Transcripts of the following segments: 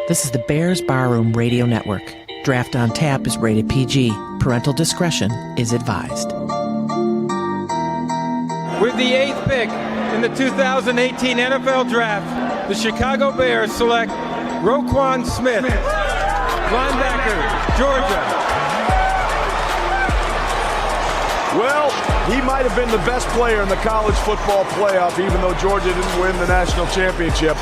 This is the Bears Barroom Radio Network. Draft on Tap is rated PG. Parental discretion is advised. With the 8th pick in the 2018 NFL Draft, the Chicago Bears select Roquan Smith, linebacker, Georgia. Well, he might have been the best player in the college football playoff, even though Georgia didn't win the national championship.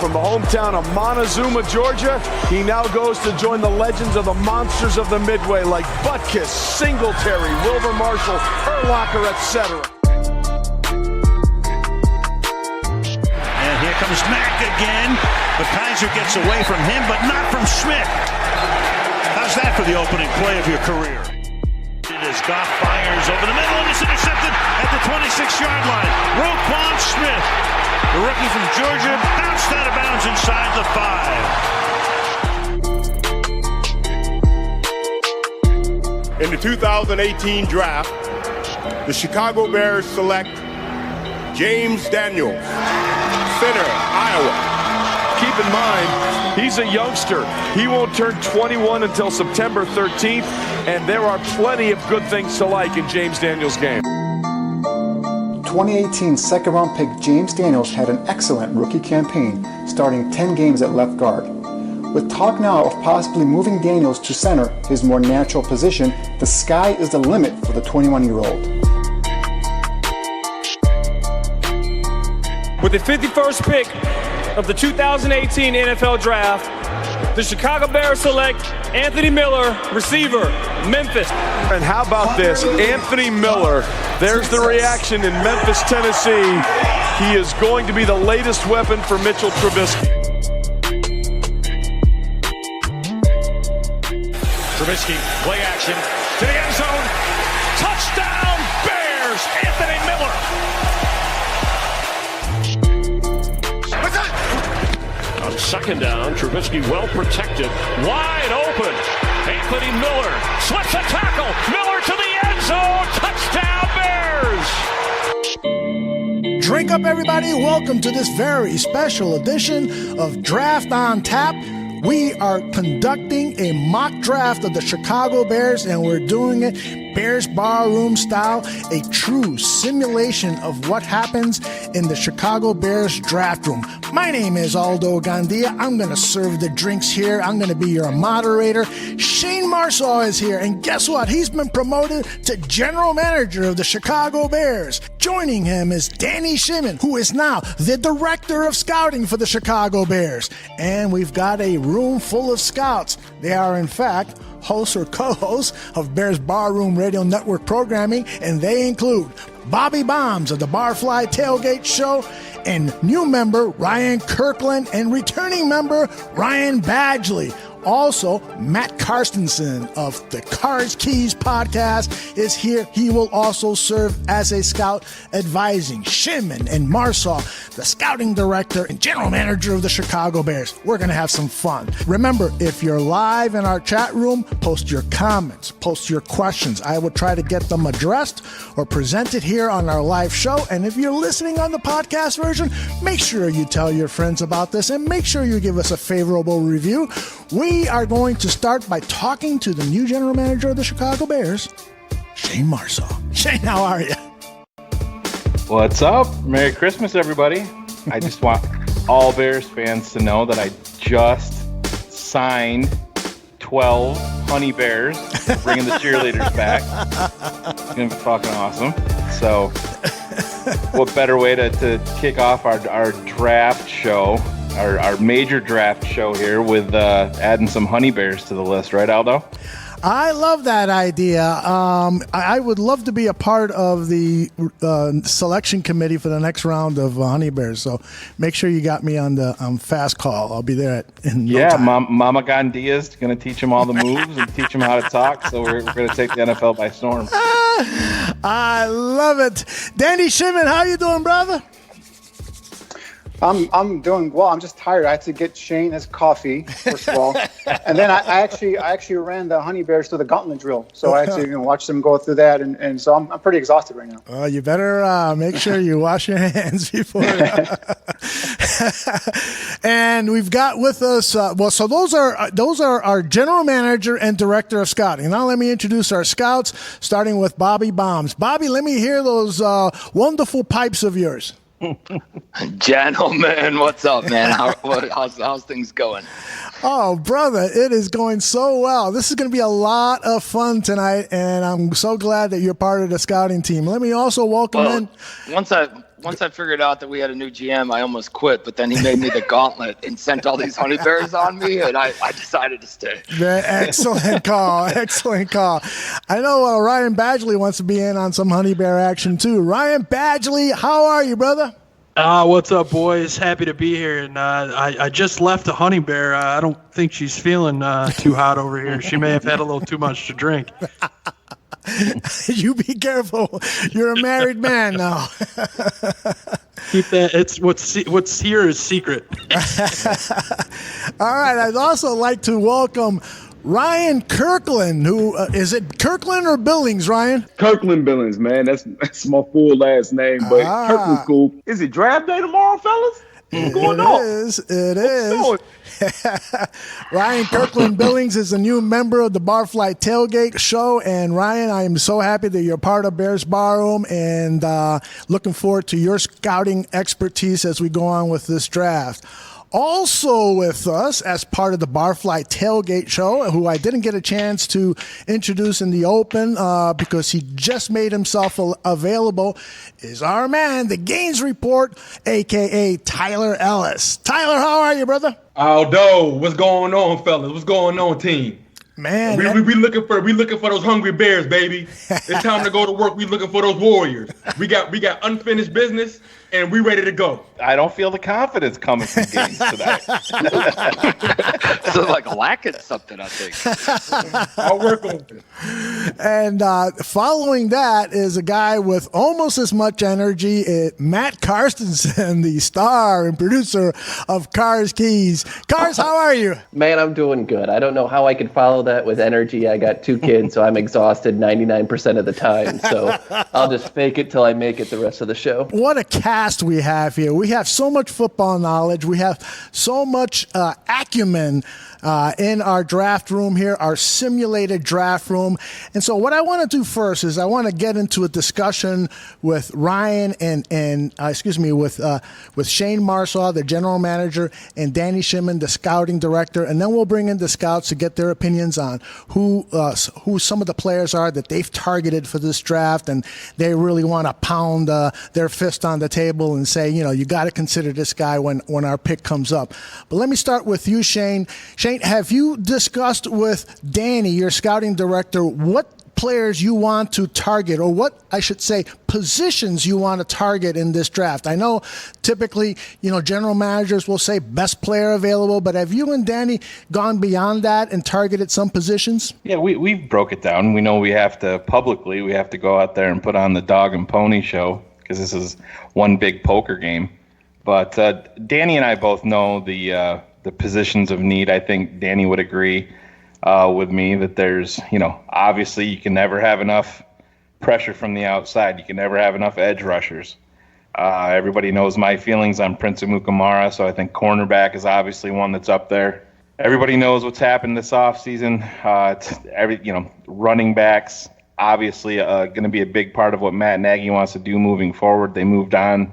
From the hometown of Montezuma, Georgia, he now goes to join the legends of the monsters of the Midway like Butkus, Singletary, Wilber Marshall, Urlacher, etc. And here comes Mack again, but Kaiser gets away from him, but not from Smith. How's that for the opening play of your career? As Goff fires over the middle and it's intercepted at the 26-yard line. Roquan Smith, the rookie from Georgia, bounced out of bounds inside the 5. In the 2018 draft, the Chicago Bears select James Daniels, center, Iowa. Keep in mind, he's a youngster. He won't turn 21 until September 13th, and there are plenty of good things to like in James Daniels' game. 2018 second-round pick James Daniels had an excellent rookie campaign, starting 10 games at left guard. With talk now of possibly moving Daniels to center, his more natural position, the sky is the limit for the 21-year-old. With the 51st pick of the 2018 NFL Draft, the Chicago Bears select Anthony Miller, receiver, Memphis. And how about this? Anthony Miller, there's the reaction in Memphis, Tennessee. He is going to be the latest weapon for Mitchell Trubisky. Trubisky, play action to the end zone. Touchdown, Bears! Anthony Miller. On second down, Trubisky well protected, wide open. Anthony Miller slips a tackle. Miller to the end zone. Touchdown, Bears! Drink up, everybody. Welcome to this very special edition of Draft on Tap. We are conducting a mock draft of the Chicago Bears, and we're doing it Bears Barroom style, a true simulation of what happens in the Chicago Bears draft room. My name is Aldo Gandia. I'm going to serve the drinks here. I'm going to be your moderator. Shayne Marsaw is here, and guess what? He's been promoted to general manager of the Chicago Bears. Joining him is Danny Shimon, who is now the director of scouting for the Chicago Bears. And we've got a room full of scouts. They are, in fact, hosts or co-hosts of Bears Barroom Radio Network programming, and they include Bobby Bombs of the Barfly Tailgate Show, and new member Ryan Kirkland, and returning member Ryan Badgley. Also, Matt Carstensen of the Cards Keys podcast is here. He will also serve as a scout advising Shimon and Marsaw, the scouting director and general manager of the Chicago Bears. We're going to have some fun. Remember, if you're live in our chat room, post your comments, post your questions. I will try to get them addressed or presented here on our live show. And if you're listening on the podcast version, make sure you tell your friends about this and make sure you give us a favorable review. We are going to start by talking to the new general manager of the Chicago Bears, Shayne Marsaw. Shayne, how are you? What's up? Merry Christmas, everybody. I just want all Bears fans to know that I just signed 12 honey bears, bringing the cheerleaders back. It's going to be fucking awesome. So what better way to kick off our draft show, our major draft show here with adding some honey bears to the list, right, Aldo? I love that idea. I would love to be a part of the selection committee for the next round of Honey Bears. So make sure you got me on the fast call. I'll be there in no time. Mama Gandia is going to teach him all the moves and teach him how to talk. So we're going to take the NFL by storm. I love it. Danny Shimon, how you doing, brother? I'm doing well. I'm just tired. I had to get Shayne his coffee, first of all. And then I actually ran the Honey Bears through the gauntlet drill. So I had to watch them go through that. And so I'm pretty exhausted right now. You better make sure you wash your hands before. And we've got with us, so those are our general manager and director of scouting. Now let me introduce our scouts, starting with Bobby Bombs. Bobby, let me hear those wonderful pipes of yours. Gentlemen, what's up, man? How's things going? Oh, brother, it is going so well. This is going to be a lot of fun tonight, and I'm so glad that you're part of the scouting team. Let me also welcome in. Once I figured out that we had a new GM, I almost quit, but then he made me the gauntlet and sent all these honey bears on me, and I decided to stay. Excellent call. Excellent call. I know Ryan Badgley wants to be in on some honey bear action, too. Ryan Badgley, how are you, brother? What's up, boys? Happy to be here. And I just left a honey bear. I don't think she's feeling too hot over here. She may have had a little too much to drink. You be careful. You're a married man now. Keep that. It's what's here is secret. All right. I'd also like to welcome Ryan Kirkland, who is it Kirkland or Billings, Ryan? Kirkland Billings, man. That's my full last name, but Kirkland's cool. Is it draft day tomorrow, fellas? What's going on? It is. Ryan Kirkland Billings is a new member of the Barfly Tailgate Show. And Ryan, I am so happy that you're part of Bears Barroom and looking forward to your scouting expertise as we go on with this draft. Also with us as part of the Barfly Tailgate Show, who I didn't get a chance to introduce in the open because he just made himself available, is our man, the Gaines Report, a.k.a. Tyler Ellis. Tyler, how are you, brother? Aldo, what's going on, fellas? What's going on, team? Man, we looking for those hungry bears, baby. It's time to go to work. We looking for those warriors. We got unfinished business, and we ready to go. I don't feel the confidence coming from Gaines today. So like lacking something, I think. I'll work on it. And following that is a guy with almost as much energy, Matt Karstensen, the star and producer of Cars Keys. Cars, how are you? Man, I'm doing good. I don't know how I could follow that with energy. I got 2 kids, so I'm exhausted 99% of the time. So I'll just fake it till I make it the rest of the show. What a cast we have here. We have so much football knowledge. We have so much acumen in our draft room here, our simulated draft room. And so what I want to do first is I want to get into a discussion with Ryan and with Shayne Marsaw, the general manager, and Danny Shimon, the scouting director. And then we'll bring in the scouts to get their opinions on who some of the players are that they've targeted for this draft, and they really want to pound their fist on the table and say, you got to consider this guy when our pick comes up. But let me start with you, Shayne. Shayne, have you discussed with Danny, your scouting director, what players you want to target, or what, I should say, positions you want to target in this draft? I know typically, general managers will say best player available, but have you and Danny gone beyond that and targeted some positions? Yeah, we broke it down. We know we have to go out there and put on the dog and pony show because this is one big poker game. But Danny and I both know the positions of need. I think Danny would agree with me that there's, obviously you can never have enough pressure from the outside. You can never have enough edge rushers. Everybody knows my feelings on Prince Amukamara, so I think cornerback is obviously one that's up there. Everybody knows what's happened this offseason. Running backs, obviously going to be a big part of what Matt Nagy wants to do moving forward. They moved on.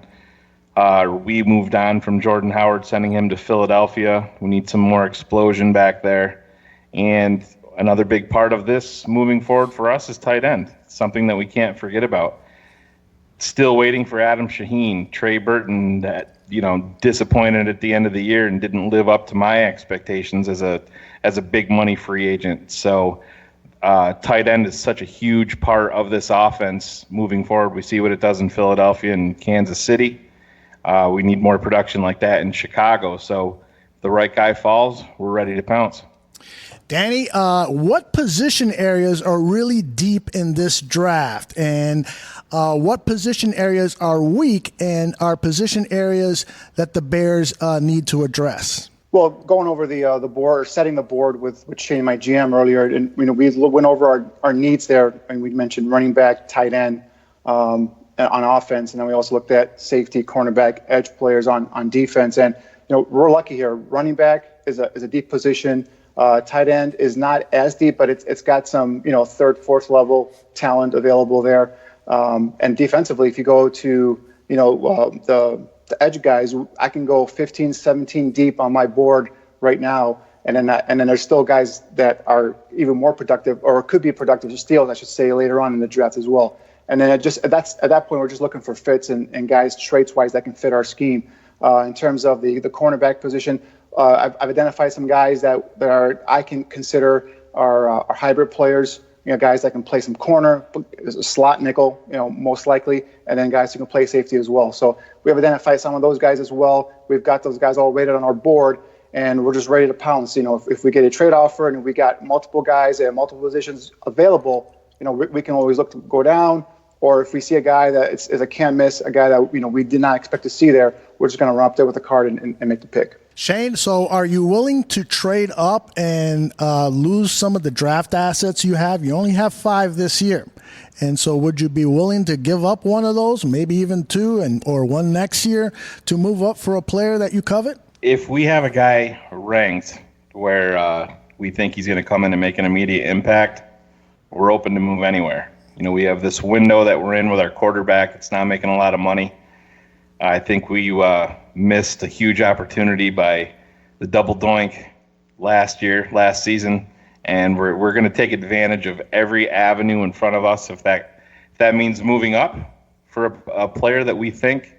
We moved on from Jordan Howard, sending him to Philadelphia. We need some more explosion back there. And another big part of this moving forward for us is tight end, something that we can't forget about. Still waiting for Adam Shaheen. Trey Burton, that disappointed at the end of the year and didn't live up to my expectations as a big money free agent. So tight end is such a huge part of this offense moving forward. We see what it does in Philadelphia and Kansas City. We need more production like that in Chicago. So if the right guy falls, we're ready to pounce. Danny, what position areas are really deep in this draft, and what position areas are weak, and are position areas that the Bears need to address? Well, going over the board, setting the board with Shayne, my GM, earlier, and we went over our needs there, and we mentioned running back, tight end. on offense, and then we also looked at safety, cornerback, edge players on defense. And we're lucky here. Running back is a deep position. Tight end is not as deep, but it's got some third, fourth level talent available there. And defensively, if you go to the edge guys, I can go 15, 17 deep on my board right now. And then there's still guys that are even more productive, or could be productive steals, I should say, later on in the draft as well. And then at that point, we're just looking for fits and guys traits-wise that can fit our scheme. In terms of the cornerback position, I've identified some guys that I can consider are hybrid players. Guys that can play some corner, a slot nickel, most likely, and then guys who can play safety as well. So we have identified some of those guys as well. We've got those guys all rated on our board, and we're just ready to pounce. If we get a trade offer and if we got multiple guys at multiple positions available, we can always look to go down. Or if we see a guy that is a can't miss, a guy that we did not expect to see there, we're just going to run up there with a card and make the pick. Shayne, so are you willing to trade up and lose some of the draft assets you have? You only have 5 this year. And so would you be willing to give up one of those, maybe even 2 or 1 next year to move up for a player that you covet? If we have a guy ranked where we think he's going to come in and make an immediate impact, we're open to move anywhere. We have this window that we're in with our quarterback. It's not making a lot of money. I think we missed a huge opportunity by the double doink last season, and we're going to take advantage of every avenue in front of us. If that means moving up for a player that we think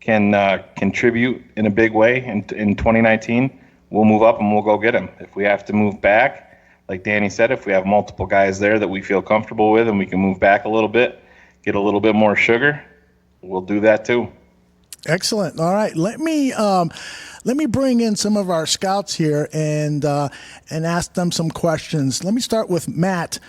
can contribute in a big way in 2019, we'll move up and we'll go get him. If we have to move back, like Danny said, if we have multiple guys there that we feel comfortable with and we can move back a little bit, get a little bit more sugar, we'll do that too. Excellent. All right, let me bring in some of our scouts here and ask them some questions. Let me start with Matt.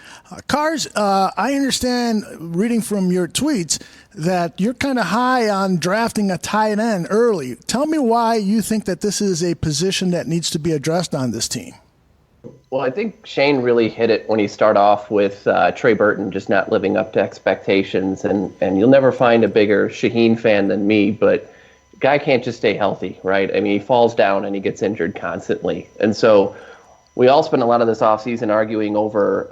Cars, I understand, reading from your tweets, that you're kind of high on drafting a tight end early. Tell me why you think that this is a position that needs to be addressed on this team. Well, I think Shayne really hit it when he started off with Trey Burton just not living up to expectations. And you'll never find a bigger Shaheen fan than me, but guy can't just stay healthy, right? I mean, he falls down and he gets injured constantly. And so we all spent a lot of this offseason arguing over,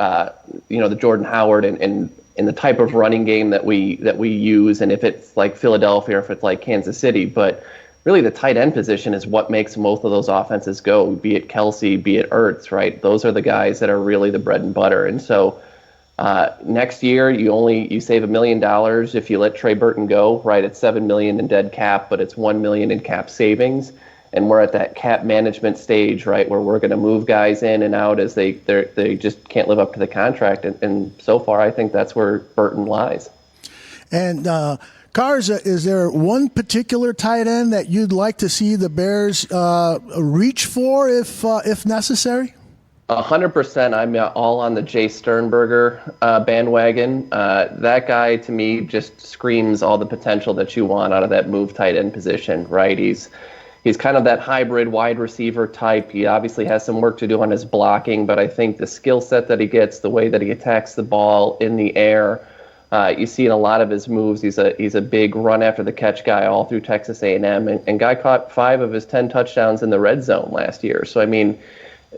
the Jordan Howard and the type of running game that we use, and if it's like Philadelphia or if it's like Kansas City. But really, the tight end position is what makes most of those offenses go, be it Kelsey, be it Ertz, right? Those are the guys that are really the bread and butter. And so next year, you save $1 million if you let Trey Burton go, right? It's $7 million in dead cap, but it's $1 million in cap savings. And we're at that cap management stage, right, where we're going to move guys in and out as they just can't live up to the contract. And so far, I think that's where Burton lies. And Cars, is there one particular tight end that you'd like to see the Bears reach for if necessary? 100%. I'm all on the Jay Sternberger bandwagon. That guy, to me, just screams all the potential that you want out of that move tight end position, right? He's kind of that hybrid wide receiver type. He obviously has some work to do on his blocking, but I think the skill set that he gets, the way that he attacks the ball in the air, you see in a lot of his moves, he's a big run after the catch guy all through Texas A&M, and guy caught 5 of his 10 touchdowns in the red zone last year. So I mean,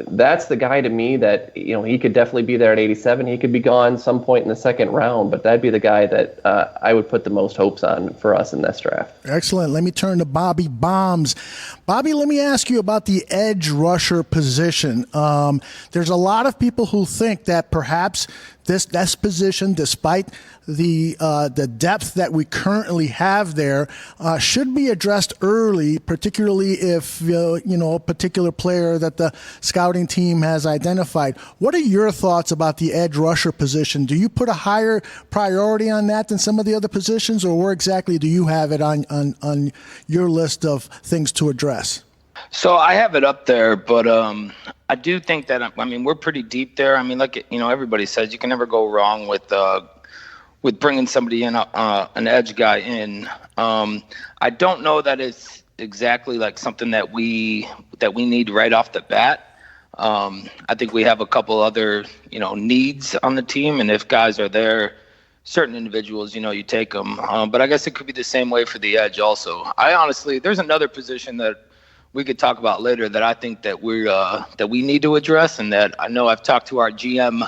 that's the guy to me that he could definitely be there at 87. He could be gone some point in the second round, but that'd be the guy that I would put the most hopes on for us in this draft. Excellent. Let me turn to Bobby Bombs. Bobby, let me ask you about the edge rusher position. There's a lot of people who think that perhaps this position, despite the depth that we currently have there, should be addressed early, particularly if a particular player that the scouting team has identified. What are your thoughts about the edge rusher position? Do you put a higher priority on that than some of the other positions, or where exactly do you have it on your list of things to address? So I have it up there, but I do think that we're pretty deep there. I mean, like everybody says, you can never go wrong with bringing somebody in, an edge guy in. I don't know that it's exactly like something that we need right off the bat. I think we have a couple other needs on the team, and if guys are there certain individuals, you take them. But I guess it could be the same way for the edge also. There's another position that we could talk about later that I think that we need to address, and that I know I've talked to our GM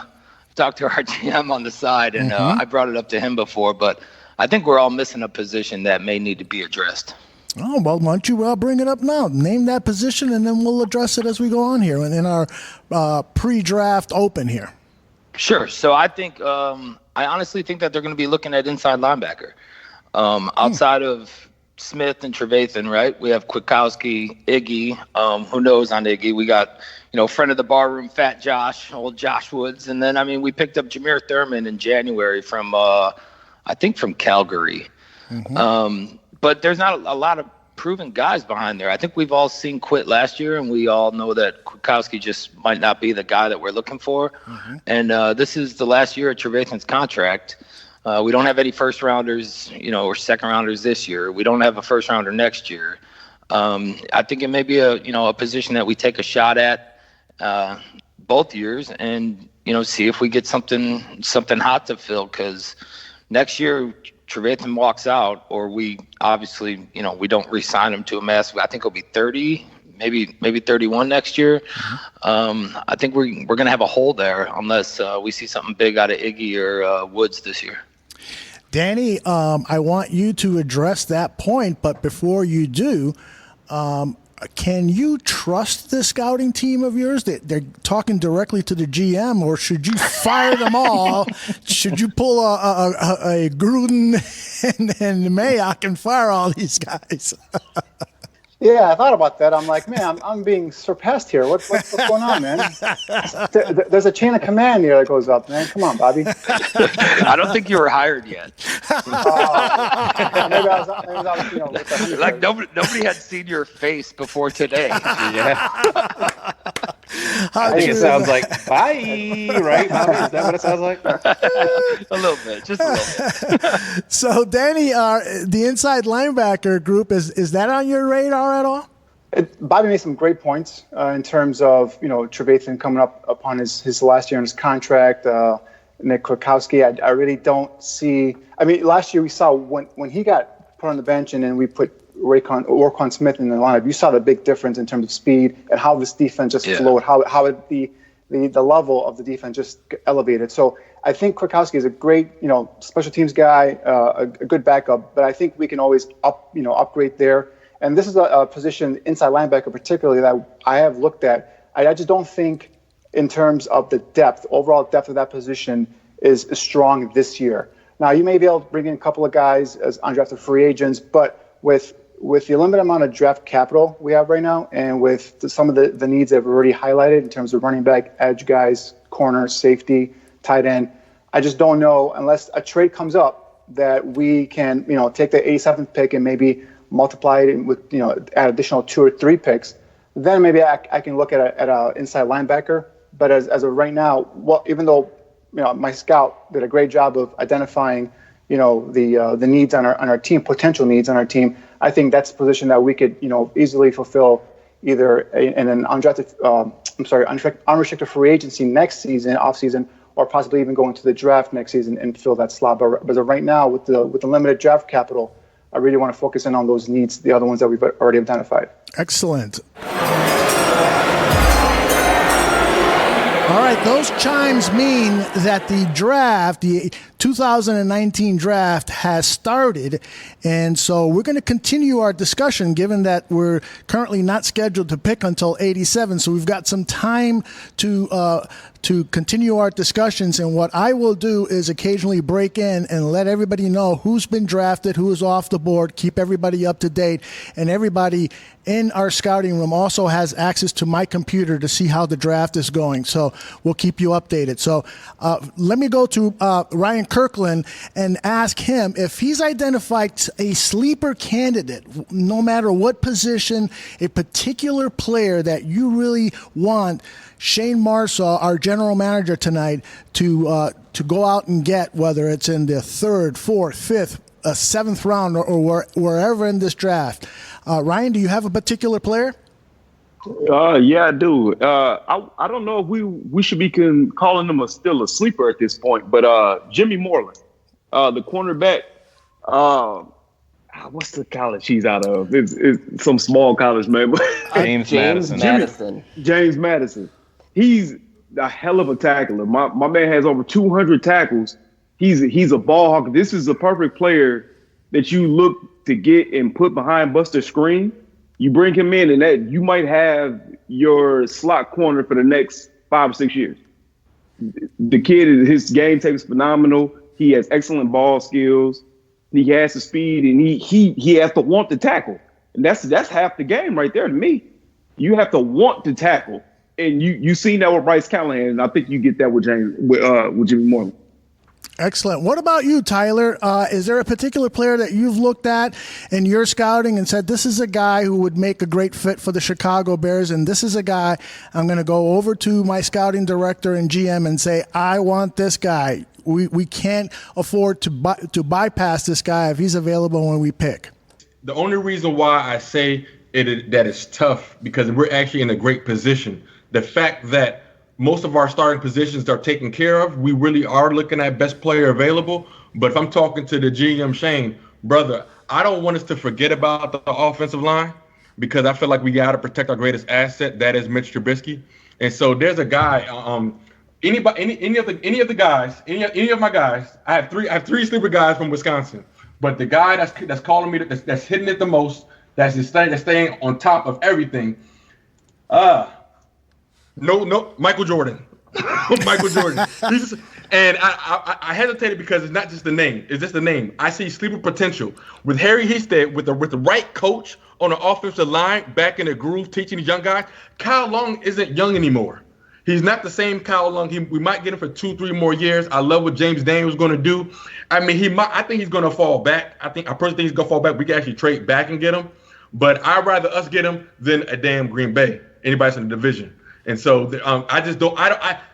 on the side, and I brought it up to him before, but I think we're all missing a position that may need to be addressed. Oh, well, why don't you bring it up now? Name that position, and then we'll address it as we go on here in our pre-draft open here. Sure. So I think I honestly think that they're going to be looking at inside linebacker. Outside of Smith and Trevathan, right? We have Kwiatkowski, Iggy. Who knows on Iggy? We got, friend of the barroom, Fat Josh, old Josh Woods. And then, we picked up Jameer Thurman in January from, I think from Calgary. But there's not a lot of proven guys behind there. I think we've all seen Quit last year, and we all know that Kwiatkowski just might not be the guy that we're looking for. And this is the last year of Trevathan's contract. We don't have any first rounders, or second rounders this year. We don't have a first rounder next year. I think it may be a position that we take a shot at both years, and see if we get something hot to fill. Because next year Trevathan walks out, or we obviously we don't re-sign him to a massive. I think he'll be 30, maybe 31 next year. I think we're gonna have a hole there unless we see something big out of Iggy or Woods this year. Danny, I want you to address that point, but before you do, can you trust the scouting team of yours? They're talking directly to the GM, or should you fire them all? Should you pull a Gruden and Mayock and fire all these guys? Yeah, I thought about that. I'm like, man, I'm being surpassed here. What's going on, man? There's a chain of command here that goes up, man. Come on, Bobby. I don't think you were hired yet. Maybe I was with the like nobody had seen your face before today. Yeah. I think it sounds like bye, right, Bobby? Is that what it sounds like? A little bit, just a little bit. So, Danny, the inside linebacker group, is that on your radar at all? Bobby made some great points in terms of, Trevathan coming up upon his last year on his contract, Nick Kwiatkowski. I really don't see – last year we saw when he got put on the bench and then we put Roquan Smith in the lineup, you saw the big difference in terms of speed and how this defense just flowed, how the level of the defense just elevated. So I think Kwiatkowski is a great, special teams guy, a good backup, but I think we can always upgrade there. And this is a position, inside linebacker particularly, that I have looked at. I just don't think in terms of the overall depth of that position is strong this year. Now, you may be able to bring in a couple of guys as undrafted free agents, but with the limited amount of draft capital we have right now, and with some of the needs that we've already highlighted in terms of running back, edge guys, corner, safety, tight end, I just don't know, unless a trade comes up, that we can, take the 87th pick and maybe multiply it with, add additional 2 or 3 picks. Then maybe I can look at a inside linebacker. But as of right now, even though my scout did a great job of identifying, the needs on our team, potential needs on our team, I think that's a position that we could, easily fulfill either in an unrestricted free agency next season, off season, or possibly even go into the draft next season and fill that slot. But as of right now, with the limited draft capital, I really want to focus in on those needs, the other ones that we've already identified. Excellent. All right, those chimes mean that the draft, the 2019 draft, has started, and so we're going to continue our discussion given that we're currently not scheduled to pick until 87, so we've got some time to continue our discussions, and what I will do is occasionally break in and let everybody know who's been drafted, who is off the board, keep everybody up to date, and everybody in our scouting room also has access to my computer to see how the draft is going, so we'll keep you updated. So let me go to Ryan Kirkland and ask him if he's identified a sleeper candidate, no matter what position, a particular player that you really want Shayne Marsaw, our general manager tonight, to go out and get, whether it's in the 3rd, 4th, 5th, 7th round or wherever in this draft. Ryan, do you have a particular player? Yeah, I do. I don't know if we should be calling him still a sleeper at this point, but Jimmy Moreland. The cornerback, what's the college he's out of? It's some small college, man. James Madison. James Madison. He's a hell of a tackler. My man has over 200 tackles. He's a ball hawk. This is a perfect player that you look to get and put behind Buster Screen. You bring him in, and that you might have your slot corner for the next 5 or 6 years. The kid, his game tape is phenomenal. He has excellent ball skills. He has the speed, and he has to want to tackle. And that's half the game right there to me. You have to want to tackle. And you seen that with Bryce Callahan, and I think you get that with Jimmy Moreland. Excellent. What about you, Tyler? Is there a particular player that you've looked at in your scouting and said, this is a guy who would make a great fit for the Chicago Bears, and this is a guy I'm going to go over to my scouting director and GM and say, I want this guy. We can't afford to bypass this guy if he's available when we pick. The only reason why I say that it's tough, because we're actually in a great position. The fact that most of our starting positions are taken care of, we really are looking at best player available. But if I'm talking to the GM, Shayne, brother, I don't want us to forget about the offensive line, because I feel like we got to protect our greatest asset, that is Mitch Trubisky. And so there's a guy, any of my guys, I have three sleeper guys from Wisconsin, but the guy that's calling me, that's hitting it the most, that's staying on top of everything. No, Michael Jordan. Michael Jordan. And I hesitated because it's not just the name. It's just the name. I see sleeper potential. With Harry Hested, with the right coach on the offensive line, back in the groove, teaching these young guys, Kyle Long isn't young anymore. He's not the same Kyle Long. We might get him for 2-3 more years. I love what James Daniels is going to do. I mean, I think he's going to fall back. I personally think he's going to fall back. We can actually trade back and get him. But I'd rather us get him than a damn Green Bay, anybody in the division. And so I just don't.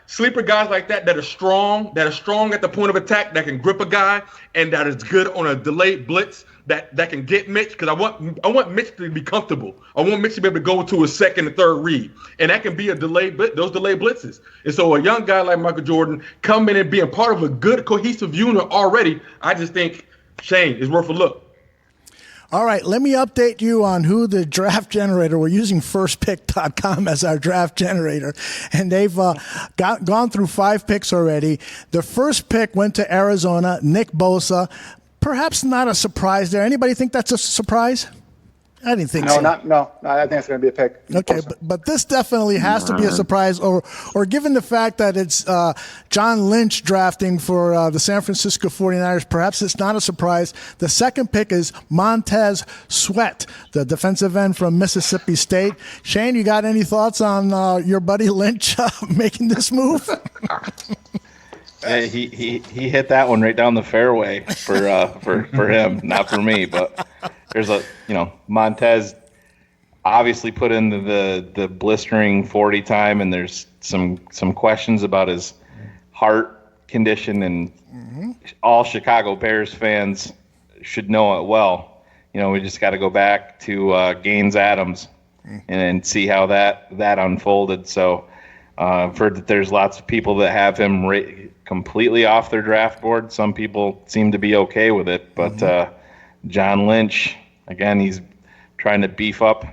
Sleeper guys like that are strong at the point of attack, that can grip a guy, and that is good on a delayed blitz, that can get Mitch, because I want Mitch to be comfortable. I want Mitch to be able to go to a second and third read, and that can be those delayed blitzes. And so a young guy like Michael Jordan coming in and being part of a good cohesive unit already, I just think Shayne is worth a look. All right, let me update you on who the draft generator. We're using firstpick.com as our draft generator, and they've gone through 5 picks already. The first pick went to Arizona, Nick Bosa. Perhaps not a surprise there. Anybody think that's a surprise? I didn't think so. No, I think it's going to be a pick. Okay, but this definitely has to be a surprise, or given the fact that it's John Lynch drafting for the San Francisco 49ers, perhaps it's not a surprise. The second pick is Montez Sweat, the defensive end from Mississippi State. Shayne, you got any thoughts on your buddy Lynch making this move? He hit that one right down the fairway for him, not for me. But there's Montez obviously put in the blistering 40 time, and there's some questions about his heart condition, and all Chicago Bears fans should know it well. We just got to go back to Gaines Adams and see how that unfolded. So I've heard that there's lots of people that have him completely off their draft board. Some people seem to be okay with it, but John Lynch, again, he's trying to beef up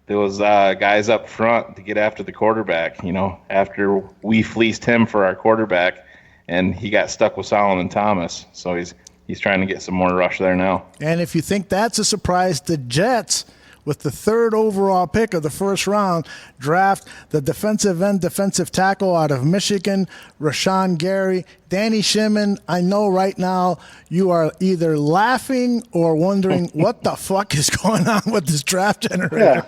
those guys up front to get after the quarterback. After we fleeced him for our quarterback, and he got stuck with Solomon Thomas, so he's trying to get some more rush there now. And if you think that's a surprise, the Jets, with the 3rd overall pick of the first round, draft the defensive end, defensive tackle out of Michigan, Rashawn Gary. Danny Shimon, I know right now you are either laughing or wondering what the fuck is going on with this draft generator.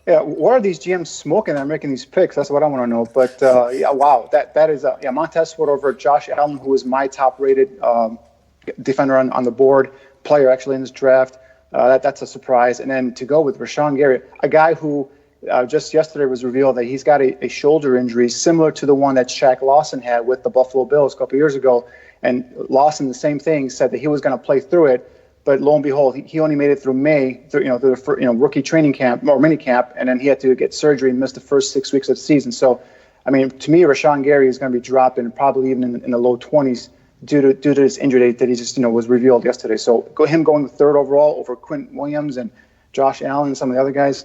Yeah, what are these GMs smoking that are making these picks? That's what I want to know. But, wow, that is Montez Sweat over Josh Allen, who is my top-rated defender on the board, player actually in this draft. That's a surprise. And then to go with Rashawn Gary, a guy who just yesterday was revealed that he's got a shoulder injury similar to the one that Shaq Lawson had with the Buffalo Bills a couple years ago. And Lawson, the same thing, said that he was going to play through it. But lo and behold, he only made it through May, through the rookie training camp or mini camp, and then he had to get surgery and miss the first 6 weeks of the season. So, I mean, to me, Rashawn Gary is going to be dropping probably even in the low 20s due to his injury that he just was revealed yesterday. So him going the third overall over Quinn Williams and Josh Allen and some of the other guys,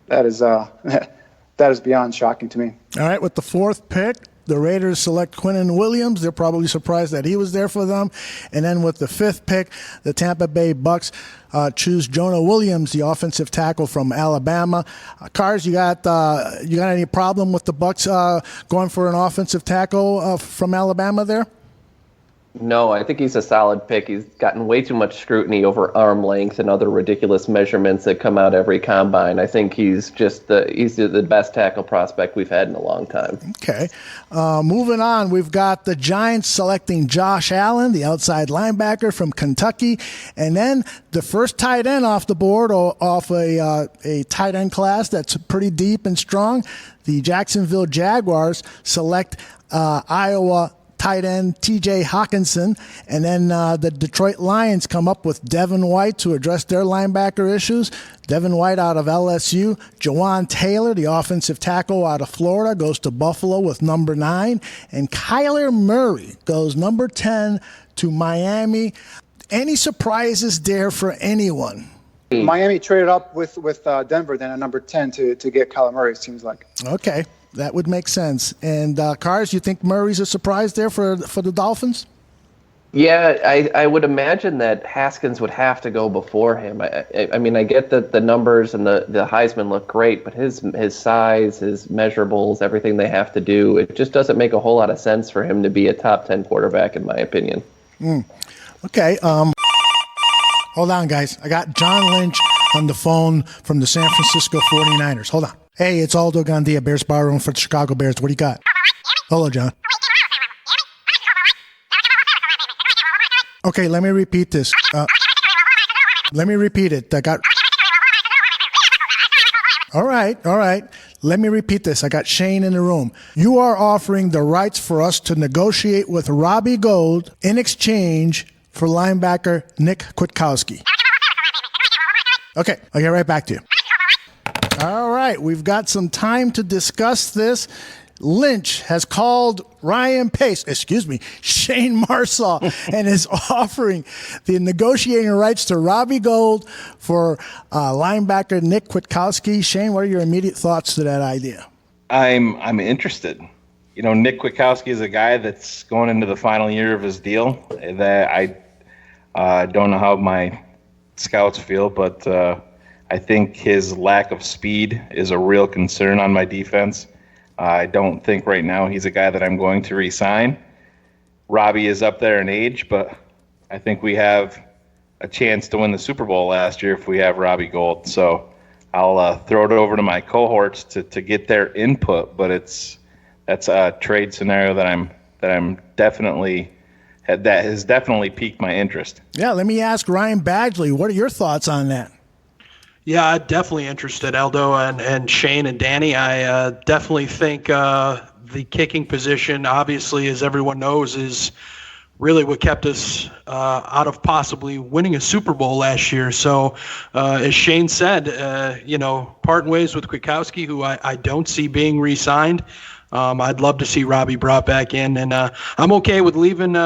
that is that is beyond shocking to me. All right, with the fourth pick, the Raiders select Quinnen Williams. They're probably surprised that he was there for them. And then with the fifth pick, the Tampa Bay Bucks choose Jonah Williams, the offensive tackle from Alabama. Cars, you got any problem with the Bucks going for an offensive tackle from Alabama there? No, I think he's a solid pick. He's gotten way too much scrutiny over arm length and other ridiculous measurements that come out every combine. I think he's the best tackle prospect we've had in a long time. Okay. Moving on, we've got the Giants selecting Josh Allen, the outside linebacker from Kentucky. And then the first tight end off the board, off a tight end class that's pretty deep and strong. The Jacksonville Jaguars select Iowa tight end T.J. Hawkinson, and then the Detroit Lions come up with Devin White to address their linebacker issues. Devin White out of LSU. Jawan Taylor, the offensive tackle out of Florida, goes to Buffalo with number 9. And Kyler Murray goes number 10 to Miami. Any surprises there for anyone? Miami traded up with Denver then at number 10 to get Kyler Murray, it seems like. Okay. That would make sense. And Cars, you think Murray's a surprise there for the Dolphins? Yeah, I would imagine that Haskins would have to go before him. I mean, I get that the numbers and the Heisman look great, but his size, his measurables, everything they have to do, it just doesn't make a whole lot of sense for him to be a top 10 quarterback, in my opinion. Okay. Hold on, guys. I got John Lynch on the phone from the San Francisco 49ers. Hold on. Hey, it's Aldo Gandia, Bears Barroom for the Chicago Bears. What do you got? Hello, John. Okay, let me repeat this. Let me repeat it. All right. Let me repeat this. I got Shayne in the room. You are offering the rights for us to negotiate with Robbie Gould in exchange for linebacker Nick Kwiatkowski. Okay, I'll get right back to you. All right, we've got some time to discuss this. Lynch has called Shayne Marsaw, and is offering the negotiating rights to Robbie Gould for linebacker Nick Kwiatkowski. Shayne, what are your immediate thoughts to that idea? I'm interested. Nick Kwiatkowski is a guy that's going into the final year of his deal. That I don't know how my scouts feel, but I think his lack of speed is a real concern on my defense. I don't think right now he's a guy that I'm going to re-sign. Robbie is up there in age, but I think we have a chance to win the Super Bowl last year if we have Robbie Gould. So I'll throw it over to my cohorts to get their input, but that's a trade scenario that I'm definitely that has definitely piqued my interest. Yeah, let me ask Ryan Badgley. What are your thoughts on that? Yeah, I'm definitely interested, Aldo and Shayne and Danny. I definitely think the kicking position, obviously, as everyone knows, is really what kept us out of possibly winning a Super Bowl last year. So, as Shayne said, parting ways with Kwiatkowski, who I don't see being re-signed. I'd love to see Robbie brought back in, and I'm okay with leaving,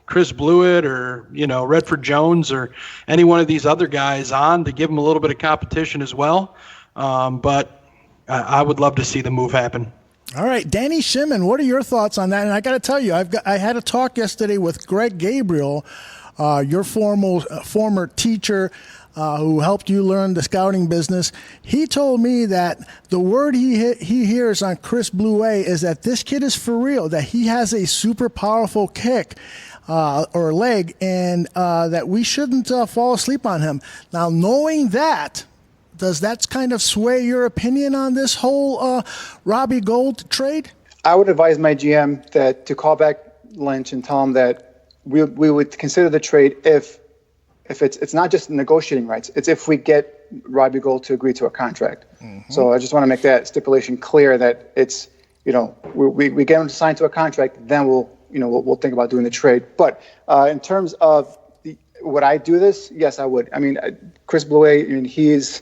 Chris Blewett or, Redford Jones or any one of these other guys on to give them a little bit of competition as well. But I would love to see the move happen. All right, Danny Shimon, what are your thoughts on that? And I got to tell you, I had a talk yesterday with Greg Gabriel, your former teacher who helped you learn the scouting business. He told me that the word he hears on Chris Blewett is that this kid is for real, that he has a super powerful kick. Or leg, and that we shouldn't fall asleep on him. Now, knowing that, does that kind of sway your opinion on this whole Robbie Gould trade? I would advise my GM to call back Lynch and tell him that we would consider the trade if it's not just negotiating rights. It's if we get Robbie Gould to agree to a contract. Mm-hmm. So I just want to make that stipulation clear that it's, we get him to sign to a contract, then we'll think about doing the trade. But in terms of would I do this? Yes, I would. I mean, Chris Blewett, he's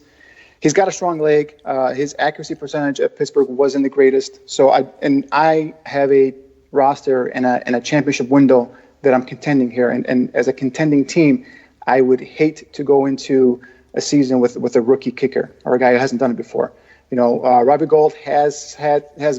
got a strong leg. His accuracy percentage at Pittsburgh wasn't the greatest. So I have a roster in a championship window that I'm contending here. And as a contending team, I would hate to go into a season with a rookie kicker or a guy who hasn't done it before. Robbie Gould has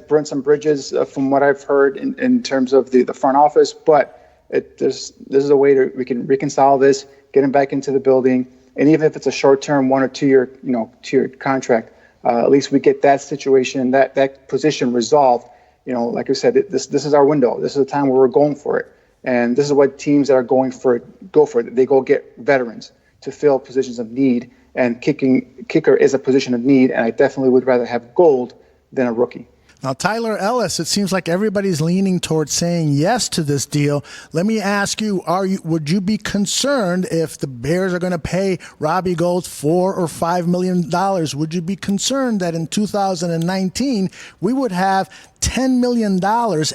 burnt some bridges from what I've heard in terms of the front office, but this is a way we can reconcile this, get him back into the building, and even if it's a short-term 1 or 2 year contract, at least we get that situation, that position resolved. Like I said, this is our window. This is the time where we're going for it, and this is what teams that are going for it go for it. They go get veterans to fill positions of need. And kicker is a position of need, and I definitely would rather have Gould than a rookie. Now, Tyler Ellis, it seems like everybody's leaning towards saying yes to this deal. Let me ask you, would you be concerned if the Bears are going to pay Robbie Gould $4 or $5 million? Would you be concerned that in 2019 we would have $10 million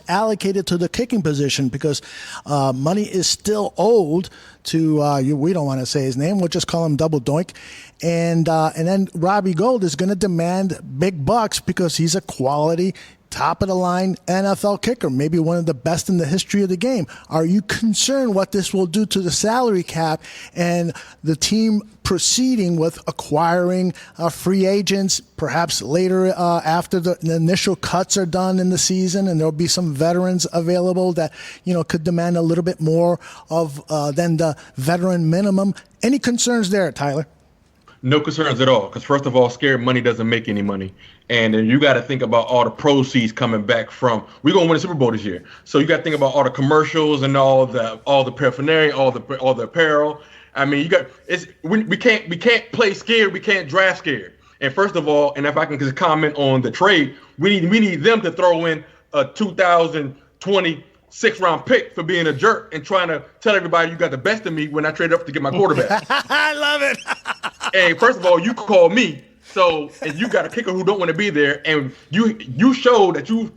allocated to the kicking position because money is still owed to, we don't want to say his name, we'll just call him Double Doink. And then Robbie Gould is going to demand big bucks because he's a quality, top-of-the-line NFL kicker, maybe one of the best in the history of the game. Are you concerned what this will do to the salary cap and the team proceeding with acquiring free agents, perhaps later after the initial cuts are done in the season, and there'll be some veterans available that could demand a little bit more of than the veteran minimum? Any concerns there, Tyler? No concerns at all, because first of all, scared money doesn't make any money. And then you got to think about all the proceeds coming back from, we're going to win the Super Bowl this year. So you got to think about all the commercials and all the paraphernalia, all the apparel. I mean, we can't play scared, we can't draft scared. And first of all, and if I can just comment on the trade, we need them to throw in a 2020 6-round pick for being a jerk and trying to tell everybody you got the best of me when I traded up to get my quarterback. I love it. And first of all, you call me, and you got a kicker who don't want to be there, and you showed that you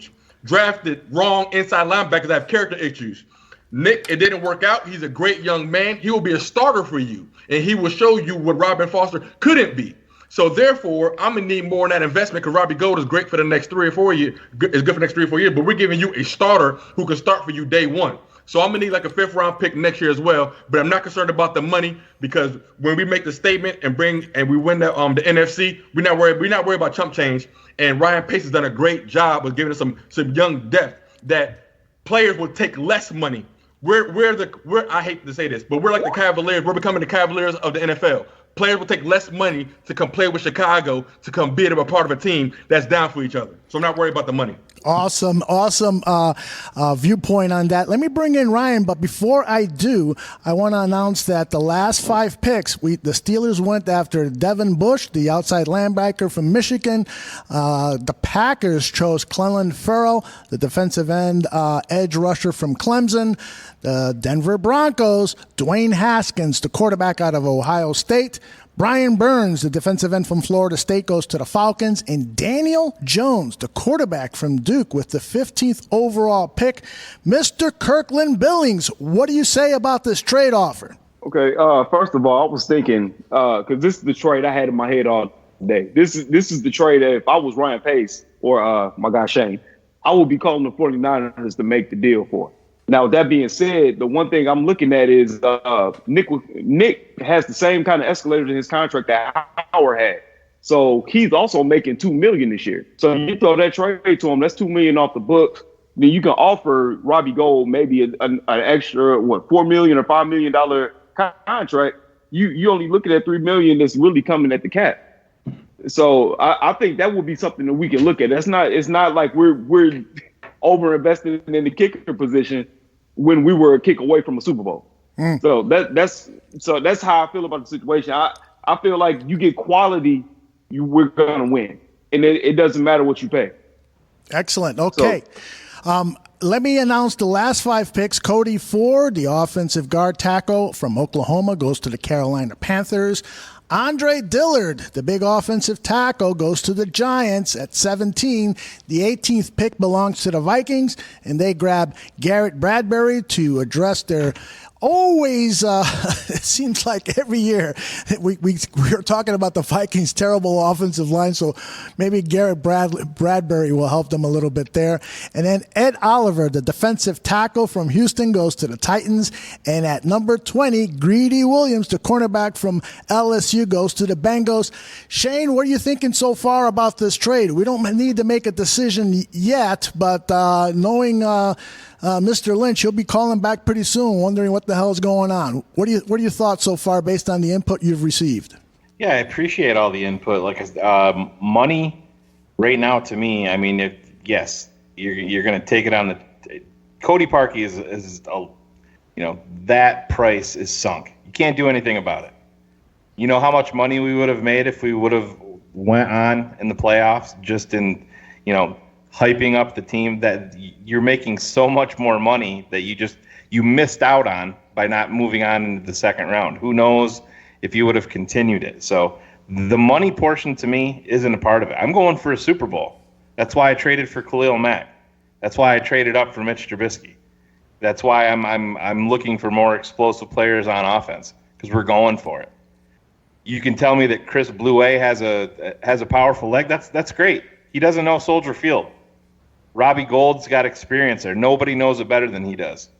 drafted wrong inside linebackers that have character issues. Nick, it didn't work out. He's a great young man. He will be a starter for you, and he will show you what Robin Foster couldn't be. So therefore, I'm gonna need more in that investment because Robbie Gould is great for the next 3 or 4 years. Is good for the next 3 or 4 years, but we're giving you a starter who can start for you day one. So I'm gonna need like a 5th-round pick next year as well. But I'm not concerned about the money because when we make the statement and we win the NFC, we're not worried about chump change. And Ryan Pace has done a great job of giving us some young depth that players will take less money. We're I hate to say this, but we're like the Cavaliers. We're becoming the Cavaliers of the NFL. Players will take less money to come play with Chicago, to come be a part of a team that's down for each other. So I'm not worried about the money. Awesome viewpoint on that. Let me bring in Ryan, but before I do, I want to announce that the last 5 picks, the Steelers went after Devin Bush, the outside linebacker from Michigan. The Packers chose Clelin Ferrell, the defensive end edge rusher from Clemson. The Denver Broncos, Dwayne Haskins, the quarterback out of Ohio State. Brian Burns, the defensive end from Florida State, goes to the Falcons. And Daniel Jones, the quarterback from Duke, with the 15th overall pick. Mr. Kirkland Billings, what do you say about this trade offer? Okay, first of all, I was thinking, because this is the trade I had in my head all day. This is the trade that if I was Ryan Pace or my guy Shayne, I would be calling the 49ers to make the deal for. Now, with that being said, the one thing I'm looking at is Nick has the same kind of escalator in his contract that Howard had. So he's also making $2 million this year. So you throw that trade to him, that's $2 million off the books. Then you can offer Robbie Gould maybe an extra, $4 million or $5 million contract. You only looking at $3 million that's really coming at the cap. So I think that would be something that we can look at. It's not like we're over invested in the kicker position when we were a kick away from a Super Bowl. So that's how I feel about the situation. I feel like you get quality, we're gonna win, and it doesn't matter what you pay. Excellent. Okay. Let me announce the last 5 picks. Cody Ford, the offensive guard tackle from Oklahoma, goes to the Carolina Panthers. Andre Dillard, the big offensive tackle, goes to the Giants at 17. The 18th pick belongs to the Vikings, and they grab Garrett Bradbury to address their always, it seems like every year we are talking about the Vikings' terrible offensive line, so maybe Garrett Bradbury will help them a little bit there. And then Ed Oliver, the defensive tackle from Houston, goes to the Titans. And at number 20, Greedy Williams, the cornerback from LSU, goes to the Bengals. Shane, what are you thinking so far about this trade? We don't need to make a decision yet, but knowing Mr. Lynch, he'll be calling back pretty soon, wondering what the hell is going on. What are your thoughts so far based on the input you've received? Yeah, I appreciate all the input. Money right now to me, I mean, yes, you're going to take it on the Cody Parkey is that price is sunk. You can't do anything about it. You know how much money we would have made if we would have went on in the playoffs just in, hyping up the team, that you're making so much more money that you missed out on by not moving on into the second round. Who knows if you would have continued it. So the money portion to me isn't a part of it. I'm going for a Super Bowl. That's why I traded for Khalil Mack. That's why I traded up for Mitch Trubisky. That's why I'm looking for more explosive players on offense, because we're going for it. You can tell me that Chris Blue has a powerful leg. That's great. He doesn't know Soldier Field. Robbie Gould's got experience there. Nobody knows it better than he does.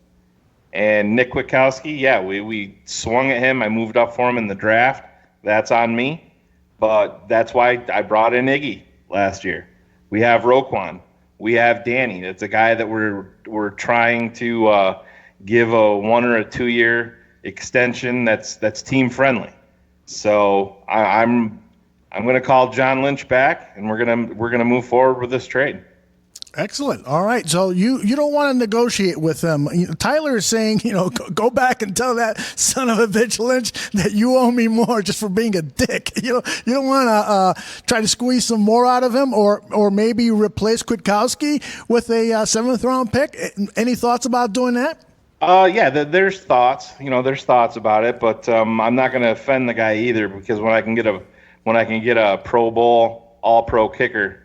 And Nick Kwiatkowski, we swung at him. I moved up for him in the draft. That's on me. But that's why I brought in Iggy last year. We have Roquan. We have Danny. That's a guy that we're trying to give a 1 or a 2 year extension that's team friendly. So I'm going to call John Lynch back, and we're gonna move forward with this trade. Excellent. All right. So you don't want to negotiate with them. Tyler is saying, go back and tell that son of a bitch Lynch that you owe me more just for being a dick. You don't want to try to squeeze some more out of him, or maybe replace Kwiatkowski with a 7th round pick. Any thoughts about doing that? There's thoughts. There's thoughts about it, but I'm not going to offend the guy either, because when I can get a Pro Bowl All-Pro kicker,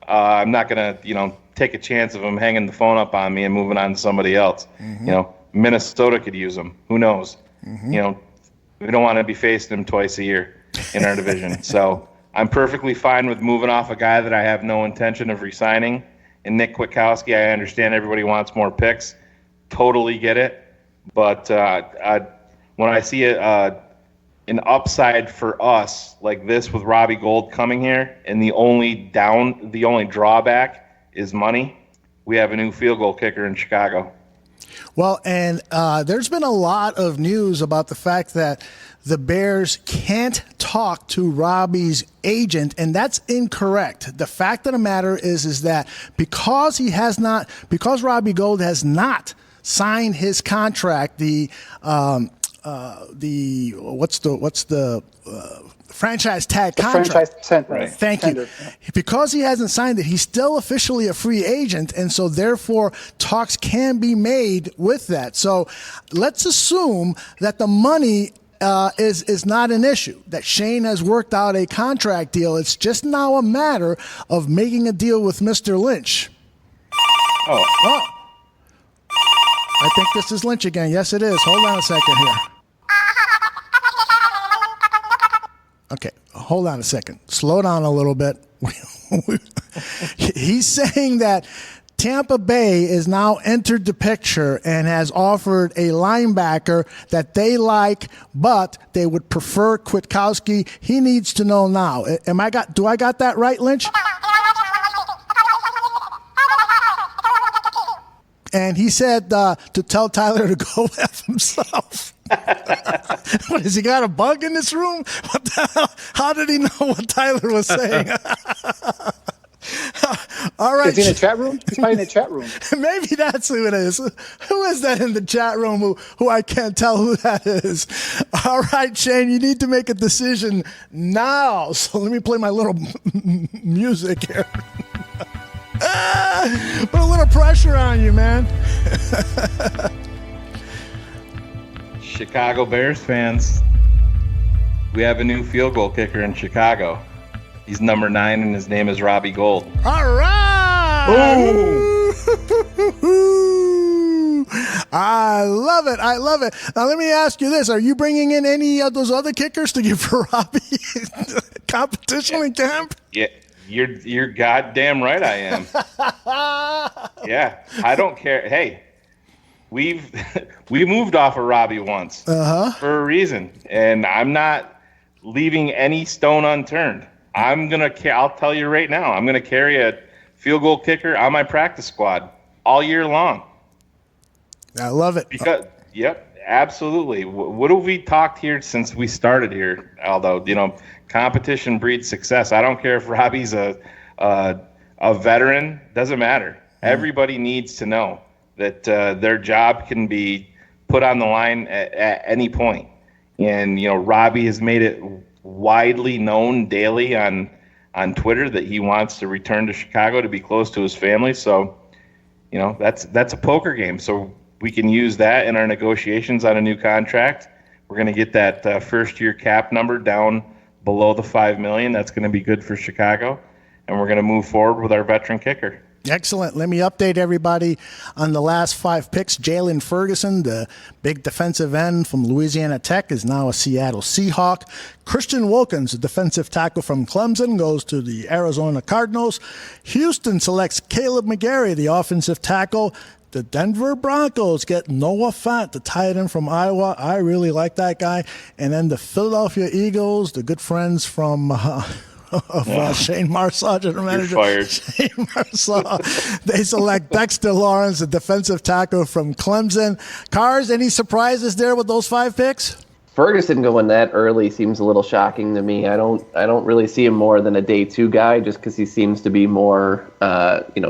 I'm not going to take a chance of him hanging the phone up on me and moving on to somebody else. Mm-hmm. Minnesota could use him. Who knows? Mm-hmm. We don't want to be facing him twice a year in our division. So I'm perfectly fine with moving off a guy that I have no intention of re-signing. And Nick Kwiatkowski, I understand everybody wants more picks. Totally get it. But when I see an upside for us like this with Robbie Gould coming here, and the only drawback is money, we have a new field goal kicker in Chicago. Well, and there's been a lot of news about the fact that the Bears can't talk to Robbie's agent, and that's incorrect. The fact of the matter is that because Robbie Gould has not signed his contract, the franchise tag contract. Franchise tender. Right. Thank you. Because he hasn't signed it, he's still officially a free agent, and so therefore talks can be made with that. So let's assume that the money is not an issue, that Shayne has worked out a contract deal. It's just now a matter of making a deal with Mr. Lynch. Oh. I think this is Lynch again. Yes, it is. Hold on a second here. Okay, hold on a second. Slow down a little bit. He's saying that Tampa Bay is now entered the picture and has offered a linebacker that they like, but they would prefer Kwiatkowski. He needs to know now. Do I got that right, Lynch? And he said to tell Tyler to go F himself. What, has he got a bug in this room? What the hell? How did he know what Tyler was saying? All right. Is he in the chat room? He's probably in the chat room. Maybe that's who it is. Who is that in the chat room who I can't tell who that is? All right, Shayne, you need to make a decision now. So let me play my little music here. Put a little pressure on you, man. Chicago Bears fans, we have a new field goal kicker in Chicago. He's number 9, and his name is Robbie Gould. All right. I love it. I love it. Now, let me ask you this. Are you bringing in any of those other kickers to give for Robbie competition in camp? Yeah, you're goddamn right I am. Yeah, I don't care. Hey, we moved off of Robbie once for a reason, and I'm not leaving any stone unturned. I'll tell you right now, I'm gonna carry a field goal kicker on my practice squad all year long. I love it. Because, yep, absolutely. What have we talked here since we started here, Aldo? Competition breeds success. I don't care if Robbie's a veteran. Doesn't matter. Everybody needs to know that their job can be put on the line at any point. And, Robbie has made it widely known daily on Twitter that he wants to return to Chicago to be close to his family. So, that's a poker game. So we can use that in our negotiations on a new contract. We're going to get that first-year cap number down below the $5 million. That's going to be good for Chicago, and we're going to move forward with our veteran kicker. Excellent. Let me update everybody on the last 5 picks. Jalen Ferguson, the big defensive end from Louisiana Tech, is now a Seattle Seahawk. Christian Wilkins, the defensive tackle from Clemson, goes to the Arizona Cardinals. Houston selects Caleb McGarry, the offensive tackle. The Denver Broncos get Noah Fant, the tight end from Iowa. I really like that guy. And then the Philadelphia Eagles, the good friends from Shayne Marsaw, general manager. You're fired. Shayne Marsaw. They select Dexter Lawrence, the defensive tackle from Clemson. Cars, any surprises there with those 5 picks? Ferguson going that early seems a little shocking to me. I don't really see him more than a day 2 guy, just because he seems to be more,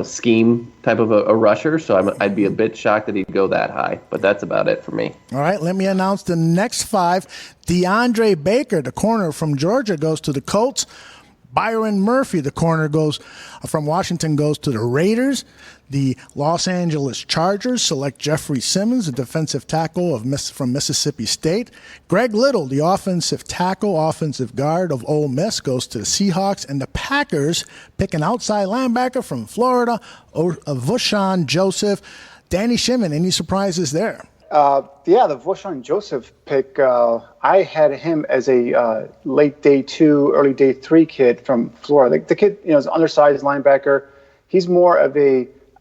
scheme type of a rusher. So I'd be a bit shocked that he'd go that high. But that's about it for me. All right, let me announce the next 5. DeAndre Baker, the corner from Georgia, goes to the Colts. Byron Murphy, the corner from Washington, goes to the Raiders. The Los Angeles Chargers select Jeffrey Simmons, the defensive tackle from Mississippi State. Greg Little, the offensive tackle, offensive guard of Ole Miss, goes to the Seahawks. And the Packers pick an outside linebacker from Florida, Voshan Joseph. Danny Shimon, any surprises there? The Voshan Joseph pick, I had him as a late day 2, early day 3 kid from Florida. The kid, is an undersized linebacker. He's more of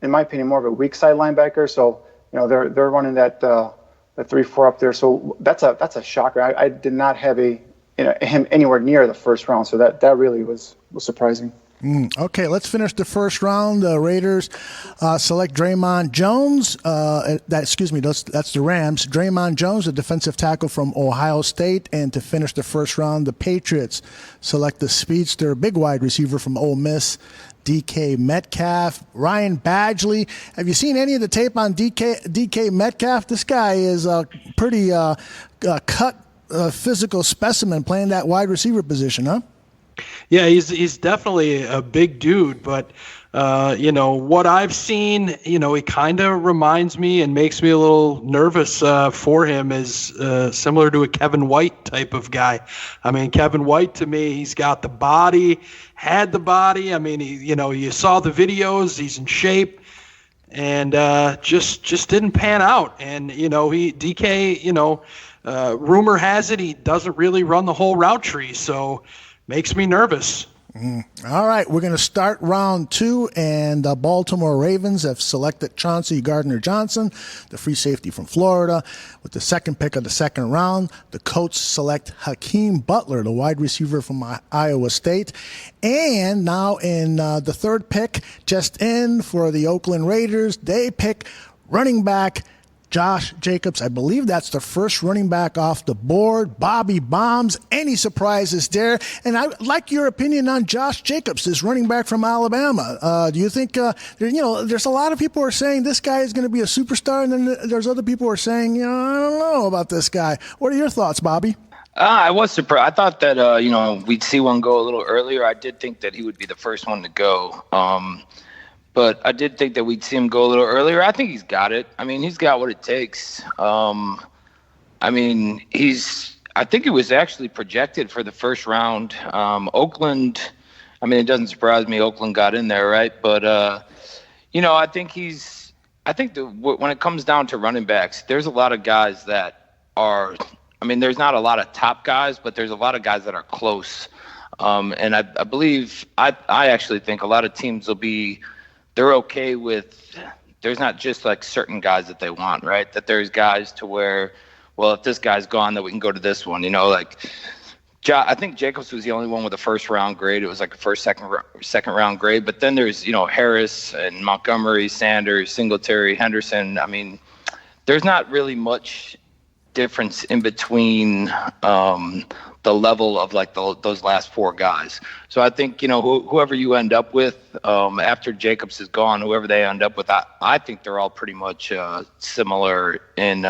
in my opinion, more of a weak side linebacker. So, they're running that 3-4 up there. So that's a shocker. I did not have him anywhere near the first round. So that really was surprising. Okay, let's finish the first round. The Raiders select Draymond Jones. That's the Rams. Draymond Jones, the defensive tackle from Ohio State. And to finish the first round, the Patriots select the speedster, big wide receiver from Ole Miss, DK Metcalf. Ryan Badgley. Have you seen any of the tape on DK Metcalf? This guy is a pretty cut physical specimen playing that wide receiver position, huh? Yeah, he's definitely a big dude, but what I've seen, he kind of reminds me and makes me a little nervous for him is similar to a Kevin White type of guy. I mean, Kevin White, to me, he's got the body, had the body. I mean, you saw the videos, he's in shape, and just didn't pan out. And, DK, rumor has it he doesn't really run the whole route tree, so makes me nervous. All right, we're going to start round 2, and the Baltimore Ravens have selected Chauncey Gardner-Johnson, the free safety from Florida. With the second pick of the second round, the Colts select Hakeem Butler, the wide receiver from Iowa State. And now in the third pick, just in for the Oakland Raiders, they pick running back Josh Jacobs. I believe that's the first running back off the board. Bobby Bombs. Any surprises there? And I'd like your opinion on Josh Jacobs, this running back from Alabama. Do you think, there's a lot of people who are saying this guy is going to be a superstar, and then there's other people who are saying, I don't know about this guy. What are your thoughts, Bobby? I was surprised. I thought that, we'd see one go a little earlier. I did think that he would be the first one to go. But I did think that we'd see him go a little earlier. I think he's got it. I mean, he's got what it takes. I think he was actually projected for the first round. Oakland, it doesn't surprise me Oakland got in there, right? But, I think he's I think when it comes down to running backs, there's a lot of guys that are, I mean, there's not a lot of top guys, but there's a lot of guys that are close. And I believe, I actually think a lot of teams they're okay with, there's not just like certain guys that they want, right? That there's guys to where, well, if this guy's gone, then we can go to this one, like I think Jacobs was the only one with a first round grade. It was like a second round grade. But then there's, Harris and Montgomery, Sanders, Singletary, Henderson. I mean, there's not really much difference in between the level of like those last four guys. So I think, whoever you end up with after Jacobs is gone, whoever they end up with, I think they're all pretty much similar in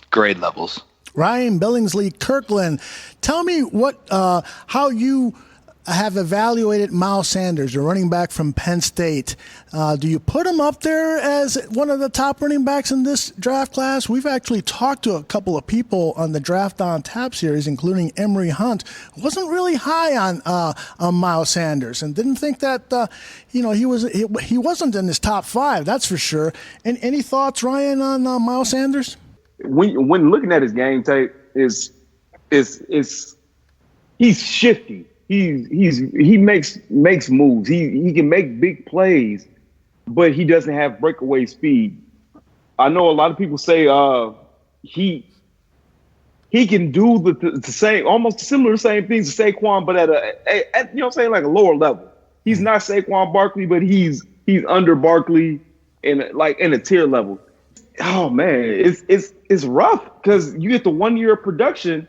grade levels. Ryan Billingsley Kirkland, tell me how you have evaluated Miles Sanders, the running back from Penn State. Do you put him up there as one of the top running backs in this draft class? We've actually talked to a couple of people on the Draft on Tap series, including Emery Hunt, who wasn't really high on Miles Sanders and didn't think that he wasn't in his top five. That's for sure. And any thoughts, Ryan, on Miles Sanders? When looking at his game tape, is he's shifty. He makes moves. He can make big plays, but he doesn't have breakaway speed. I know a lot of people say he can do the same, almost similar same things to Saquon, but at like a lower level. He's not Saquon Barkley, but he's under Barkley in a tier level. Oh man, it's rough because you get the 1 year of production,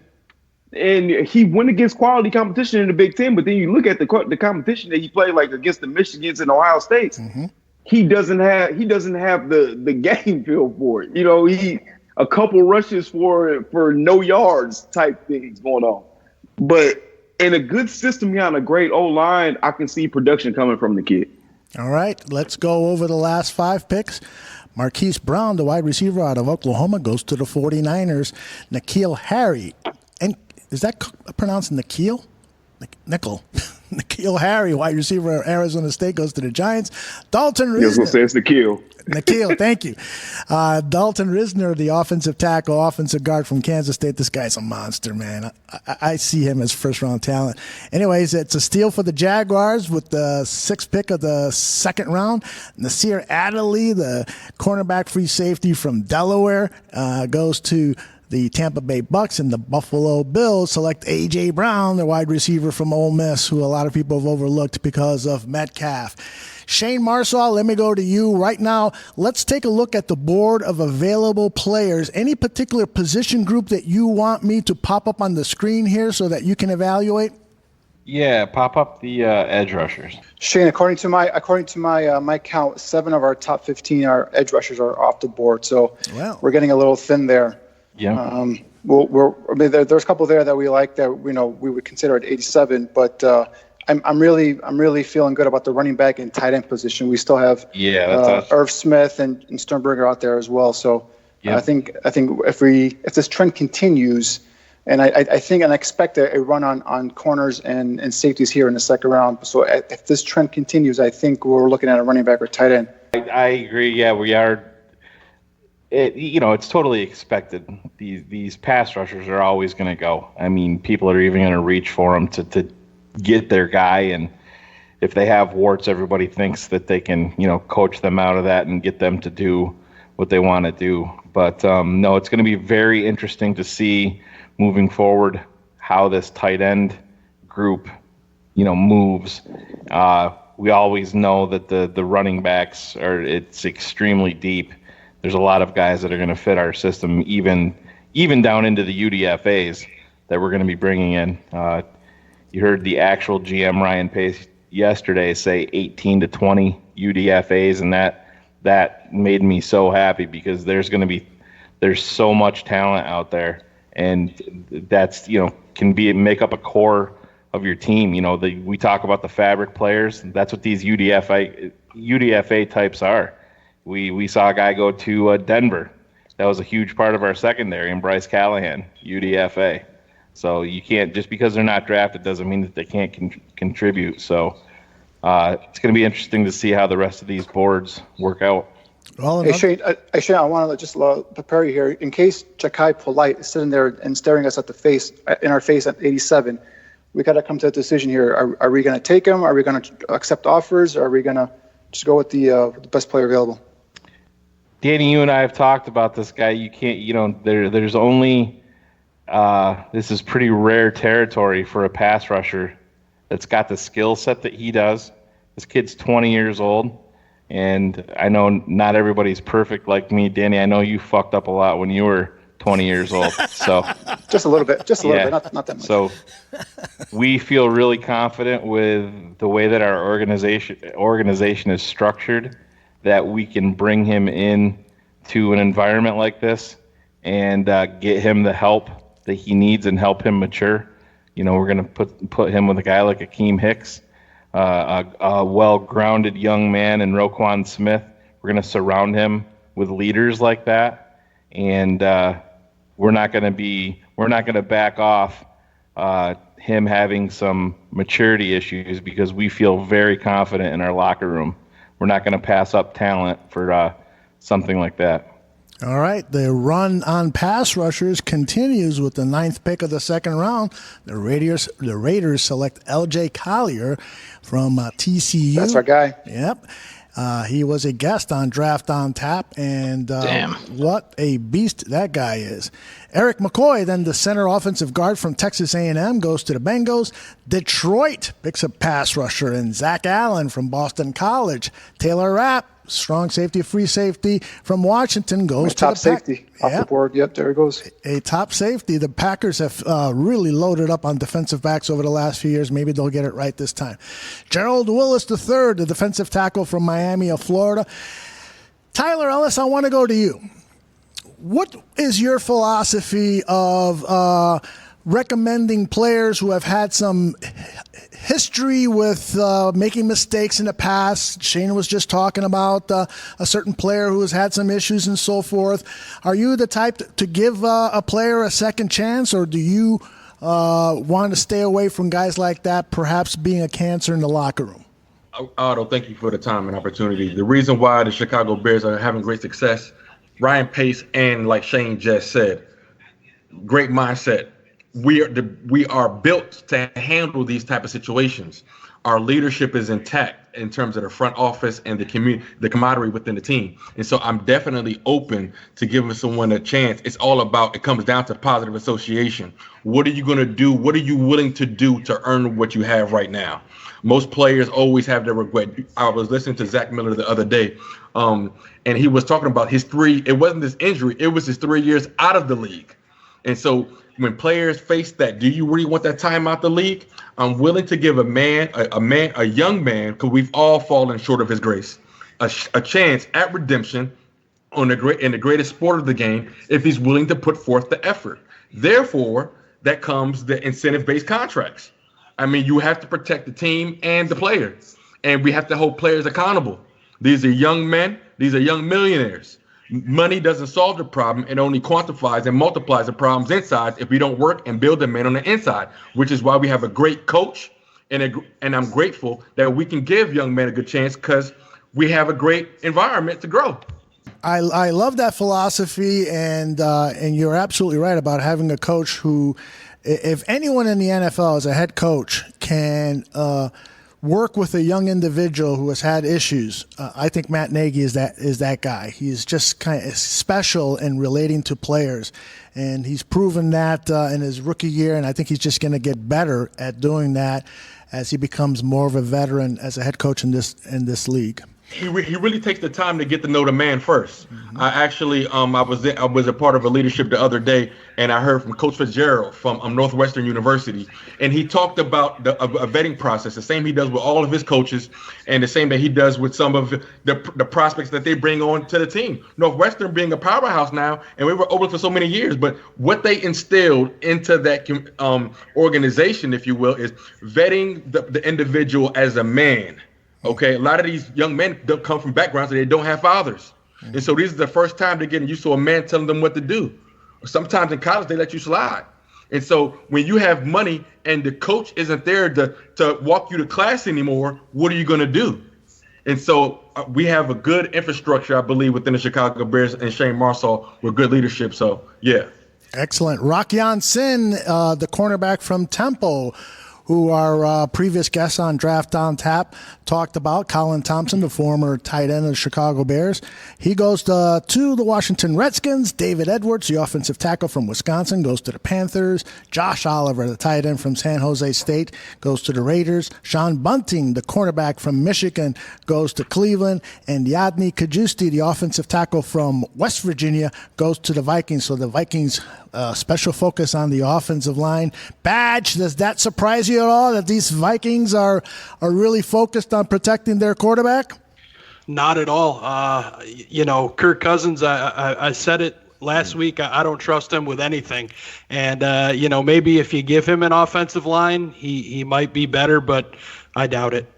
and he went against quality competition in the Big Ten. But then you look at the competition that he played, like against the Michigans and Ohio States. Mm-hmm. He doesn't have the game feel for it. He a couple rushes for no yards type things going on. But in a good system behind a great O-line, I can see production coming from the kid. All right, let's go over the last 5 picks. Marquise Brown, the wide receiver out of Oklahoma, goes to the 49ers. N'Keal Harry. And is that pronounced N'Keal? Nickel. N'Keal Harry, wide receiver of Arizona State, goes to the Giants. Dalton Risner. Yes, we'll say it's N'Keal. N'Keal, thank you. Dalton Risner, the offensive tackle, offensive guard from Kansas State. This guy's a monster, man. I see him as first-round talent. Anyways, it's a steal for the Jaguars with the 6th pick of the 2nd round. Nasir Adderley, the cornerback free safety from Delaware, goes to the Tampa Bay Bucks, and the Buffalo Bills select A.J. Brown, the wide receiver from Ole Miss, who a lot of people have overlooked because of Metcalf. Shayne Marsaw, let me go to you right now. Let's take a look at the board of available players. Any particular position group that you want me to pop up on the screen here so that you can evaluate? Yeah, pop up the edge rushers. Shane, according to my count, 7 of our top 15 edge rushers are off the board. So we're getting a little thin there. Yeah. There's a couple there that we like that we would consider at 87, but I'm really feeling good about the running back and tight end position. We still have Irv Smith and Sternberger out there as well. So I think if this trend continues, and I think and I expect a run on corners and safeties here in the 2nd round. So if this trend continues, I think we're looking at a running back or tight end. I agree. Yeah, we are. It's totally expected. These pass rushers are always going to go. I mean, people are even going to reach for them to get their guy. And if they have warts, everybody thinks that they can, coach them out of that and get them to do what they want to do. But no, it's going to be very interesting to see moving forward how this tight end group, moves. We always know that the running backs it's extremely deep. There's a lot of guys that are going to fit our system, even down into the UDFAs that we're going to be bringing in. You heard the actual GM Ryan Pace yesterday say 18 to 20 UDFAs, and that made me so happy because there's so much talent out there, and that's can make up a core of your team. We talk about the fabric players. That's what these UDFA types are. We saw a guy go to Denver. That was a huge part of our secondary, and Bryce Callahan, UDFA. So you can't, just because they're not drafted doesn't mean that they can't contribute. So it's going to be interesting to see how the rest of these boards work out. Well, Hey, Shane, I want to just prepare you here. In case Jachai Polite is sitting there and staring us in our face at 87, we got to come to a decision here. Are we going to take him? Are we going to accept offers? Or are we going to just go with the best player available? Danny, you and I have talked about this guy. You can't, there's only, this is pretty rare territory for a pass rusher that's got the skill set that he does. This kid's 20 years old. And I know not everybody's perfect like me. Danny, I know you fucked up a lot when you were 20 years old. So just a little bit, not that much. So we feel really confident with the way that our organization is structured, that we can bring him in to an environment like this and get him the help that he needs and help him mature. We're going to put him with a guy like Akeem Hicks, a well-grounded young man in Roquan Smith. We're going to surround him with leaders like that, and we're not going to back off him having some maturity issues, because we feel very confident in our locker room. We're not going to pass up talent for something like that. All right, the run on pass rushers continues with the 9th pick of the second round. The Raiders select L.J. Collier from TCU. That's our guy. Yep. He was a guest on Draft on Tap, and what a beast that guy is. Eric McCoy, then the center offensive guard from Texas A&M, goes to the Bengals. Detroit picks up pass rusher, and Zach Allen from Boston College. Taylor Rapp, strong safety, free safety from Washington, goes to top the safety off the board. Yep, there it goes. A top safety. The Packers have really loaded up on defensive backs over the last few years. Maybe they'll get it right this time. Gerald Willis III, the defensive tackle from Miami of Florida. Tyler Ellis, I want to go to you. What is your philosophy of recommending players who have had some history with making mistakes in the past? Shane was just talking about a certain player who has had some issues and so forth. Are you the type to give a player a second chance, or do you want to stay away from guys like that, perhaps being a cancer in the locker room? Otto, thank you for the time and opportunity. The reason why the Chicago Bears are having great success, Ryan Pace, and like Shane just said, great mindset. We are built to handle these type of situations. Our leadership is intact in terms of the front office and the camaraderie within the team. And so I'm definitely open to giving someone a chance. It comes down to positive association. What are you going to do? What are you willing to do to earn what you have right now? Most players always have their regret. I was listening to Zach Miller the other day, and he was talking about it wasn't this injury, it was his 3 years out of the league. And so when players face that, do you really want that time out the league? I'm willing to give a young man, because we've all fallen short of his grace, a chance at redemption in the greatest sport of the game, if he's willing to put forth the effort. Therefore, that comes the incentive-based contracts. I mean, you have to protect the team and the players, and we have to hold players accountable. These are young men. These are young millionaires. Money doesn't solve the problem. It only quantifies and multiplies the problems inside if we don't work and build them in on the inside, which is why we have a great coach. And I'm grateful that we can give young men a good chance, because we have a great environment to grow. I love that philosophy, and you're absolutely right about having a coach who, if anyone in the NFL as a head coach can work with a young individual who has had issues, I think Matt Nagy is that guy. He's just kind of special in relating to players, and he's proven that in his rookie year, and I think he's just going to get better at doing that as he becomes more of a veteran as a head coach in this league. He really takes the time to get to know the man first. Mm-hmm. I was a part of a leadership the other day, and I heard from Coach Fitzgerald from Northwestern University, and he talked about a vetting process, the same he does with all of his coaches, and the same that he does with some of the prospects that they bring on to the team. Northwestern being a powerhouse now, and we were over for so many years, but what they instilled into that organization, if you will, is vetting the individual as a man. Okay, a lot of these young men don't come from backgrounds that they don't have fathers. Mm-hmm. And so this is the first time they're getting used to a man telling them what to do. Sometimes in college, they let you slide. And so when you have money and the coach isn't there to walk you to class anymore, what are you going to do? And so we have a good infrastructure, I believe, within the Chicago Bears and Shayne Marsaw with good leadership. So, yeah. Excellent. Rockyan Sin, the cornerback from Temple, who our previous guest on Draft on Tap talked about, Colin Thompson, the former tight end of the Chicago Bears. He goes to the Washington Redskins. David Edwards, the offensive tackle from Wisconsin, goes to the Panthers. Josh Oliver, the tight end from San Jose State, goes to the Raiders. Sean Bunting, the cornerback from Michigan, goes to Cleveland. And Yadni Kajusti, the offensive tackle from West Virginia, goes to the Vikings. So the Vikings special focus on the offensive line. Badge, does that surprise you at all that these Vikings are really focused on protecting their quarterback? Not at all. Kirk Cousins, I said it last week, I don't trust him with anything. And, maybe if you give him an offensive line, he might be better, but I doubt it.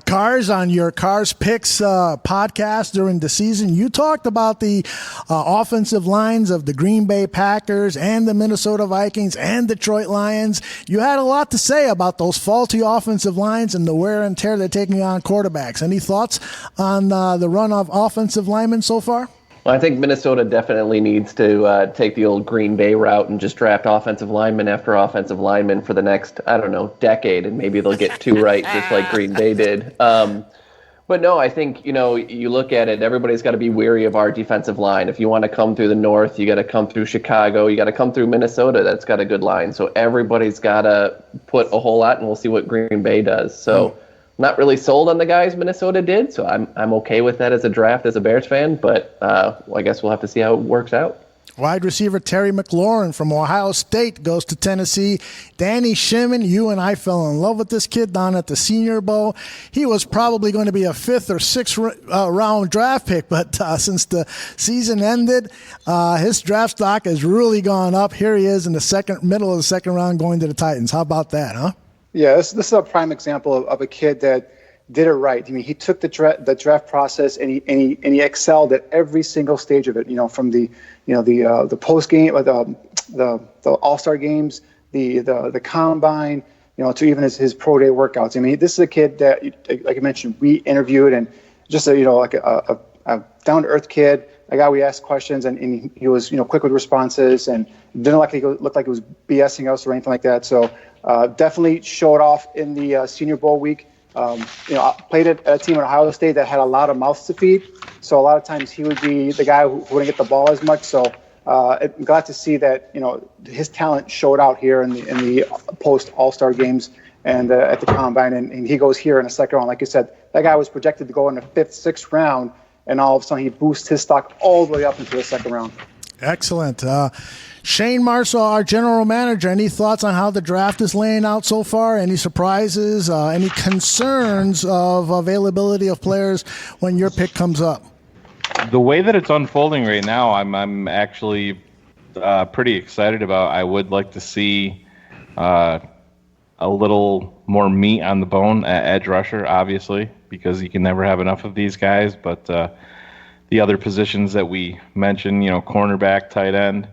Cars, on your Cars Picks podcast during the season, you talked about the offensive lines of the Green Bay Packers and the Minnesota Vikings and Detroit Lions. You had a lot to say about those faulty offensive lines and the wear and tear they're taking on quarterbacks. Any thoughts on the run of offensive linemen so far? Well, I think Minnesota definitely needs to take the old Green Bay route and just draft offensive lineman after offensive lineman for the next, decade, and maybe they'll get two right just like Green Bay did. But no, I think, you look at it, everybody's got to be wary of our defensive line. If you want to come through the North, you got to come through Chicago, you got to come through Minnesota. That's got a good line. So everybody's got to put a whole lot, and we'll see what Green Bay does. So not really sold on the guys Minnesota did, so I'm okay with that as a draft as a Bears fan, but I guess we'll have to see how it works out. Wide receiver Terry McLaurin from Ohio State goes to Tennessee. Danny Shimon, you and I fell in love with this kid down at the Senior Bowl. He was probably going to be a 5th or 6th round draft pick, but since the season ended, his draft stock has really gone up. Here he is in the middle of the second round going to the Titans. How about that, huh? Yeah, this is a prime example of a kid that did it right. I mean, he took the draft process and he excelled at every single stage of it. From the post game, the All-Star games, the combine, to even his pro day workouts. I mean, this is a kid that, like I mentioned, we interviewed, and just a down to earth kid, a guy we asked questions, and he was quick with responses and didn't look like he was BSing us or anything like that. So. Definitely showed off in the Senior Bowl week. I played at a team at Ohio State that had a lot of mouths to feed. So a lot of times he would be the guy who wouldn't get the ball as much. So I'm glad to see that, his talent showed out here in the post All-Star games and at the Combine. And he goes here in the second round. Like you said, that guy was projected to go in the 5th, 6th round. And all of a sudden he boosts his stock all the way up into the second round. Excellent. Shayne Marsaw, our general manager, any thoughts on how the draft is laying out so far? Any surprises? Any concerns of availability of players when your pick comes up? The way that it's unfolding right now, I'm actually pretty excited about. I would like to see a little more meat on the bone at edge rusher, obviously, because you can never have enough of these guys. But the other positions that we mentioned, cornerback, tight end,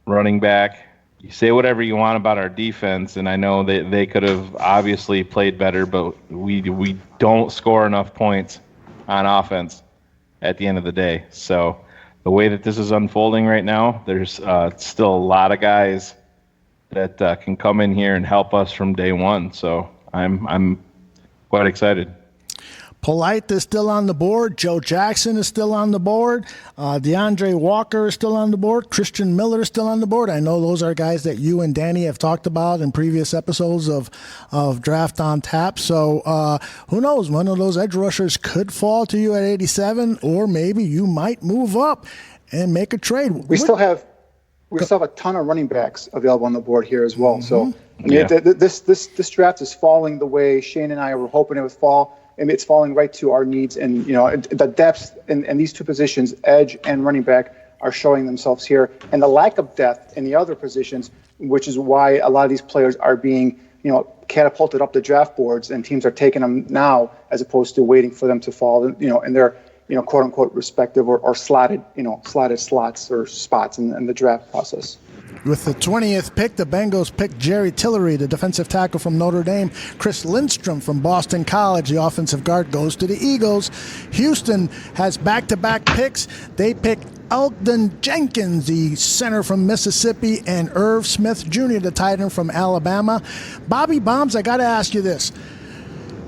running back, you say whatever you want about our defense, and I know that they could have obviously played better, but we don't score enough points on offense at the end of the day. So the way that this is unfolding right now, there's still a lot of guys that can come in here and help us from day one. So I'm quite excited. Polite is still on the board. Joe Jackson is still on the board. DeAndre Walker is still on the board. Christian Miller is still on the board. I know those are guys that you and Danny have talked about in previous episodes of Draft on Tap. So who knows? One of those edge rushers could fall to you at 87, or maybe you might move up and make a trade. We still have a ton of running backs available on the board here as well. So this draft is falling the way Shayne and I were hoping it would fall. And it's falling right to our needs, and the depth in these two positions, edge and running back, are showing themselves here, and the lack of depth in the other positions, which is why a lot of these players are being catapulted up the draft boards, and teams are taking them now as opposed to waiting for them to fall in their quote unquote respective or slotted slots or spots in the draft process. With the 20th pick, the Bengals picked Jerry Tillery, the defensive tackle from Notre Dame. Chris Lindstrom from Boston College, the offensive guard, goes to the Eagles. Houston has back-to-back picks. They picked Elgton Jenkins, the center from Mississippi, and Irv Smith Jr., the tight end from Alabama. Bobby Bombs, I got to ask you this.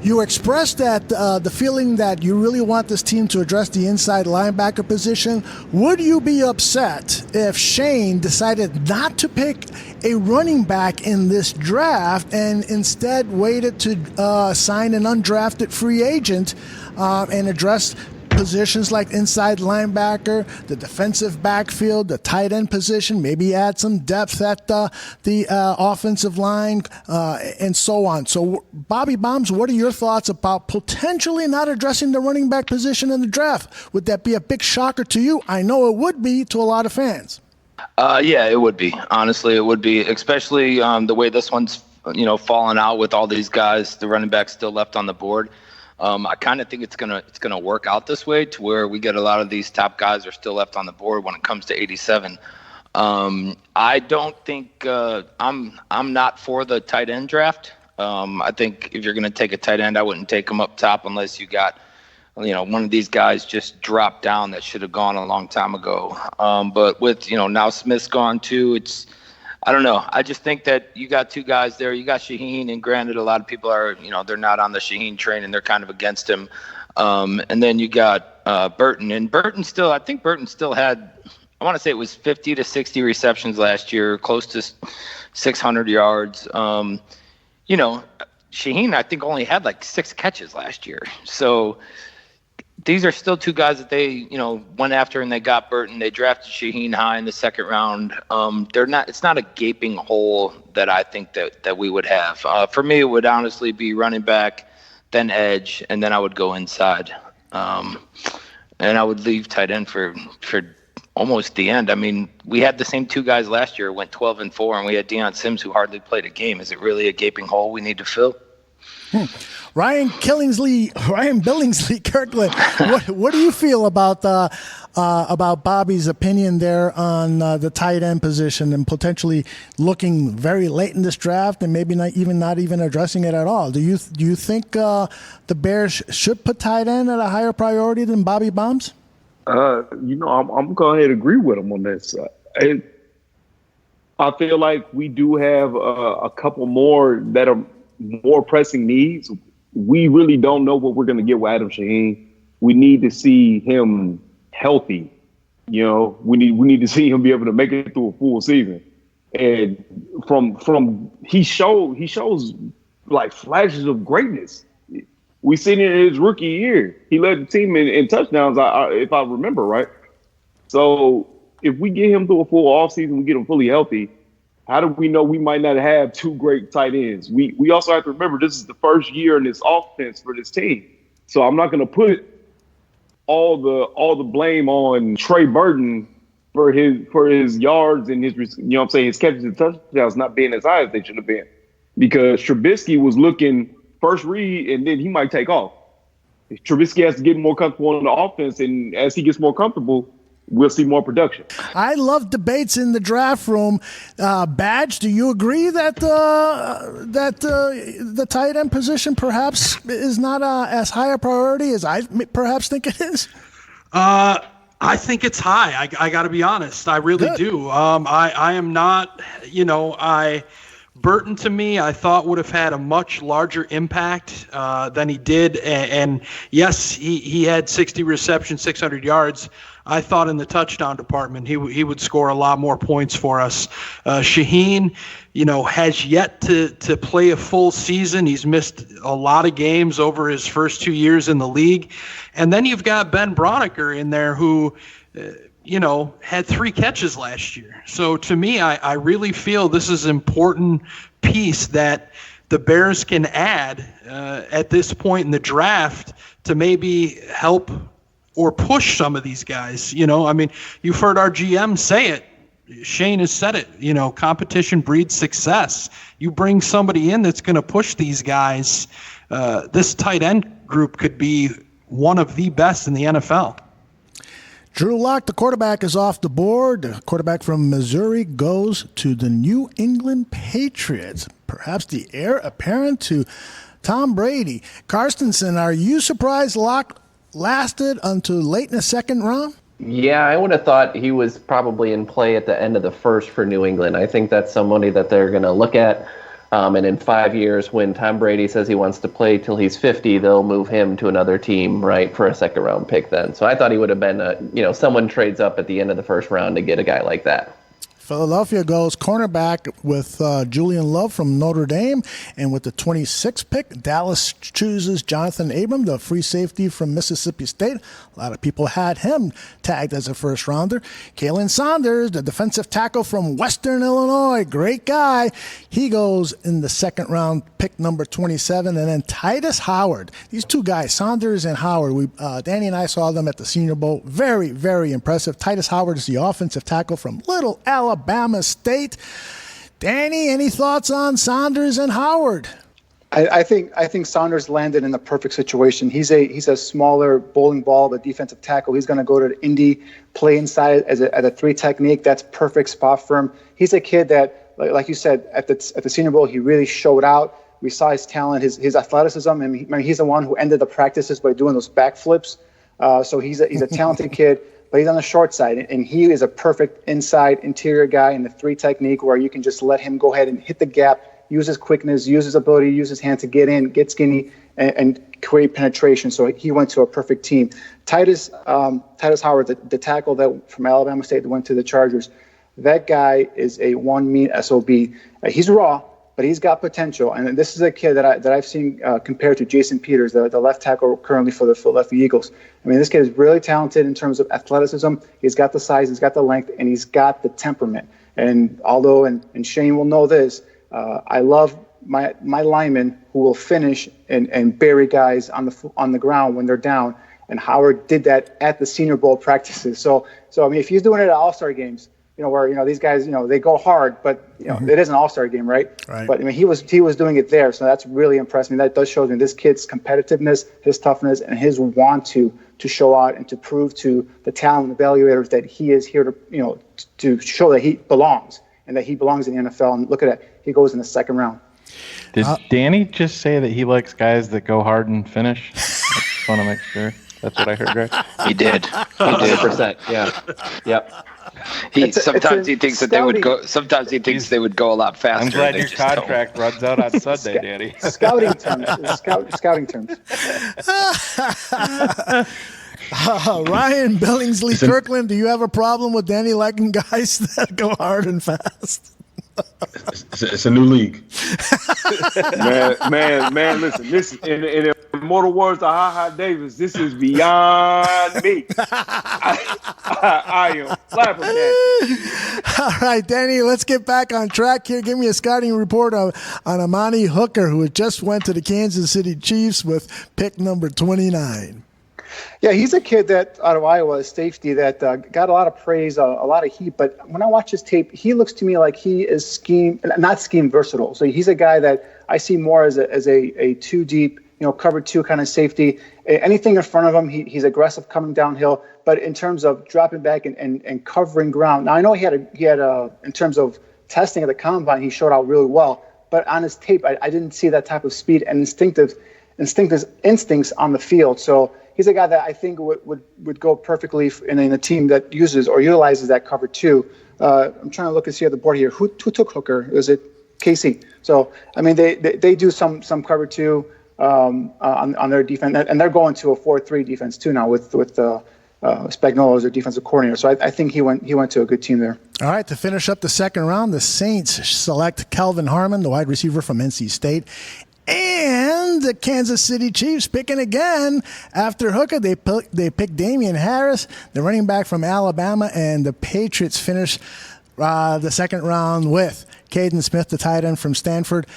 You expressed that the feeling that you really want this team to address the inside linebacker position. Would you be upset if Shayne decided not to pick a running back in this draft and instead waited to sign an undrafted free agent and address positions like inside linebacker, the defensive backfield, the tight end position, maybe add some depth at the offensive line, and so on. So, Bobby Bombs, what are your thoughts about potentially not addressing the running back position in the draft? Would that be a big shocker to you? I know it would be to a lot of fans. Yeah, it would be. Honestly, it would be, especially the way this one's fallen out with all these guys, the running backs still left on the board. I kind of think it's gonna work out this way to where we get a lot of these top guys are still left on the board when it comes to 87. I don't think I'm not for the tight end draft. I think if you're gonna take a tight end, I wouldn't take him up top unless you got one of these guys just dropped down that should have gone a long time ago. But with now Smith's gone too, I don't know. I just think that you got two guys there. You got Shayne, and granted, a lot of people are, they're not on the Shayne train and they're kind of against him. And then you got Burton, and I think Burton still had, I want to say it was 50 to 60 receptions last year, close to 600 yards. Shayne, I think, only had like 6 catches last year. So these are still two guys that they, went after, and they got Burton. They drafted Shayne high in the second round. It's not a gaping hole that I think that we would have. For me, it would honestly be running back, then edge, and then I would go inside. And I would leave tight end for almost the end. I mean, we had the same two guys last year, went 12-4, and we had Deion Sims, who hardly played a game. Is it really a gaping hole we need to fill? Ryan Billingsley Kirkland, what do you feel about Bobby's opinion there on the tight end position and potentially looking very late in this draft and maybe not even addressing it at all? Do you think the Bears should put tight end at a higher priority than Bobby Bombs? I'm going to agree with him on this. I feel like we do have a couple more that are more pressing needs. We really don't know what we're going to get with Adam Shayne. We need to see him healthy. We need to see him be able to make it through a full season. And he shows like flashes of greatness. We seen it in his rookie year. He led the team in touchdowns, if I remember right. So if we get him through a full offseason, we get him fully healthy, how do we know we might not have 2 great tight ends? We also have to remember this is the first year in this offense for this team. So I'm not going to put all the blame on Trey Burton for his yards and his his catches and touchdowns not being as high as they should have been, because Trubisky was looking first read and then he might take off. Trubisky has to get more comfortable on the offense, and as he gets more comfortable, we'll see more production. I love debates in the draft room. Badge, do you agree that the tight end position perhaps is not as high a priority as I perhaps think it is? I think it's high. I got to be honest. I really do. I am not, Burton, to me, I thought would have had a much larger impact than he did. And yes, he had 60 receptions, 600 yards. I thought in the touchdown department he would score a lot more points for us. Shayne, has yet to play a full season. He's missed a lot of games over his first 2 years in the league. And then you've got Ben Broniker in there who, had 3 catches last year. So to me, I really feel this is an important piece that the Bears can add at this point in the draft to maybe help or push some of these guys. You've heard our GM say it. Shayne has said it. Competition breeds success. You bring somebody in that's going to push these guys. This tight end group could be one of the best in the NFL. Drew Lock, the quarterback, is off the board. The quarterback from Missouri goes to the New England Patriots. Perhaps the heir apparent to Tom Brady. Karstensen, are you surprised Lock lasted until late in the second round? Yeah, I would have thought he was probably in play at the end of the first for New England. I think that's somebody that they're going to look at. And in 5 years, when Tom Brady says he wants to play till he's 50, they'll move him to another team, right, for a second-round pick then. So I thought he would have been, someone trades up at the end of the first round to get a guy like that. Philadelphia goes cornerback with Julian Love from Notre Dame. And with the 26th pick, Dallas chooses Jonathan Abram, the free safety from Mississippi State. A lot of people had him tagged as a first-rounder. Kalen Saunders, the defensive tackle from Western Illinois. Great guy. He goes in the second round, pick number 27. And then Titus Howard. These two guys, Saunders and Howard, Danny and I saw them at the Senior Bowl. Very, very impressive. Titus Howard is the offensive tackle from Little Alabama State. Danny, any thoughts on Saunders and Howard? I think Saunders landed in the perfect situation. He's a smaller bowling ball, the defensive tackle. He's going to go to the Indy, play inside as a 3 technique. That's perfect spot for him. He's a kid that, like you said, at the Senior Bowl, he really showed out. We saw his talent, his athleticism, and he's the one who ended the practices by doing those backflips. So he's a talented kid. But he's on the short side, and he is a perfect inside interior guy in the 3 technique where you can just let him go ahead and hit the gap, use his quickness, use his ability, use his hand to get in, get skinny, and create penetration. So he went to a perfect team. Titus Howard, the tackle that from Alabama State that went to the Chargers, that guy is a one mean SOB. He's raw, but he's got potential. And this is a kid that I've seen compared to Jason Peters, the left tackle currently for the Philadelphia Eagles. I mean, this kid is really talented in terms of athleticism. He's got the size, he's got the length, and he's got the temperament. And although, and Shane will know this, I love my linemen who will finish and bury guys on the ground when they're down. And Howard did that at the Senior Bowl practices. So I mean, if he's doing it at All-Star games, where these guys, they go hard, but it is an All-Star game, right? But I mean, he was doing it there, so that's really impressed me. That does show me this kid's competitiveness, his toughness, and his want to show out and to prove to the talent evaluators that he is here to show that he belongs and that he belongs in the NFL. And look at that, he goes in the second round. Did Danny just say that he likes guys that go hard and finish? I just want to make sure that's what I heard, right? He did. 100%. Yeah. Yep. Sometimes he thinks that they would go. Sometimes he thinks they would go a lot faster. I'm glad your contract runs out on Sunday, Danny. Scouting terms. Scouting terms. Ryan Billingsley Kirkland, do you have a problem with Danny liking guys that go hard and fast? It's a new league. man, listen, this in immortal words of Ha Davis, this is beyond me. I am flabbergasted. All right, Danny, let's get back on track here. Give me a scouting report on Amani Hooker, who just went to the Kansas City Chiefs with pick number 29. Yeah, he's a kid that out of Iowa, safety that got a lot of praise, a lot of heat. But when I watch his tape, he looks to me like he is not scheme versatile. So he's a guy that I see more as a 2 deep, cover 2 kind of safety. Anything in front of him, he's aggressive coming downhill. But in terms of dropping back and covering ground, now I know he had in terms of testing at the combine, he showed out really well. But on his tape, I didn't see that type of speed and instincts on the field. So he's a guy that I think would go perfectly in a team that uses or utilizes that cover 2. I'm trying to look and see at the board here. Who took Hooker? Is it KC? So, I mean, they do some cover 2 on their defense, and they're going to a 4-3 defense too now with Spagnuolo as their defensive coordinator. So I think he went to a good team there. All right, to finish up the second round, the Saints select Kelvin Harmon, the wide receiver from NC State. And the Kansas City Chiefs picking again after Hooker. They pick Damian Harris, the running back from Alabama, and the Patriots finish the second round with Caden Smith, the tight end from Stanford.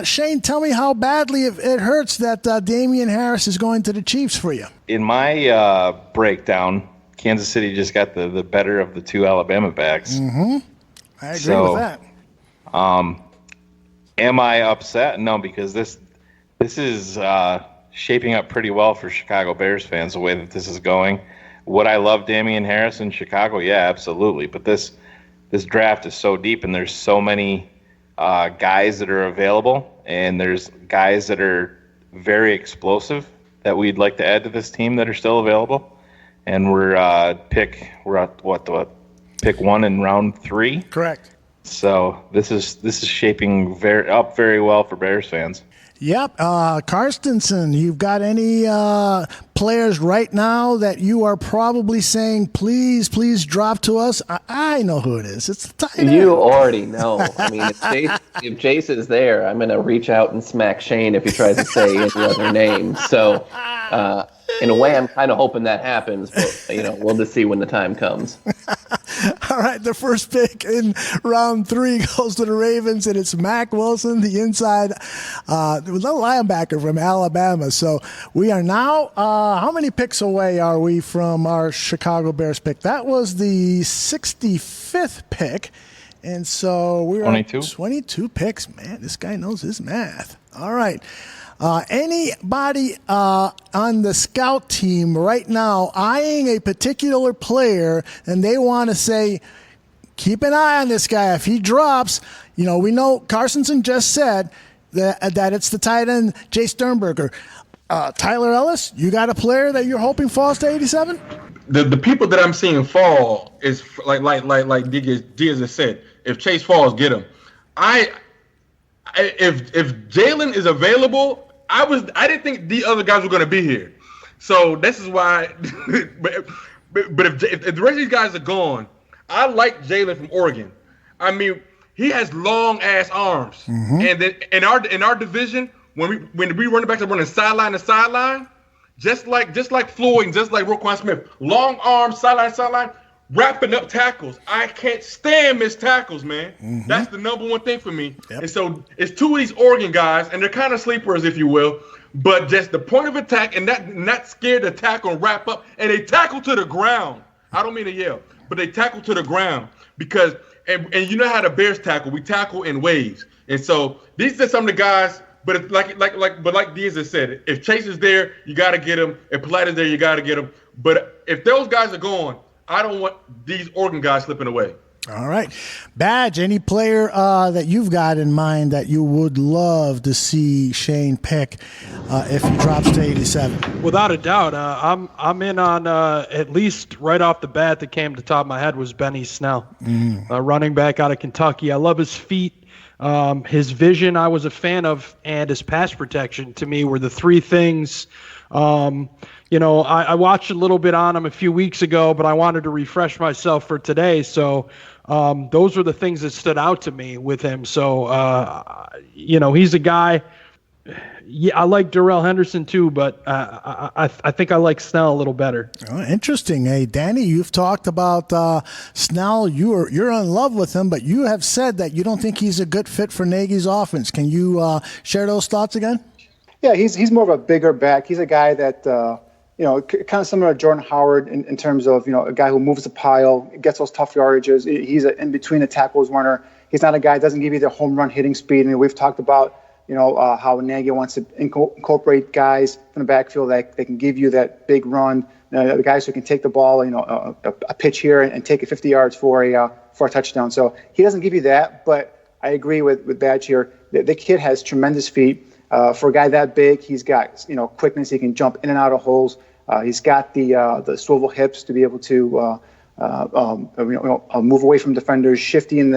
Shane, tell me how badly it hurts that Damian Harris is going to the Chiefs for you. In my breakdown, Kansas City just got the better of the 2 Alabama backs. Mm-hmm. I agree with that. Am I upset? No, because this is shaping up pretty well for Chicago Bears fans, the way that this is going. Would I love Damian Harris in Chicago? Yeah, absolutely. But this draft is so deep, and there's so many guys that are available, and there's guys that are very explosive that we'd like to add to this team that are still available. And we're at pick 1 in round 3. Correct. So this is shaping very well for Bears fans. Yep. Karstensen, you've got any players right now that you are probably saying, please drop to us? I know who it is. It's the tight end. You already know. I mean, if Jace is there, I'm going to reach out and smack Shayne if he tries to say any other name. So, in a way, I'm kind of hoping that happens, but, we'll just see when the time comes. All right, the first pick in round 3 goes to the Ravens, and it's Mack Wilson, the inside little linebacker from Alabama. So we are now, how many picks away are we from our Chicago Bears pick? That was the 65th pick, and so we're 22 picks. Man, this guy knows his math. All right. Anybody on the scout team right now eyeing a particular player and they want to say, keep an eye on this guy. If he drops, we know Karstensen just said that it's the tight end, Jay Sternberger. Tyler Ellis, you got a player that you're hoping falls to 87? The people that I'm seeing fall is like Diaz has said. If Chase falls, get him. If Jalen is available, I didn't think the other guys were going to be here. So this is why. but if the rest of these guys are gone, I like Jalen from Oregon. I mean, he has long ass arms, and then in our division, when we running backs are running sideline to sideline, just like Floyd and just like Roquan Smith, long arms, sideline. Wrapping up tackles. I can't stand missed tackles, man. That's the number one thing for me. Yep. And so it's 2 of these Oregon guys, and they're kind of sleepers, if you will, but just the point of attack and not scared to tackle and wrap up. And they tackle to the ground. I don't mean to yell, but they tackle to the ground because and you know how the Bears tackle. We tackle in waves. And so these are some of the guys. But it's like Diaz has said, if Chase is there, you got to get him. If Polite is there, you got to get him. But if those guys are gone, I don't want these Oregon guys slipping away. All right. Badge, any player that you've got in mind that you would love to see Shayne pick if he drops to 87? Without a doubt. I'm in on at least right off the bat that came to the top of my head was Benny Snell, running back out of Kentucky. I love his feet. His vision I was a fan of, and his pass protection to me were the 3 things. I watched a little bit on him a few weeks ago, but I wanted to refresh myself for today. So those were the things that stood out to me with him. So, he's a guy. Yeah, I like Darrell Henderson too, but I think I like Snell a little better. Oh, interesting. Hey, Danny, you've talked about Snell. You're in love with him, but you have said that you don't think he's a good fit for Nagy's offense. Can you share those thoughts again? Yeah, he's more of a bigger back. He's a guy that kind of similar to Jordan Howard in terms of a guy who moves the pile, gets those tough yardages. He's an in between the tackles runner. He's not a guy that doesn't give you the home run hitting speed. I mean, we've talked about how Nagy wants to incorporate guys from the backfield that they can give you that big run. The guys who can take the ball, a pitch here and take it 50 yards for a touchdown. So he doesn't give you that, but I agree with Badge here. The kid has tremendous feet. For a guy that big, he's got quickness. He can jump in and out of holes. He's got the swivel hips to be able to move away from defenders, shifty in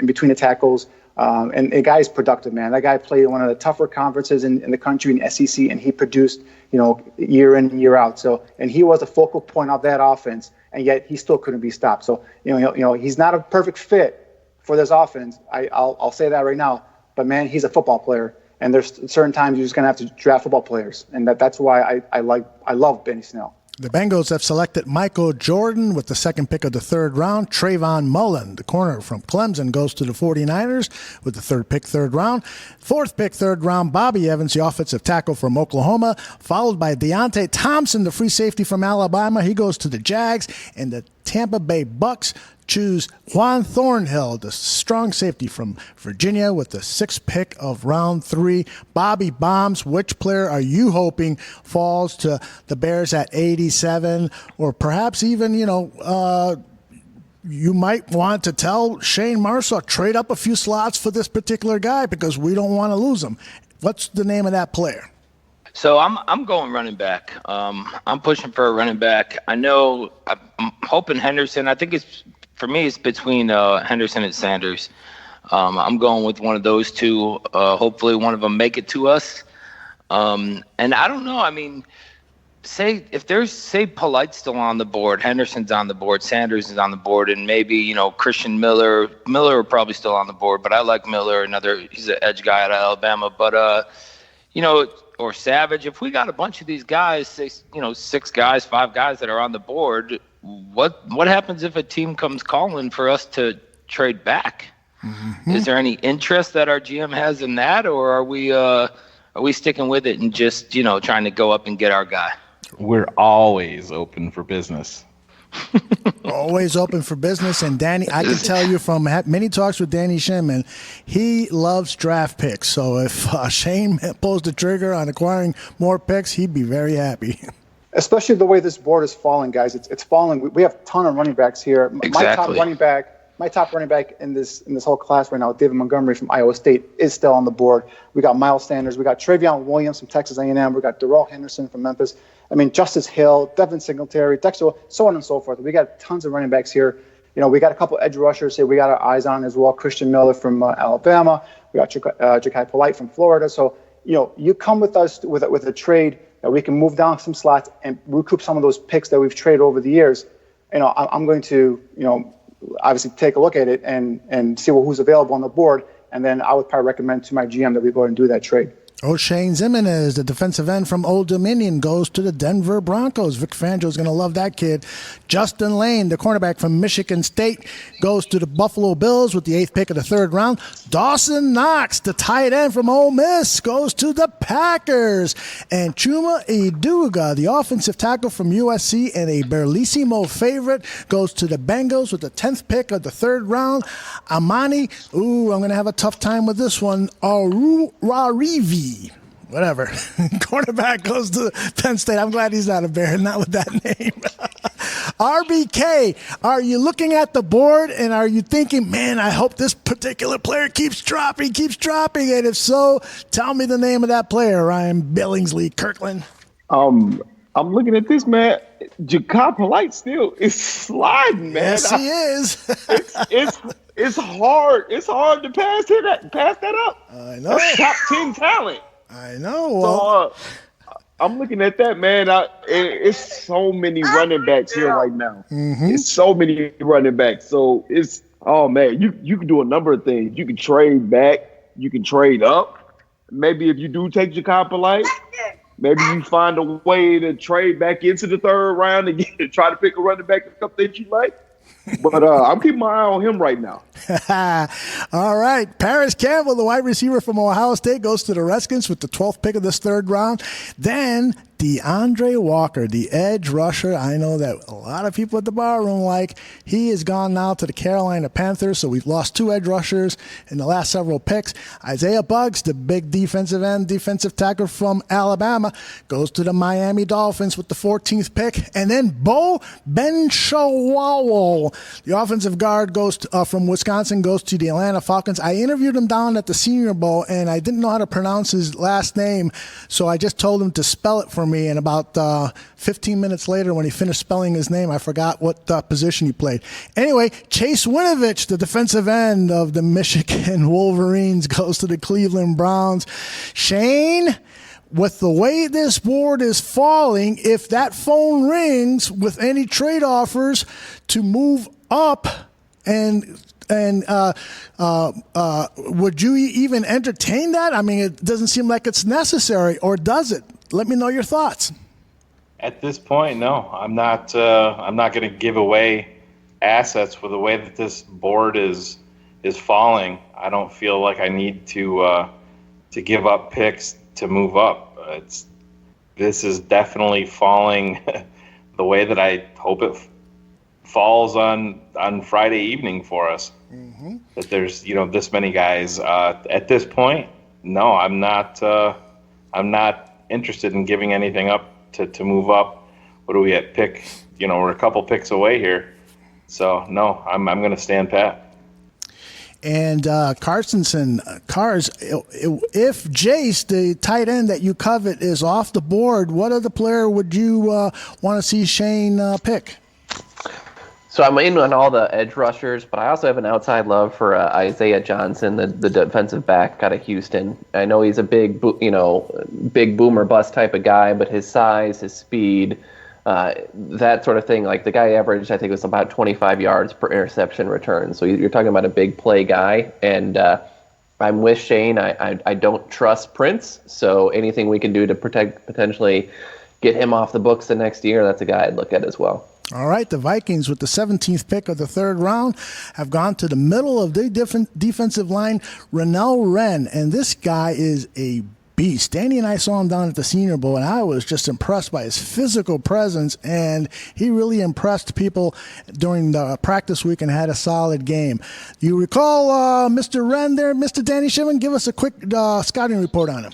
between the tackles. And the guy is productive, man. That guy played one of the tougher conferences in the country in SEC, and he produced year in and year out. So, and he was a focal point of that offense, and yet he still couldn't be stopped. So he's not a perfect fit for this offense. I'll say that right now. But man, he's a football player. And there's certain times you're just going to have to draft football players. And that's why I love Benny Snell. The Bengals have selected Michael Jordan with the 2nd pick of the 3rd round. Trayvon Mullen, the corner from Clemson, goes to the 49ers with the 3rd pick, 3rd round. 4th pick, 3rd round, Bobby Evans, the offensive tackle from Oklahoma, followed by Deontay Thompson, the free safety from Alabama. He goes to the Jags. And the Tampa Bay Bucks choose Juan Thornhill, the strong safety from Virginia, with the 6th pick of round 3. Bobby Bombs, which player are you hoping falls to the Bears at 87? Or perhaps even, you might want to tell Shayne Marsaw, trade up a few slots for this particular guy because we don't want to lose him. What's the name of that player? So I'm going running back. I'm pushing for a running back. I know I'm hoping Henderson. I think for me it's between Henderson and Sanders. I'm going with one of those two. Hopefully one of them make it to us. And I don't know. I mean, if there's Polite's still on the board, Henderson's on the board, Sanders is on the board, and maybe Christian Miller are probably still on the board. But I like Miller. He's an edge guy out of Alabama. But or Savage. If we got a bunch of these guys, 6 guys, 5 guys that are on the board, what happens if a team comes calling for us to trade back? Mm-hmm. Is there any interest that our GM has in that, or are we sticking with it and just trying to go up and get our guy? We're always open for business. Always open for business. And Danny, I can tell you from many talks with Danny Shimon, he loves draft picks. So if Shayne pulls the trigger on acquiring more picks, he'd be very happy. Especially the way this board is falling, guys. It's falling. We have a ton of running backs here. Exactly. My top running back in this whole class right now, David Montgomery from Iowa State, is still on the board. We got Miles Sanders. We got Travion Williams from Texas A&M. We got Darrell Henderson from Memphis. I mean, Justice Hill, Devin Singletary, Dexter, so on and so forth. We got tons of running backs here. We got a couple edge rushers here we got our eyes on as well. Christian Miller from Alabama. We got Ja'Kai Polite from Florida. So, you come with us with a trade that we can move down some slots and recoup some of those picks that we've traded over the years. I'm going to, obviously take a look at it and see who's available on the board. And then I would probably recommend to my GM that we go ahead and do that trade. O'Shane Zimenez, the defensive end from Old Dominion, goes to the Denver Broncos. Vic Fangio's going to love that kid. Justin Lane, the cornerback from Michigan State, goes to the Buffalo Bills with the 8th pick of the 3rd round. Dawson Knox, the tight end from Ole Miss, goes to the Packers. And Chuma Edoga, the offensive tackle from USC and a Berlissimo favorite, goes to the Bengals with the 10th pick of the 3rd round. Amani, I'm going to have a tough time with this one. Arurivi. Whatever. Quarterback goes to Penn State. I'm glad he's not a Bear, not with that name. RBK, are you looking at the board and are you thinking, man, I hope this particular player keeps dropping? And if so, tell me the name of that player, Ryan Billingsley Kirkland. I'm looking at this, man. Ja'Kai Polite still is sliding, man. Yes, he is. It's hard. It's hard to pass that up. I know. That's top 10 talent. I know. So I'm looking at that, man. It's so many running backs here right now. Mm-hmm. It's so many running backs. So man, you can do a number of things. You can trade back. You can trade up. Maybe if you do take Ja'Kai Polite, maybe you find a way to trade back into the 3rd round and try to pick a running back up that you like. But I'm keeping my eye on him right now. All right. Paris Campbell, the wide receiver from Ohio State, goes to the Redskins with the 12th pick of this 3rd round. Then DeAndre Walker, the edge rusher. I know that a lot of people at the barroom like. He is gone now to the Carolina Panthers, so we've lost 2 edge rushers in the last several picks. Isaiah Buggs, the big defensive tackle from Alabama, goes to the Miami Dolphins with the 14th pick. And then Bo Benchawol, the offensive guard, goes to, from Wisconsin, goes to the Atlanta Falcons. I interviewed him down at the Senior Bowl, and I didn't know how to pronounce his last name, so I just told him to spell it for me. And about 15 minutes later, when he finished spelling his name, I forgot what position he played. Anyway, Chase Winovich, the defensive end of the Michigan Wolverines, goes to the Cleveland Browns. Shane, with the way this board is falling, if that phone rings with any trade offers to move up would you even entertain that? I mean, it doesn't seem like it's necessary, or does it? Let me know your thoughts. At this point, no. I'm not going to give away assets with the way that this board is falling. I don't feel like I need to give up picks to move up. This is definitely falling the way that I hope it falls on Friday evening for us. That there's this many guys at this point. No, I'm not interested in giving anything up to move up. What are we at pick? We're a couple picks away here. So no, I'm going to stand pat. And Cars, if Jace, the tight end that you covet, is off the board, what other player would you want to see Shayne pick? So I'm in on all the edge rushers, but I also have an outside love for Isaiah Johnson, the defensive back out of Houston. I know he's a big boomer bust type of guy, but his size, his speed, that sort of thing. Like the guy averaged, I think, was about 25 yards per interception return. So you're talking about a big play guy. And I'm with Shayne. I don't trust Prince. So anything we can do to potentially get him off the books the next year, that's a guy I'd look at as well. All right, the Vikings with the 17th pick of the third round have gone to the middle of the defensive line, Renell Wren. And this guy is a beast. Danny and I saw him down at the Senior Bowl, and I was just impressed by his physical presence, and he really impressed people during the practice week and had a solid game. You recall Mr. Wren there, Mr. Danny Shimon? Give us a quick scouting report on him.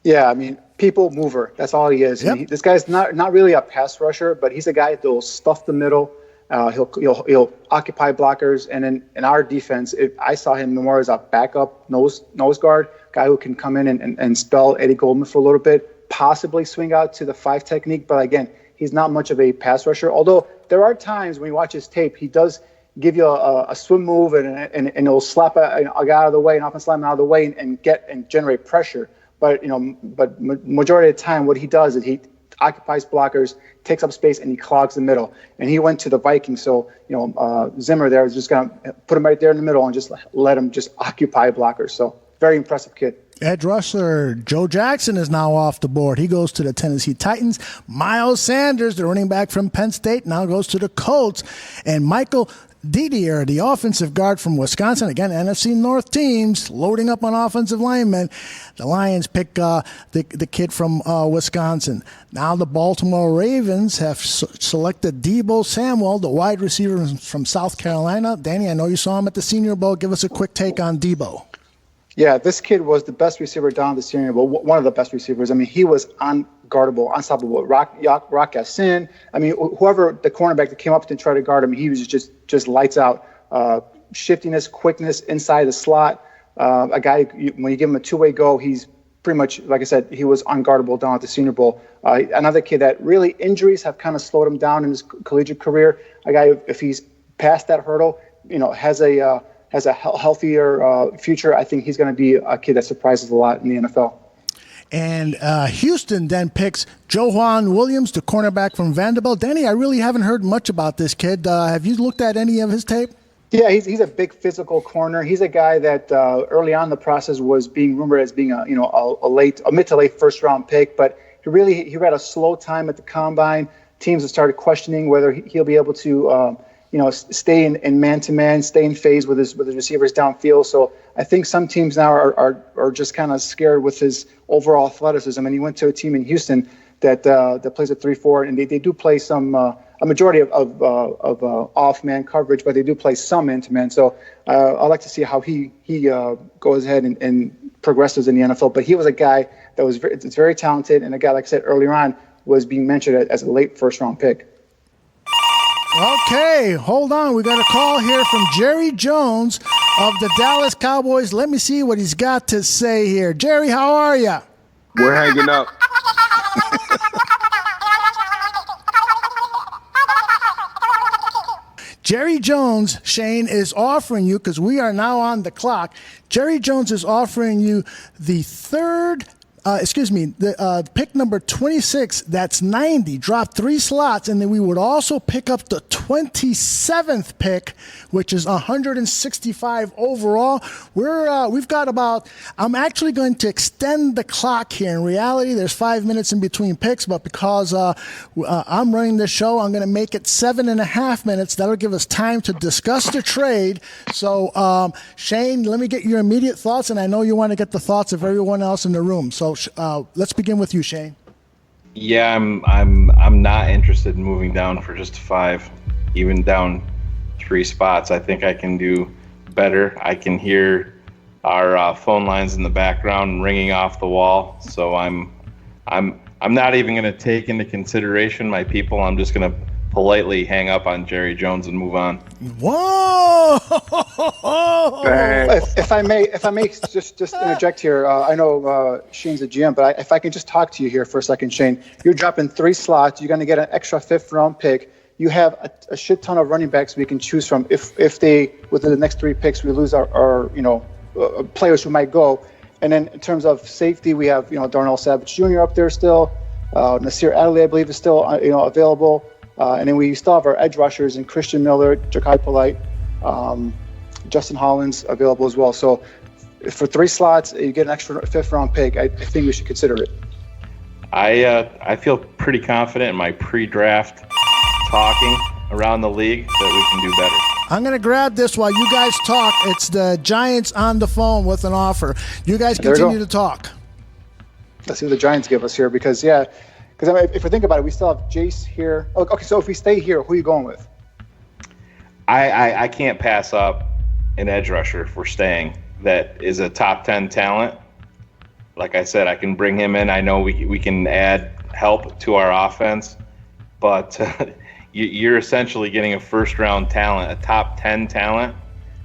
Yeah, people mover. That's all he is. Yep. This guy's not really a pass rusher, but he's a guy that will stuff the middle. He'll occupy blockers, and in our defense, I saw him more as a backup nose guard, guy who can come in and spell Eddie Goldman for a little bit, possibly swing out to the 5 technique. But again, he's not much of a pass rusher. Although there are times when you watch his tape, he does give you a swim move and he'll slap a guy out of the way, an offensive lineman out of the way, and generate pressure. But majority of the time, what he does is he occupies blockers, takes up space, and he clogs the middle. And he went to the Vikings, so Zimmer there is just gonna put him right there in the middle and just let him just occupy blockers. So very impressive kid. Edge rusher Joe Jackson is now off the board. He goes to the Tennessee Titans. Miles Sanders, the running back from Penn State, now goes to the Colts. And Michael Didier, the offensive guard from Wisconsin, again, NFC North teams loading up on offensive linemen. The Lions pick the kid from Wisconsin. Now the Baltimore Ravens have selected Deebo Samuel, the wide receiver from South Carolina. Danny, I know you saw him at the Senior Bowl. Give us a quick take on Deebo. Yeah, this kid was the best receiver down at the Senior Bowl, one of the best receivers. He was unguardable, unstoppable. Rock Ya-Sin. Whoever the cornerback that came up to try to guard him, he was just lights out. Shiftiness, quickness inside the slot. A guy, when you give him a two-way go, he's pretty much, like I said, he was unguardable down at the Senior Bowl. Another kid that really injuries have kind of slowed him down in his collegiate career. A guy, if he's past that hurdle, has a healthier future. I think he's going to be a kid that surprises a lot in the NFL. And Houston then picks Johan Williams, the cornerback from Vanderbilt. Danny, I really haven't heard much about this kid. Have you looked at any of his tape? Yeah, he's a big physical corner. He's a guy that early on in the process was being rumored as being a mid to late first round pick, but he had a slow time at the combine. Teams have started questioning whether he'll be able to stay in man-to-man, stay in phase with his receivers downfield. So I think some teams now are just kind of scared with his overall athleticism. And he went to a team in Houston that plays a 3-4, and they do play some a majority of off-man coverage, but they do play some man-to-man. So I'd like to see how he goes ahead and progresses in the NFL. But he was a guy that was very talented, and a guy, like I said earlier on, was being mentioned as a late first-round pick. Okay, hold on. We got a call here from Jerry Jones of the Dallas Cowboys. Let me see what he's got to say here. Jerry, how are you? We're hanging up. Jerry Jones, Shayne, is offering you, because we are now on the clock, Jerry Jones is offering you the pick number 26, that's 90, drop 3 slots, and then we would also pick up the 27th pick, which is 165 overall. We've got about, I'm actually going to extend the clock here. In reality, there's 5 minutes in between picks, but because I'm running this show, I'm going to make it 7.5 minutes. That'll give us time to discuss the trade. So, Shayne, let me get your immediate thoughts, and I know you want to get the thoughts of everyone else in the room. So let's begin with you, Shayne. Yeah, I'm not interested in moving down for just 5. even down 3 spots. I think I can do better. I can hear our phone lines in the background ringing off the wall. So I'm not even going to take into consideration my people. I'm just going to politely hang up on Jerry Jones and move on. Whoa! If I may just interject here. I know Shayne's a GM, but if I can just talk to you here for a second, Shayne. You're dropping 3 slots. You're going to get an extra 5th round pick. You have a shit ton of running backs we can choose from. If they, within the next 3 picks, we lose our players who might go. And then in terms of safety, we have, Darnell Savage Jr. up there still. Nasir Adderley, I believe, is still, available. And then we still have our edge rushers and Christian Miller, Ja'Kai Polite, Justin Hollins available as well. So for 3 slots, you get an extra 5th round pick. I think we should consider it. I feel pretty confident in my pre-draft talking around the league that we can do better. I'm going to grab this while you guys talk. It's the Giants on the phone with an offer. You guys continue to talk. Let's see what the Giants give us here because if we think about it, we still have Jace here. Okay, so if we stay here, who are you going with? I can't pass up an edge rusher if we're staying that is a top 10 talent. Like I said, I can bring him in. I know we can add help to our offense, but you're essentially getting a first-round talent, a top 10 talent.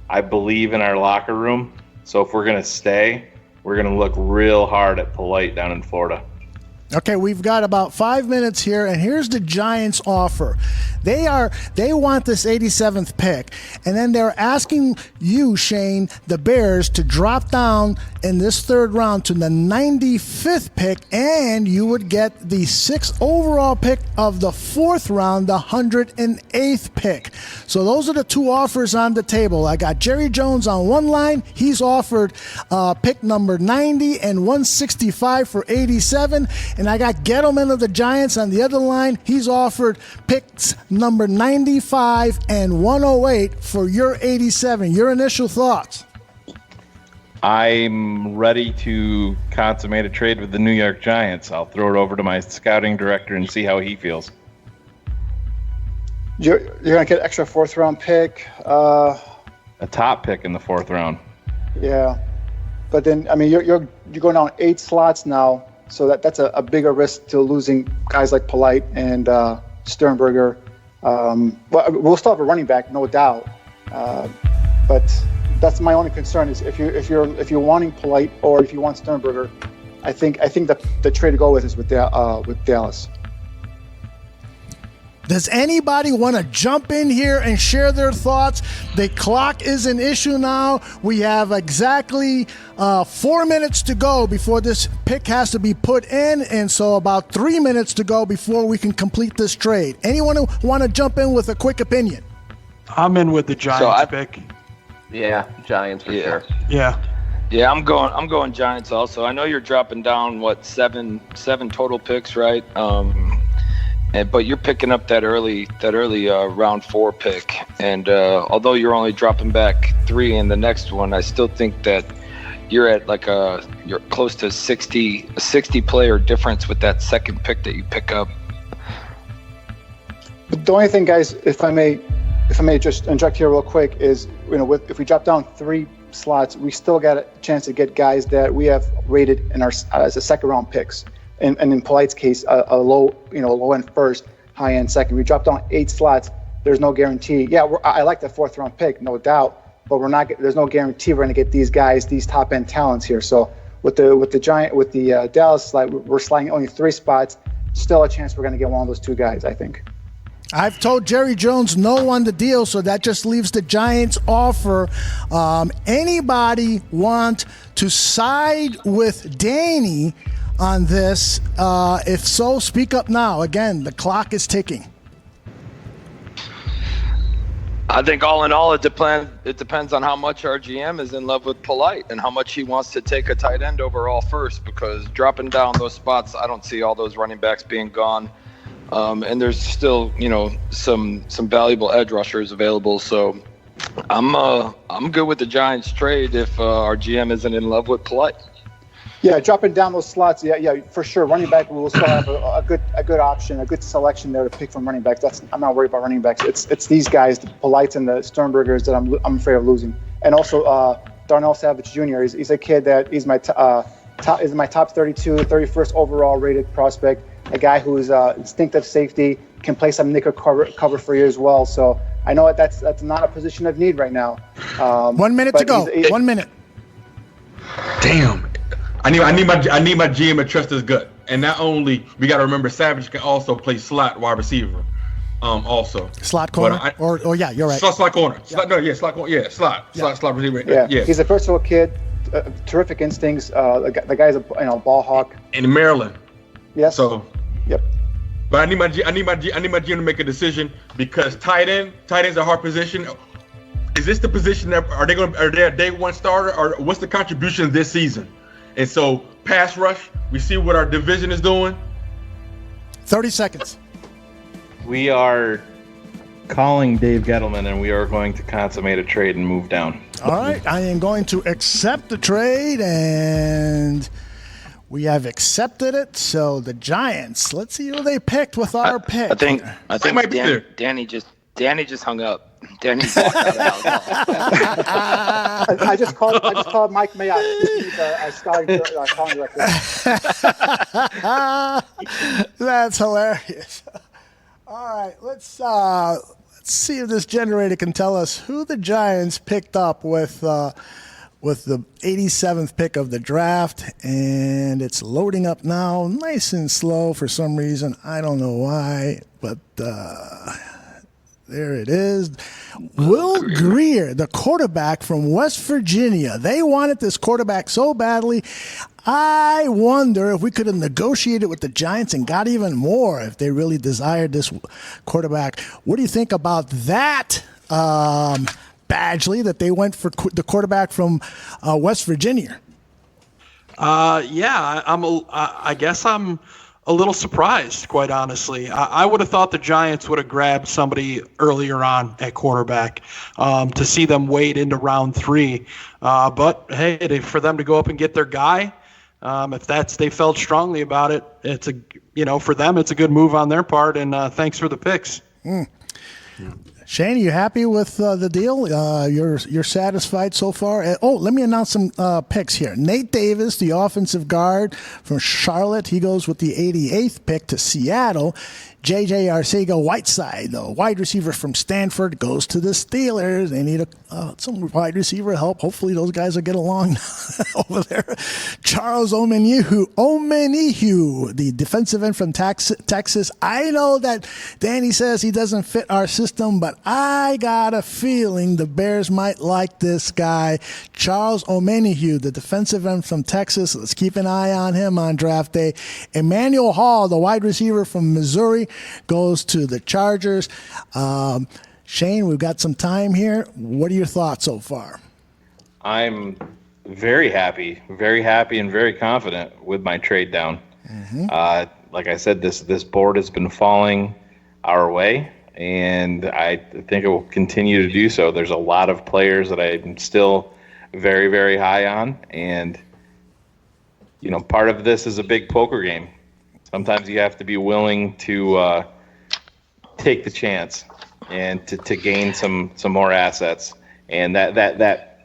I believe in our locker room. So if we're going to stay, we're going to look real hard at Polite down in Florida. Okay, we've got about 5 minutes here, and here's the Giants' offer. They want this 87th pick, and then they're asking you, Shayne, the Bears, to drop down in this 3rd round to the 95th pick, and you would get the 6th overall pick of the 4th round, the 108th pick. So those are the 2 offers on the table. I got Jerry Jones on one line. He's offered pick number 90 and 165 for 87. And I got Gettleman of the Giants on the other line. He's offered picks number 95 and 108 for your 87. Your initial thoughts? I'm ready to consummate a trade with the New York Giants. I'll throw it over to my scouting director and see how he feels. You're going to get an extra 4th round pick. A top pick in the 4th round. Yeah. But then, you're going down 8 slots now. So that's a bigger risk to losing guys like Polite and Sternberger. We'll still have a running back, no doubt. But that's my only concern is if you're wanting Polite or if you want Sternberger, I think the trade to go with is with Dallas. Does anybody want to jump in here and share their thoughts? The clock is an issue now. We have exactly 4 minutes to go before this pick has to be put in, and so about 3 minutes to go before we can complete this trade. Anyone who want to jump in with a quick opinion? I'm in with the Giants pick. Yeah, Giants for sure. Yeah. Yeah, I'm going Giants also. I know you're dropping down seven total picks, right? But you're picking up that early round 4 pick, and although you're only dropping back 3 in the next one, I still think that you're at you're close to 60 player difference with that 2nd pick that you pick up. The only thing, guys, if I may just inject here real quick, is if we drop down 3 slots, we still got a chance to get guys that we have rated in our as a 2nd round picks. And in Polite's case, a low end 1st, high end 2nd. We dropped down 8 slots. There's no guarantee. Yeah, I like the 4th round pick, no doubt. But we're not. There's no guarantee we're going to get these guys, these top end talents here. So with the Dallas slide, we're sliding only 3 spots. Still a chance we're going to get one of those 2 guys, I think. I've told Jerry Jones no on the deal, so that just leaves the Giants offer. Anybody want to side with Danny on this? If so, speak up now. Again, the clock is ticking. I think all in all, it depends on how much our GM is in love with Polite and how much he wants to take a tight end overall first, because dropping down those spots, I don't see all those running backs being gone. And there's still, some valuable edge rushers available. So I'm good with the Giants trade if our GM isn't in love with Polite. Yeah, dropping down those slots. Yeah, for sure. Running back, we will still have a good option, a good selection there to pick from running backs. I'm not worried about running backs. It's these guys, the Polites and the Sternbergers, that I'm afraid of losing. And also Darnell Savage Jr. He's a kid that is my top 32, 31st overall rated prospect. A guy who's instinctive safety, can play some nickel cover for you as well. So I know that's not a position of need right now. 1 minute to go. 1 minute. Damn. I need my GM to trust his gut. And not only, we got to remember Savage can also play slot wide receiver. Also slot corner, you're right. Slot corner. Slot corner. Slot receiver. Yeah. He's a versatile kid, terrific instincts. The guy's a ball hawk. In Maryland. Yes. So. Yep. But I need my GM to make a decision, because tight end's a hard position. Is this the position that are they a day one starter, or what's the contribution this season? And so pass rush, we see what our division is doing. 30 seconds. We are calling Dave Gettleman, and we are going to consummate a trade and move down. All right, I am going to accept the trade, and we have accepted it. So the Giants, let's see who they picked with our pick. I think Danny just hung up. Danny walked out of the house. I just called Mike Mayock. He's our scouting director. That's hilarious. All right, let's see if this generator can tell us who the Giants picked up with the 87th pick of the draft, and it's loading up now, nice and slow for some reason. I don't know why, but there it is. Will Grier, the quarterback from West Virginia. They wanted this quarterback so badly. I wonder if we could have negotiated with the Giants and got even more if they really desired this quarterback. What do you think about that, Badgley, that they went for the quarterback from West Virginia? I guess I'm a little surprised, quite honestly. I would have thought the Giants would have grabbed somebody earlier on at quarterback to see them wade into round 3. But hey, for them to go up and get their guy, if they felt strongly about it, it's for them it's a good move on their part. And thanks for the picks. Shane, are you happy with the deal? You're satisfied so far? Let me announce some picks here. Nate Davis, the offensive guard from Charlotte, he goes with the 88th pick to Seattle. J.J. Arcega-Whiteside, the wide receiver from Stanford, goes to the Steelers. They need some wide receiver help. Hopefully those guys will get along over there. Charles Omenihu, the defensive end from Texas. I know that Danny says he doesn't fit our system, but I got a feeling the Bears might like this guy. Charles Omenihu, the defensive end from Texas. Let's keep an eye on him on draft day. Emmanuel Hall, the wide receiver from Missouri, goes to the Chargers. Shane, we've got some time here. What are your thoughts so far? I'm very happy and very confident with my trade down. Mm-hmm. Like I said, this board has been falling our way, and I think it will continue to do so. There's a lot of players that I'm still very, very high on, and part of this is a big poker game. Sometimes you have to be willing to take the chance and to gain some more assets. And that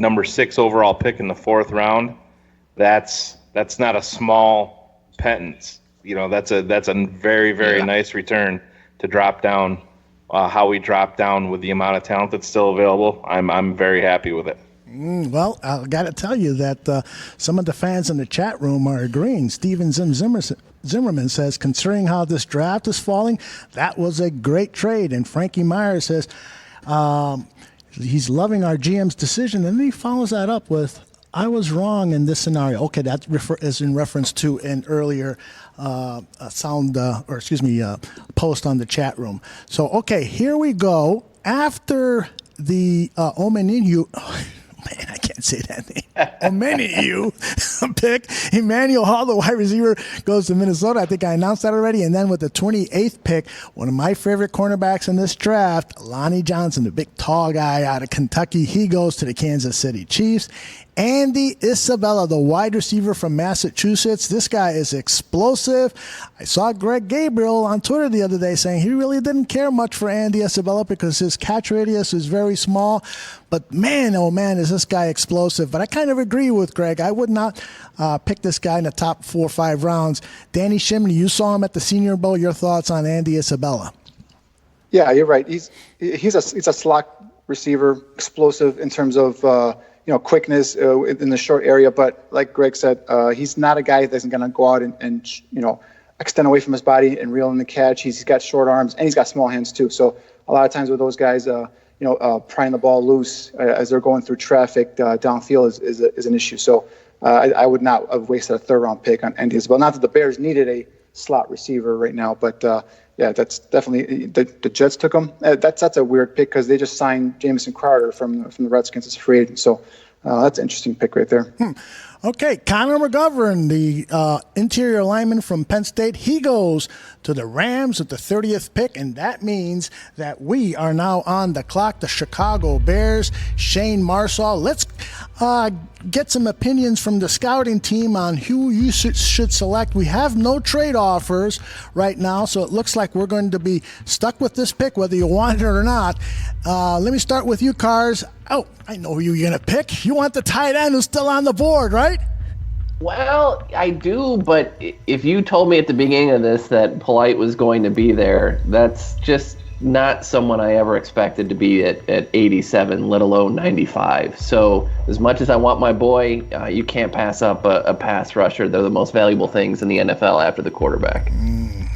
number 6 overall pick in the 4th round, that's not a small pittance. That's a very, very nice return to drop down. How we drop down with the amount of talent that's still available, I'm very happy with it. Well, I got to tell you that some of the fans in the chat room are agreeing. Steven Zimmerman says, considering how this draft is falling, that was a great trade. And Frankie Myers says he's loving our GM's decision. And then he follows that up with, I was wrong in this scenario. Okay, that is in reference to an earlier post on the chat room. So, okay, here we go. After the Omenihu... Man, I can't say that name. Omenihu pick. Emmanuel Hall, the wide receiver, goes to Minnesota. I think I announced that already. And then with the 28th pick, one of my favorite cornerbacks in this draft, Lonnie Johnson, the big tall guy out of Kentucky, he goes to the Kansas City Chiefs. Andy Isabella, the wide receiver from Massachusetts. This guy is explosive. I saw Greg Gabriel on Twitter the other day saying he really didn't care much for Andy Isabella because his catch radius is very small. But man, oh man, is this guy explosive. But I kind of agree with Greg. I would not pick this guy in the top 4 or 5 rounds. Danny Shimon, you saw him at the Senior Bowl. Your thoughts on Andy Isabella? Yeah, you're right. He's a slot receiver, explosive in terms of quickness in the short area. But like Greg said, he's not a guy that's going to go out and extend away from his body and reel in the catch. He's got short arms and he's got small hands too. So a lot of times with those guys, prying the ball loose as they're going through traffic downfield is an issue. So I would not have wasted a 3rd round pick on Andy Isabella. Not that the Bears needed a slot receiver right now, but that's definitely the Jets took him. That's a weird pick because they just signed Jamison Crowder from the Redskins as a free agent. So that's an interesting pick right there. Okay, Connor McGovern, the interior lineman from Penn State, he goes to the Rams at the 30th pick, and that means that we are now on the clock. The Chicago Bears, Shayne Marsaw. Let's get some opinions from the scouting team on who you should select. We have no trade offers right now, so it looks like we're going to be stuck with this pick, whether you want it or not. Let me start with you, Cars. Oh, I know who you're going to pick. You want the tight end who's still on the board, right? Well, I do, but if you told me at the beginning of this that Polite was going to be there, that's just not someone I ever expected to be at 87, let alone 95. So as much as I want my boy, you can't pass up a pass rusher. They're the most valuable things in the NFL after the quarterback.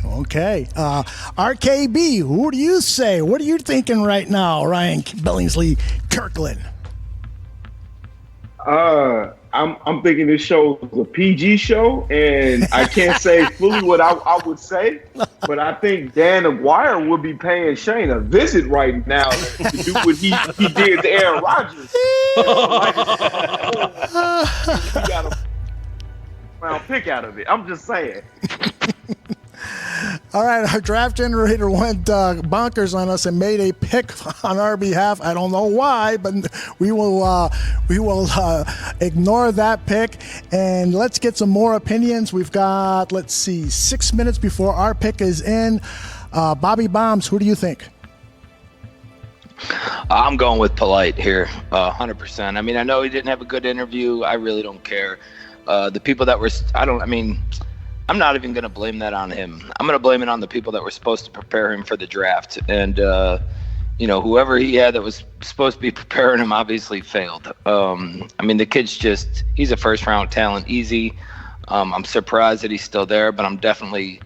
Okay. RKB, who do you say? What are you thinking right now, Ryan Billingsley Kirkland? I'm thinking this show is a PG show, and I can't say fully what I would say, but I think Dan Aguirre would be paying Shayne a visit right now to do what he did to Aaron Rodgers. He got a round pick out of it. I'm just saying. All right, our draft generator went bonkers on us and made a pick on our behalf. I don't know why, but we will ignore that pick, and let's get some more opinions. We've got, 6 minutes before our pick is in. Bobby Bombs, who do you think? I'm going with Polite here, 100%. I mean, I know he didn't have a good interview. I really don't care. The people that were, I'm not even going to blame that on him. I'm going to blame it on the people that were supposed to prepare him for the draft. And, whoever he had that was supposed to be preparing him obviously failed. I mean, the kid's he's a first-round talent, easy. I'm surprised that he's still there, but I'm definitely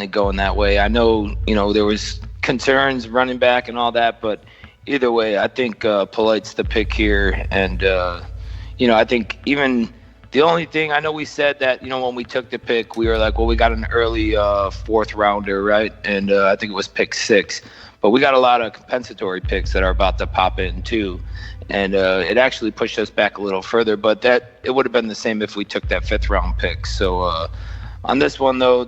going that way. I know, there was concerns running back and all that, but either way, I think Polite's the pick here. And, I think even – the only thing, I know we said that, when we took the pick, we were like, well, we got an early 4th rounder, right? And I think it was pick 6. But we got a lot of compensatory picks that are about to pop in too. And it actually pushed us back a little further. But it would have been the same if we took that 5th round pick. So on this one, though,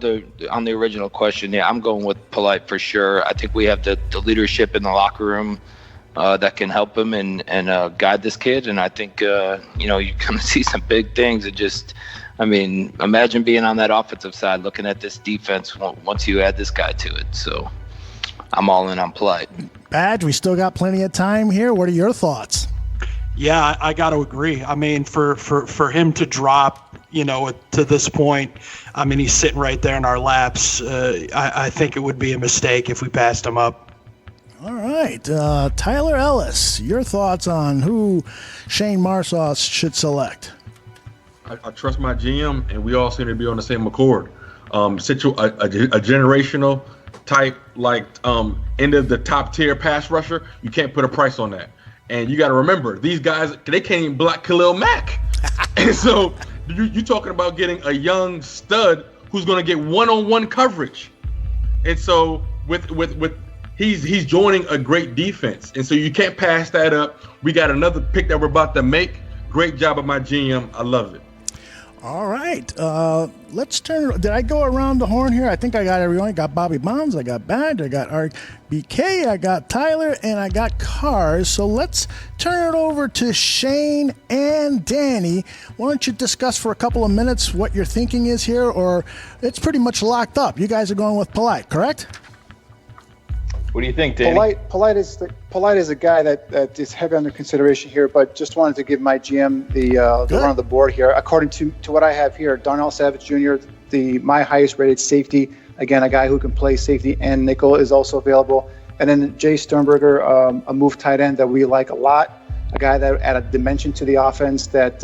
on the original question, I'm going with Polite for sure. I think we have the leadership in the locker room that can help him and guide this kid. And I think, you're going to see some big things. Imagine being on that offensive side, looking at this defense once you add this guy to it. So I'm all in on Polite. Badge, we still got plenty of time here. What are your thoughts? Yeah, I got to agree. I mean, for him to drop, to this point, he's sitting right there in our laps. I think it would be a mistake if we passed him up. All right. Tyler Ellis, your thoughts on who Shayne Marsaw should select? I trust my GM, and we all seem to be on the same accord. A generational type, end of the top tier pass rusher, you can't put a price on that. And you got to remember, these guys, they can't even block Khalil Mack. And so you're talking about getting a young stud who's going to get one-on-one coverage. And so with he's joining a great defense. And so you can't pass that up. We got another pick that we're about to make. Great job of my GM. I love it. All right. Let's turn. Did I go around the horn here? I think I got everyone. I got Bobby Bonds. I got Badge. I got RBK. I got Tyler. And I got Cars. So let's turn it over to Shayne and Danny. Why don't you discuss for a couple of minutes what your thinking is here? Or it's pretty much locked up. You guys are going with Polite, correct? What do you think, Danny? Polite is a guy that is heavy under consideration here, but just wanted to give my GM the run of the board here. According to what I have here, Darnell Savage Jr., my highest rated safety, again, a guy who can play safety and nickel, is also available. And then Jay Sternberger, a move tight end that we like a lot, a guy that add a dimension to the offense that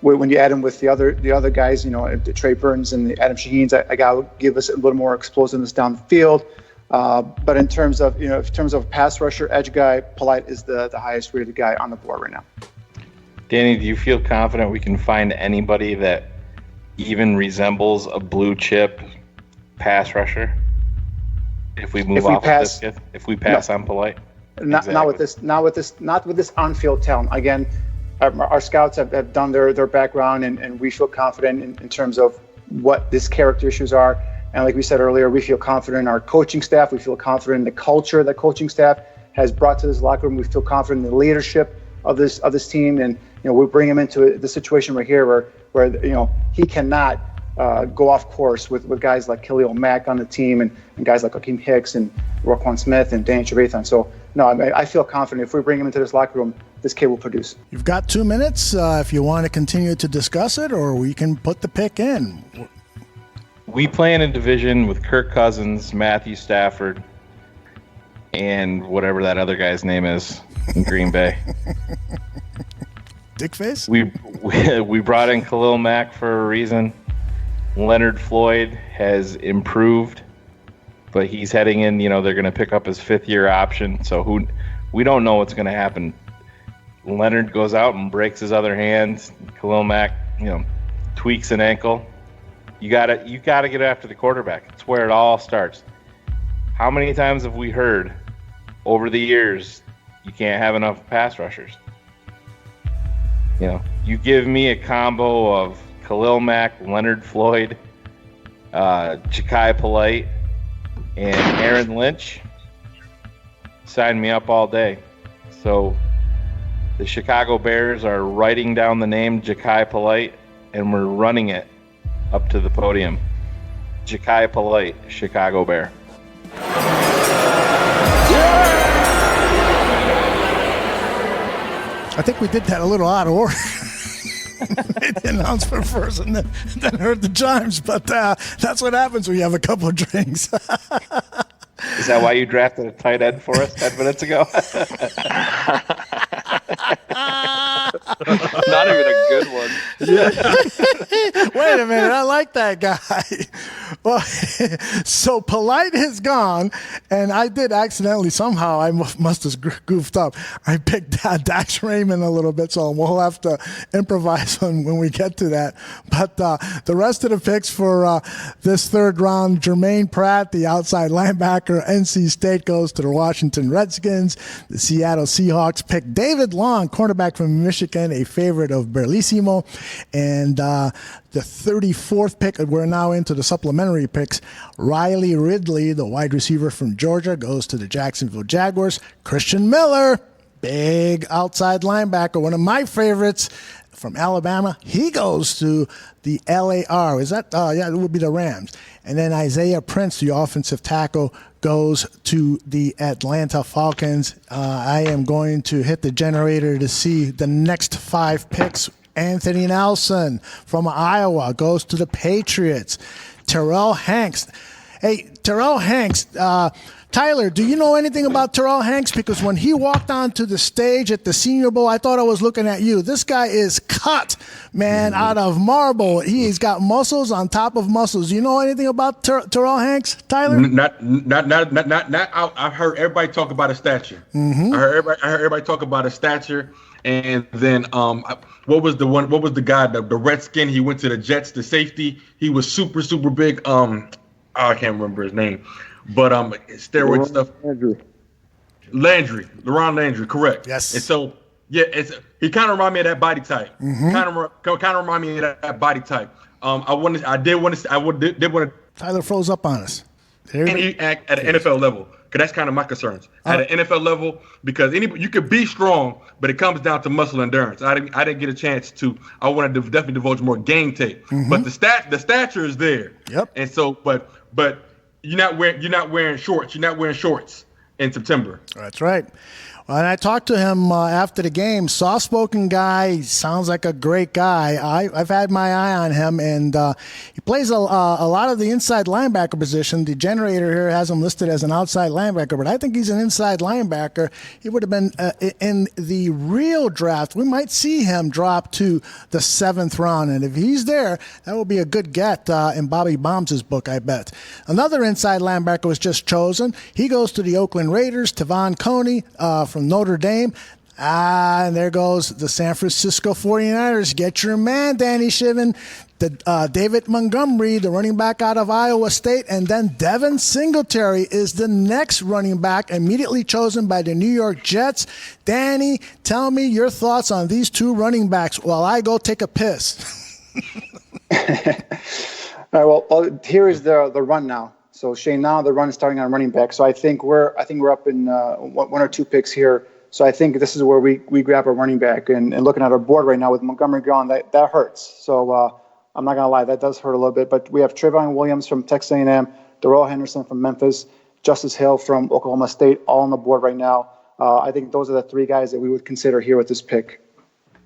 when you add him with the other guys, the Trey Burtons and the Adam Shaheens, a guy will give us a little more explosiveness down the field. But in terms of pass rusher, edge guy, Polite is the highest rated guy on the board right now. Danny, do you feel confident we can find anybody that even resembles a blue chip pass rusher? If we pass on Polite? Not with this on-field talent. Again, our scouts have done their background, and we feel confident in terms of what these character issues are. And like we said earlier, we feel confident in our coaching staff. We feel confident in the culture that coaching staff has brought to this locker room. We feel confident in the leadership of this team. And we bring him into the situation right here where he cannot go off course with guys like Khalil Mack on the team and guys like Akeem Hicks and Roquan Smith and Danny Trevathan. So no, I feel confident if we bring him into this locker room, this kid will produce. You've got 2 minutes if you want to continue to discuss it, or we can put the pick in. We play in a division with Kirk Cousins, Matthew Stafford, and whatever that other guy's name is in Green Bay. Dickface? We brought in Khalil Mack for a reason. Leonard Floyd has improved, but he's heading in, they're going to pick up his 5th-year option. So we don't know what's going to happen. Leonard goes out and breaks his other hand. Khalil Mack, tweaks an ankle. You gotta get after the quarterback. It's where it all starts. How many times have we heard over the years you can't have enough pass rushers? You give me a combo of Khalil Mack, Leonard Floyd, Ja'Kai Polite, and Aaron Lynch. Sign me up all day. So the Chicago Bears are writing down the name Ja'Kai Polite, and we're running it up to the podium. Ja'Kai Polite, Chicago Bear. I think we did that a little out of order. Made the announcement first and then heard the chimes, but that's what happens when you have a couple of drinks. Is that why you drafted a tight end for us 10 minutes ago? Not even a good one. Wait a minute, I like that guy. Well, so Polite is gone, and I did accidentally, somehow, I must have goofed up. I picked Dax Raymond a little bit, so we'll have to improvise when we get to that. But the rest of the picks for this third round, Jermaine Pratt, the outside linebacker, NC State goes to the Washington Redskins. The Seattle Seahawks pick David Long, cornerback from Michigan, a favorite of Berlissimo. And the 34th pick, we're now into the supplementary picks. Riley Ridley, the wide receiver from Georgia, goes to the Jacksonville Jaguars. Christian Miller, big outside linebacker, one of my favorites from Alabama. He goes to the LAR. Is that? Yeah, it would be the Rams. And then Isaiah Prince, the offensive tackle, goes to the Atlanta Falcons. I am going to hit the generator to see the next 5 picks. Anthony Nelson from Iowa goes to the Patriots. Terrell Hanks. Hey, Terrell Hanks, Tyler, do you know anything about Terrell Hanks? Because when he walked onto the stage at the Senior Bowl, I thought I was looking at you. This guy is cut, man, out of marble. He's got muscles on top of muscles. You know anything about Terrell Hanks, Tyler? Not. I've heard everybody talk about his stature. Mm-hmm. I heard everybody talk about his stature. And then what was the guy, the Redskin? He went to the Jets, the safety. He was super, super big. I can't remember his name. But steroid stuff. Landry, LaRon Landry, correct. Yes. And so Yeah, he kind of remind me of that body type. Kind of remind me of that body type. I did want to. Tyler froze up on us. Can he act at an NFL level? Because that's kind of my concerns at an NFL level. Because you could be strong, but it comes down to muscle endurance. I didn't get a chance to. I wanted to definitely divulge more game tape, but the stature is there. Yep. And so, but you're not wearing shorts. You're not wearing shorts in September. That's right. Well, and I talked to him after the game. Soft-spoken guy, sounds like a great guy. I've had my eye on him, and he plays a lot of the inside linebacker position. The generator here has him listed as an outside linebacker, but I think he's an inside linebacker. He would have been in the real draft. We might see him drop to the 7th round, and if he's there, that will be a good get in Bobby Baum's book, I bet. Another inside linebacker was just chosen. He goes to the Oakland Raiders, Tavon Coney from Notre Dame. And there goes the San Francisco 49ers. Get your man, Danny Shimon. David Montgomery, the running back out of Iowa State. And then Devin Singletary is the next running back, immediately chosen by the New York Jets. Danny, tell me your thoughts on these two running backs while I go take a piss. All right, well, here is the run now. So Shayne, now the run is starting on running back. So I think we're up in one or two picks here. So I think this is where we grab our running back. And looking at our board right now with Montgomery gone, that hurts. So I'm not gonna lie, that does hurt a little bit. But we have Trayvon Williams from Texas A&M, Darrell Henderson from Memphis, Justice Hill from Oklahoma State, all on the board right now. I think those are the three guys that we would consider here with this pick.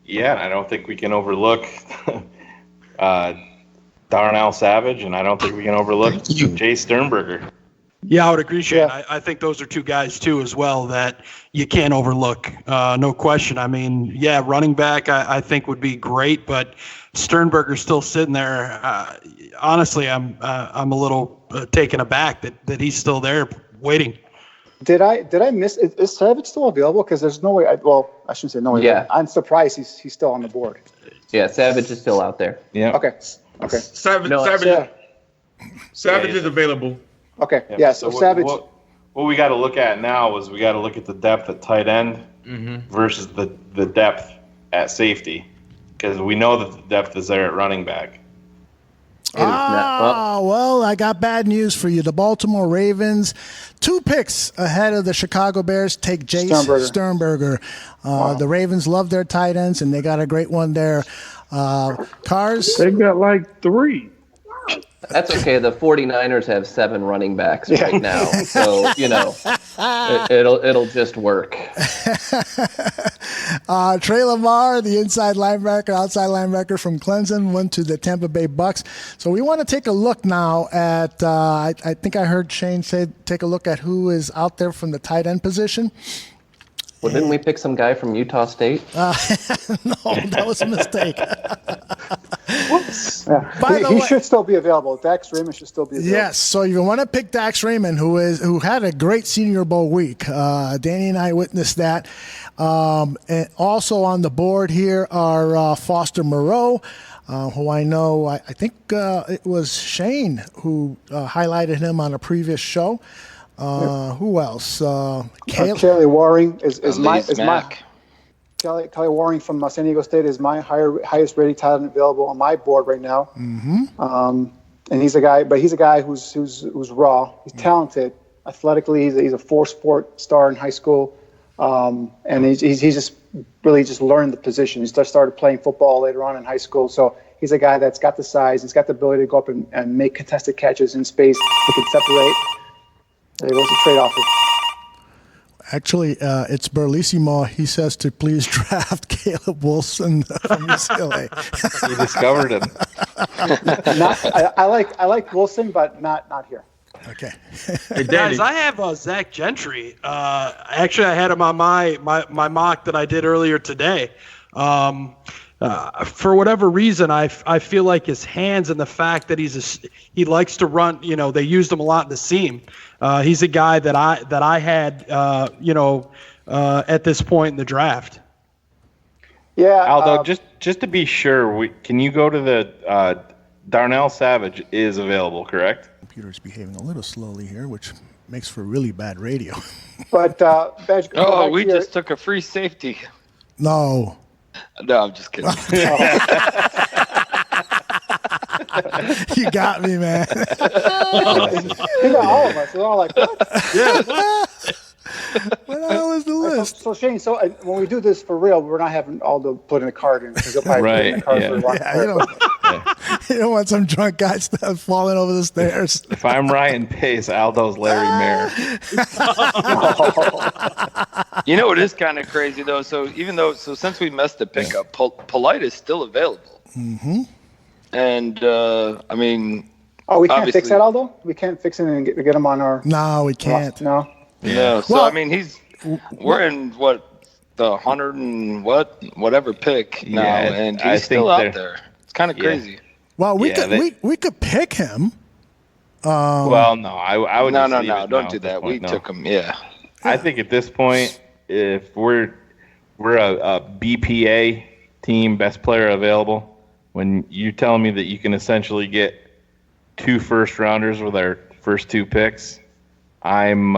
Yeah, I don't think we can overlook Darnell Savage, and I don't think we can overlook Jay Sternberger. Yeah, I would agree, Shane. Yeah. I think those are two guys, too, as well, that you can't overlook. No question. I mean, yeah, running back I think would be great, but Sternberger's still sitting there. Honestly, I'm a little taken aback that he's still there waiting. Did I miss? Is Savage still available? Because there's no way. I shouldn't say no way. Yeah. I'm surprised he's still on the board. Yeah, Savage is still out there. Yeah. Okay. Savage is available. Okay. Yeah. So Savage. What we got to look at now is we got to look at the depth at tight end versus the depth at safety, because we know that the depth is there at running back. Well, I got bad news for you. The Baltimore Ravens, 2 picks ahead of the Chicago Bears, take Jace Sternberger. Wow. The Ravens love their tight ends, and they got a great one there. Cars? They got like 3. That's okay. The 49ers have 7 running backs right now, so it'll just work. Trey Lamar, the inside linebacker, outside linebacker from Clemson, went to the Tampa Bay Bucks. So we want to take a look now at. I think I heard Shayne say take a look at who is out there from the tight end position. Well, didn't we pick some guy from Utah State? No, that was a mistake. Whoops. Yeah. He should still be available. Dax Raymond should still be available. Yes, so you want to pick Dax Raymond, who had a great Senior Bowl week. Danny and I witnessed that. And also on the board here are Foster Moreau, who I know, I think it was Shayne who highlighted him on a previous show. Who else? Kelly Waring is my Kelly Waring from San Diego State is my highest rated talent available on my board right now. Mm-hmm. And he's a guy who's raw. He's talented, athletically. He's a 4-sport star in high school, and he's just really just learned the position. He started playing football later on in high school, so he's a guy that's got the size. He's got the ability to go up and make contested catches in space. He can separate. There goes the trade-off. Actually, it's Burlissimo. He says to please draft Caleb Wilson from UCLA. You discovered him. I like Wilson, but not here. Okay. Hey, guys, I have Zach Gentry. Actually, I had him on my mock that I did earlier today. For whatever reason, I feel like his hands and the fact that he likes to run. They used him a lot in the seam. He's a guy that I had at this point in the draft. Yeah, Aldo, just to be sure, can you go to the Darnell Savage is available, correct? Computer's behaving a little slowly here, which makes for really bad radio. But we just took a free safety. No. No, I'm just kidding. You got me, man. You got all of us. We're all like, what? Yeah. What the hell is the list? So Shayne, when we do this for real, we're not having Aldo put in a card in because he'll probably put in a card for you don't want some drunk guy falling over the stairs. If I'm Ryan Pace, Aldo's Larry Mayer. You know what is kind of crazy though? So since we messed the pickup, Polite is still available. Mm-hmm. And I mean, we can't fix that, Aldo. We can't fix it and get him on our. No, we can't. No. Yeah. So I mean, we're in the 100 and whatever pick now, and he's still out there. It's kind of crazy. Well, we could pick him. Well, no, I would. No, don't do that. We took him. Yeah. I think at this point, if we're a BPA team, best player available, when you're telling me that you can essentially get 2 first-rounders with our first 2 picks, I'm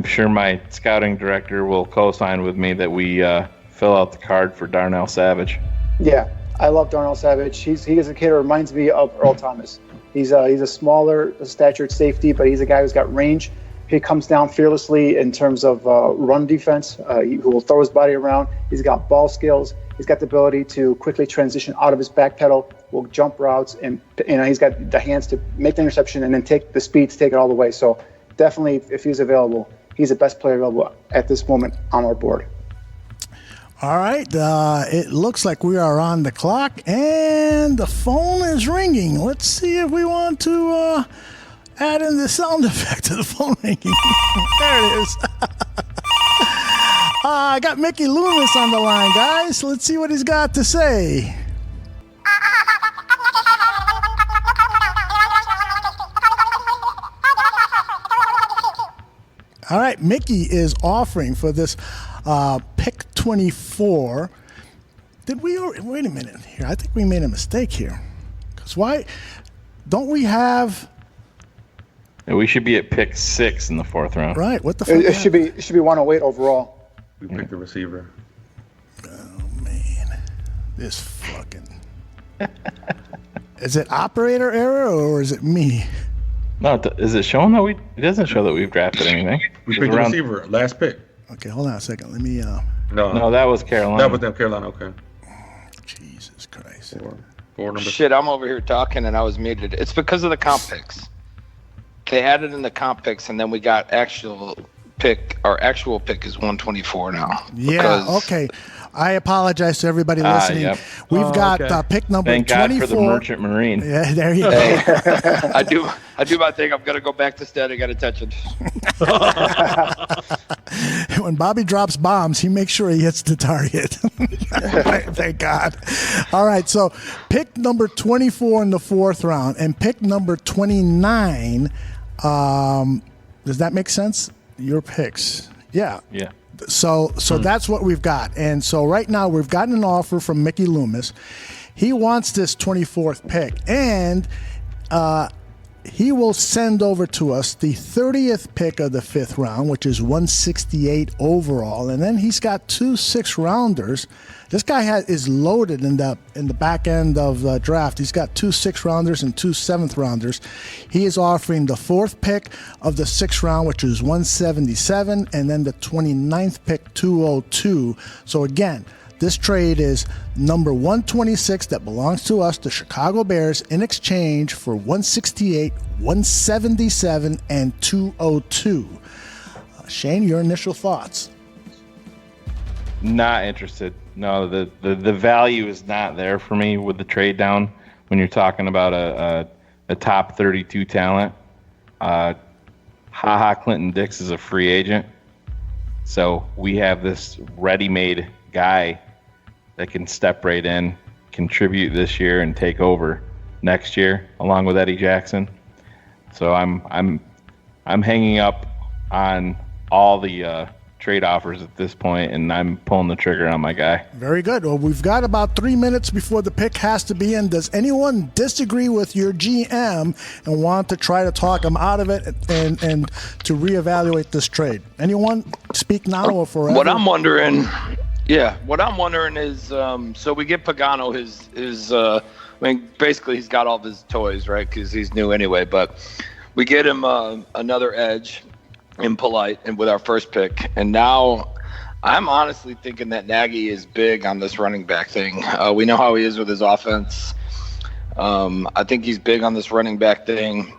sure my scouting director will co-sign with me that we fill out the card for Darnell Savage. Yeah, I love Darnell Savage. He is a kid who reminds me of Earl Thomas. He's a smaller statured safety, but he's a guy who's got range. He comes down fearlessly in terms of run defense. He will throw his body around. He's got ball skills. He's got the ability to quickly transition out of his back pedal, will jump routes, and he's got the hands to make the interception and then take the speed to take it all the way. So definitely, if he's available, he's the best player available at this moment on our board. All right. It looks like we are on the clock, and the phone is ringing. Let's see if we want to add in the sound effect to the phone ringing. There it is. I got Mickey Loomis on the line, guys. Let's see what he's got to say. All right, Mickey is offering for this pick 24. Did we? Wait a minute here. I think we made a mistake here. Because why don't we have? We should be at pick 6 in the 4th round. Right. What the fuck? It should be 108 overall. We picked the receiver. Oh man, this fucking. Is it operator error or is it me? No, is it showing that it doesn't show that we've drafted anything. We picked the receiver, last pick. Okay, hold on a second. Let me. No, that was Carolina. That was them, Carolina. Okay. Jesus Christ. Four number. Shit, I'm over here talking and I was muted. It's because of the comp picks. They added in the comp picks, and then we got actual pick. Our actual pick is 124 now. Yeah. Okay. I apologize to everybody listening. Yep. We've got pick number 24. Thank God for the Merchant Marine. Yeah, there you go. I do my thing. I'm gonna go back to static at attention. When Bobby drops bombs, he makes sure he hits the target. Thank God. All right, so pick number 24 in the 4th round and pick number 29. Does that make sense? Your picks. Yeah. Yeah. So that's what we've got. And so right now we've gotten an offer from Mickey Loomis. He wants this 24th pick. And he will send over to us the 30th pick of the 5th round, which is 168 overall. And then he's got 2 6-rounders. This guy is loaded in the back end of the draft. He's got 2 6-rounders and 2 7th-rounders. He is offering the 4th pick of the 6th round, which is 177, and then the 29th pick, 202. So again, this trade is number 126 that belongs to us, the Chicago Bears, in exchange for 168, 177, and 202. Shayne, your initial thoughts? Not interested. No, the value is not there for me with the trade down when you're talking about a top 32 talent. Clinton Dix is a free agent. So we have this ready-made guy that can step right in, contribute this year, and take over next year, along with Eddie Jackson. So I'm hanging up on all the trade offers at this point, and I'm pulling the trigger on my guy. Very good. Well, we've got about 3 minutes before the pick has to be in. Does anyone disagree with your GM and want to try to talk him out of it and to reevaluate this trade? Anyone? Speak now or forever. What I'm wondering Yeah, what I'm wondering is, so we get Pagano his I mean, basically he's got all of his toys, right? Because he's new anyway. But we get him another edge in Polite and with our first pick, and now I'm honestly thinking that Nagy is big on this running back thing. We know how he is with his offense. I think he's big on this running back thing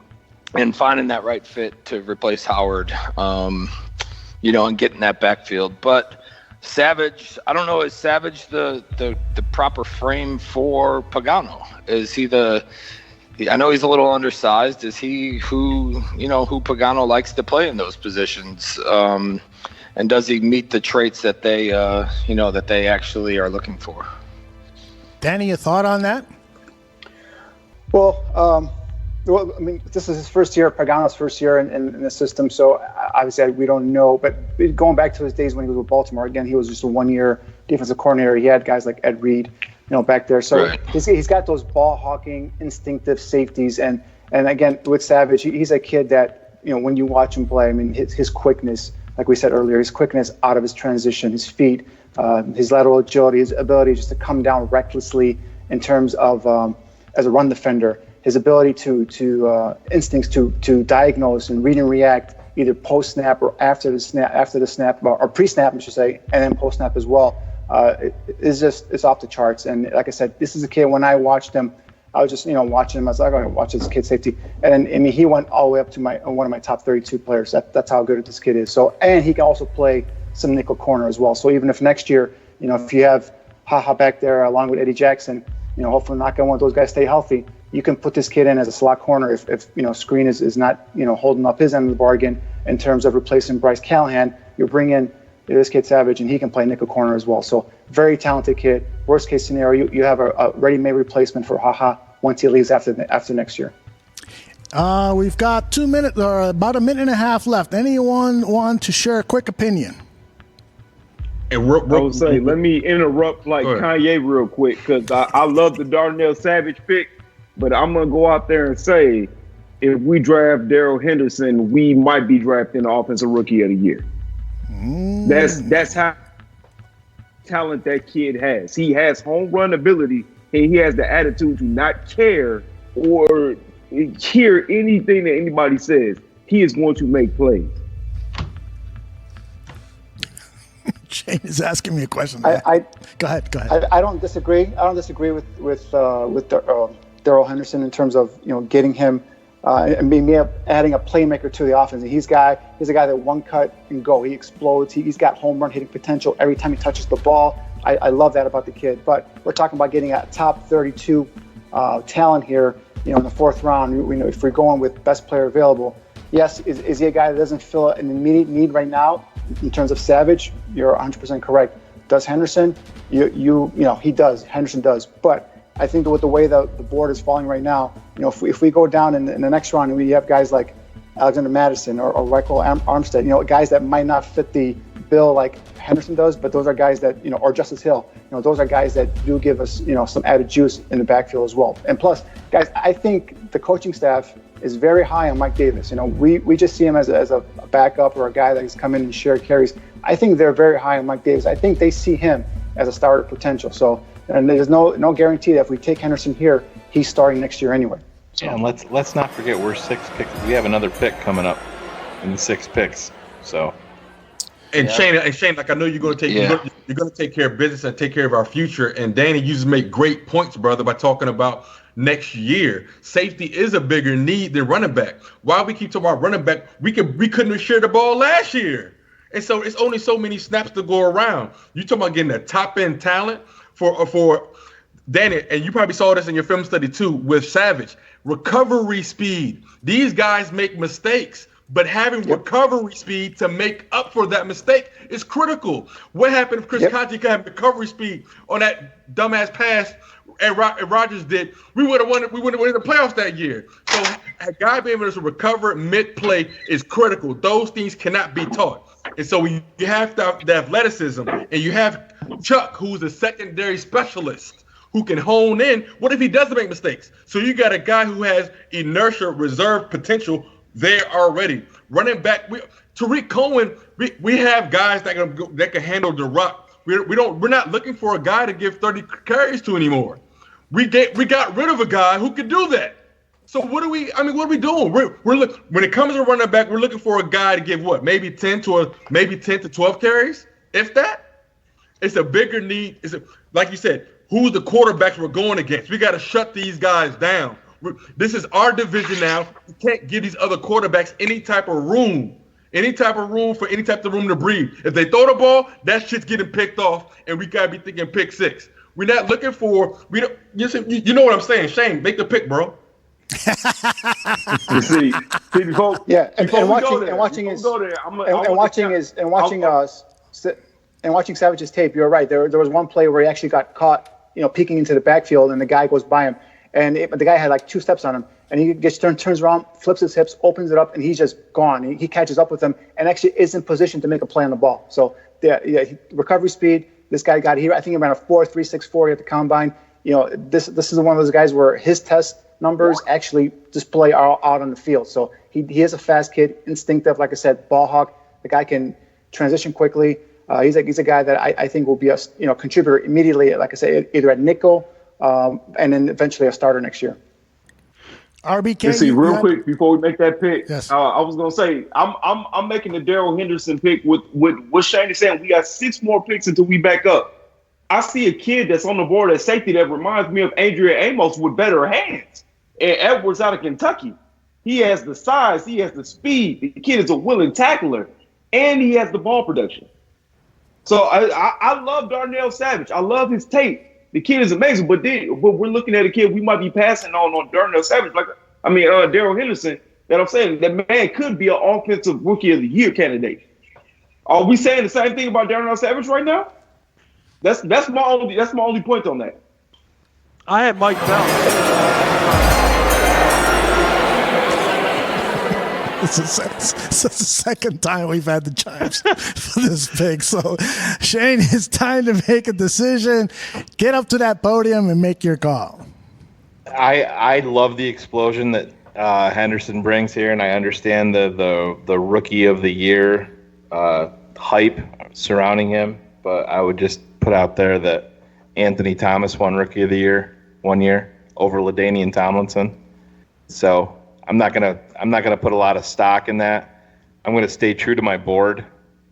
and finding that right fit to replace Howard, and getting that backfield. But Savage, I don't know, is Savage the proper frame for Pagano? Is he I know he's a little undersized. Is he who Pagano likes to play in those positions? And does he meet the traits that they actually are looking for? Danny, a thought on that? Well, I mean, this is his first year, Pagano's first year in the system, so obviously we don't know. But going back to his days when he was with Baltimore, again, he was just a one-year defensive coordinator. He had guys like Ed Reed, back there. So right. He's got those ball-hawking, instinctive safeties. And again, with Savage, he's a kid that, when you watch him play, I mean, his quickness, like we said earlier, his quickness out of his transition, his feet, his lateral agility, his ability just to come down recklessly in terms of as a run defender, his ability to instincts to diagnose and read and react either post snap or after the snap or pre-snap, I should say, and then post snap as well. It's off the charts. And like I said, this is a kid. When I watched him, I was just watching him. I was like, I'm gonna watch this kid safety, and then, I mean, he went all the way up to one of my top 32 players. That's how good this kid is. So, and he can also play some nickel corner as well. So even if next year, if you have HaHa back there along with Eddie Jackson, hopefully not going to want those guys stay healthy. You can put this kid in as a slot corner if Screen is not holding up his end of the bargain in terms of replacing Bryce Callahan. You bring in this kid Savage, and he can play nickel corner as well. So very talented kid. Worst case scenario, you have a ready-made replacement for HaHa once he leaves after next year. We've got 2 minutes or about a minute and a half left. Anyone want to share a quick opinion? And I would say, let me interrupt Kanye real quick, because I love the Darnell Savage pick, but I'm going to go out there and say, if we draft Darrell Henderson, we might be drafting the Offensive Rookie of the Year. That's how talent that kid has. He has home run ability, and he has the attitude to not care or hear anything that anybody says. He is going to make plays. Shayne is asking me a question. Go ahead. I don't disagree. I don't disagree with Darrell Henderson in terms of getting him and maybe adding a playmaker to the offense. He's a guy that one cut and go. He explodes. He's got home run hitting potential every time he touches the ball. I love that about the kid. But we're talking about getting a top 32 talent here. In the fourth round. If we're going with best player available, yes, is he a guy that doesn't fill an immediate need right now? In terms of Savage, you're 100% correct. Does Henderson? He does. Henderson does. But I think with the way the board is falling right now, if we go down in the next round and we have guys like Alexander Madison or Michael Armstead, guys that might not fit the bill like Henderson does, but those are guys that, or Justice Hill, those are guys that do give us, some added juice in the backfield as well. And plus, guys, I think the coaching staff is very high on Mike Davis. We just see him as a backup or a guy that has come in and shared carries. I think they're very high on Mike Davis. I think they see him as a starter potential. So, and there's no guarantee that if we take Henderson here, he's starting next year anyway. So. Yeah, and let's not forget we're 6 picks. We have another pick coming up in the 6 picks. So. And Shayne, like I know you're going to take care of business and take care of our future. And Danny, you just make great points, brother, by talking about next year. Safety is a bigger need than running back. While we keep talking about running back, we couldn't have shared the ball last year. And so it's only so many snaps to go around. You talking about getting a top end talent for Danny, and you probably saw this in your film study too with Savage. Recovery speed. These guys make mistakes. But having recovery speed to make up for that mistake is critical. What happened if Chris Conte could have recovery speed on that dumbass pass and Rodgers did? We would have won the playoffs that year. So a guy being able to recover mid-play is critical. Those things cannot be taught. And so you have the athleticism, and you have Chuck, who's a secondary specialist, who can hone in. What if he doesn't make mistakes? So you got a guy who has inertia, reserve potential there already. Running back, Tariq Cohen, we have guys that can handle the rock we're not looking for a guy to give 30 carries to anymore. We got rid of a guy who could do that. So what are we doing? When it comes to running back, we're looking for a guy to give what? Maybe 10 to 12 carries, if that. It's a bigger need. Like you said, who's the quarterbacks we're going against? We got to shut these guys down. This is our division now. We can't give these other quarterbacks any type of room for any type of room to breathe. If they throw the ball, that shit's getting picked off, and we got to be thinking pick six. We're not looking for – you know what I'm saying. Shane, make the pick, bro. You see, before watching Savage's tape, you're right. There was one play where he actually got caught, peeking into the backfield, and the guy goes by him, and the guy had like 2 steps on him, and he turns around, flips his hips, opens it up, and he's just gone. He catches up with him and actually is in position to make a play on the ball. So recovery speed. This guy got here. I think he ran a 4.36 40 at the combine. This is one of those guys where his test numbers actually display out on the field. So he is a fast kid, instinctive, like I said, ball hawk. The guy can transition quickly. He's a guy that I think will be a contributor immediately, like I say, either at nickel and then eventually a starter next year. RBK. See, real quick before we make that pick, yes. I was gonna say I'm making the Darrell Henderson pick with what Shane is saying. We got 6 more picks until we back up. I see a kid that's on the board at safety that reminds me of Adrian Amos with better hands. And Edwards out of Kentucky. He has the size, he has the speed. The kid is a willing tackler, and he has the ball production. So I love Darnell Savage. I love his tape. The kid is amazing, but we're looking at a kid we might be passing on Darnell Savage. Darrell Henderson, that I'm saying that man could be an offensive rookie of the year candidate. Are we saying the same thing about Darnell Savage right now? That's my only point on that. I had Mike Bell. It's the second time we've had the chimes for this pick. So, Shane, it's time to make a decision. Get up to that podium and make your call. I love the explosion that Henderson brings here, and I understand the rookie of the year hype surrounding him. But I would just put out there that Anthony Thomas won rookie of the year 1 year over LaDainian Tomlinson. So I'm not gonna put a lot of stock in that. I'm gonna stay true to my board.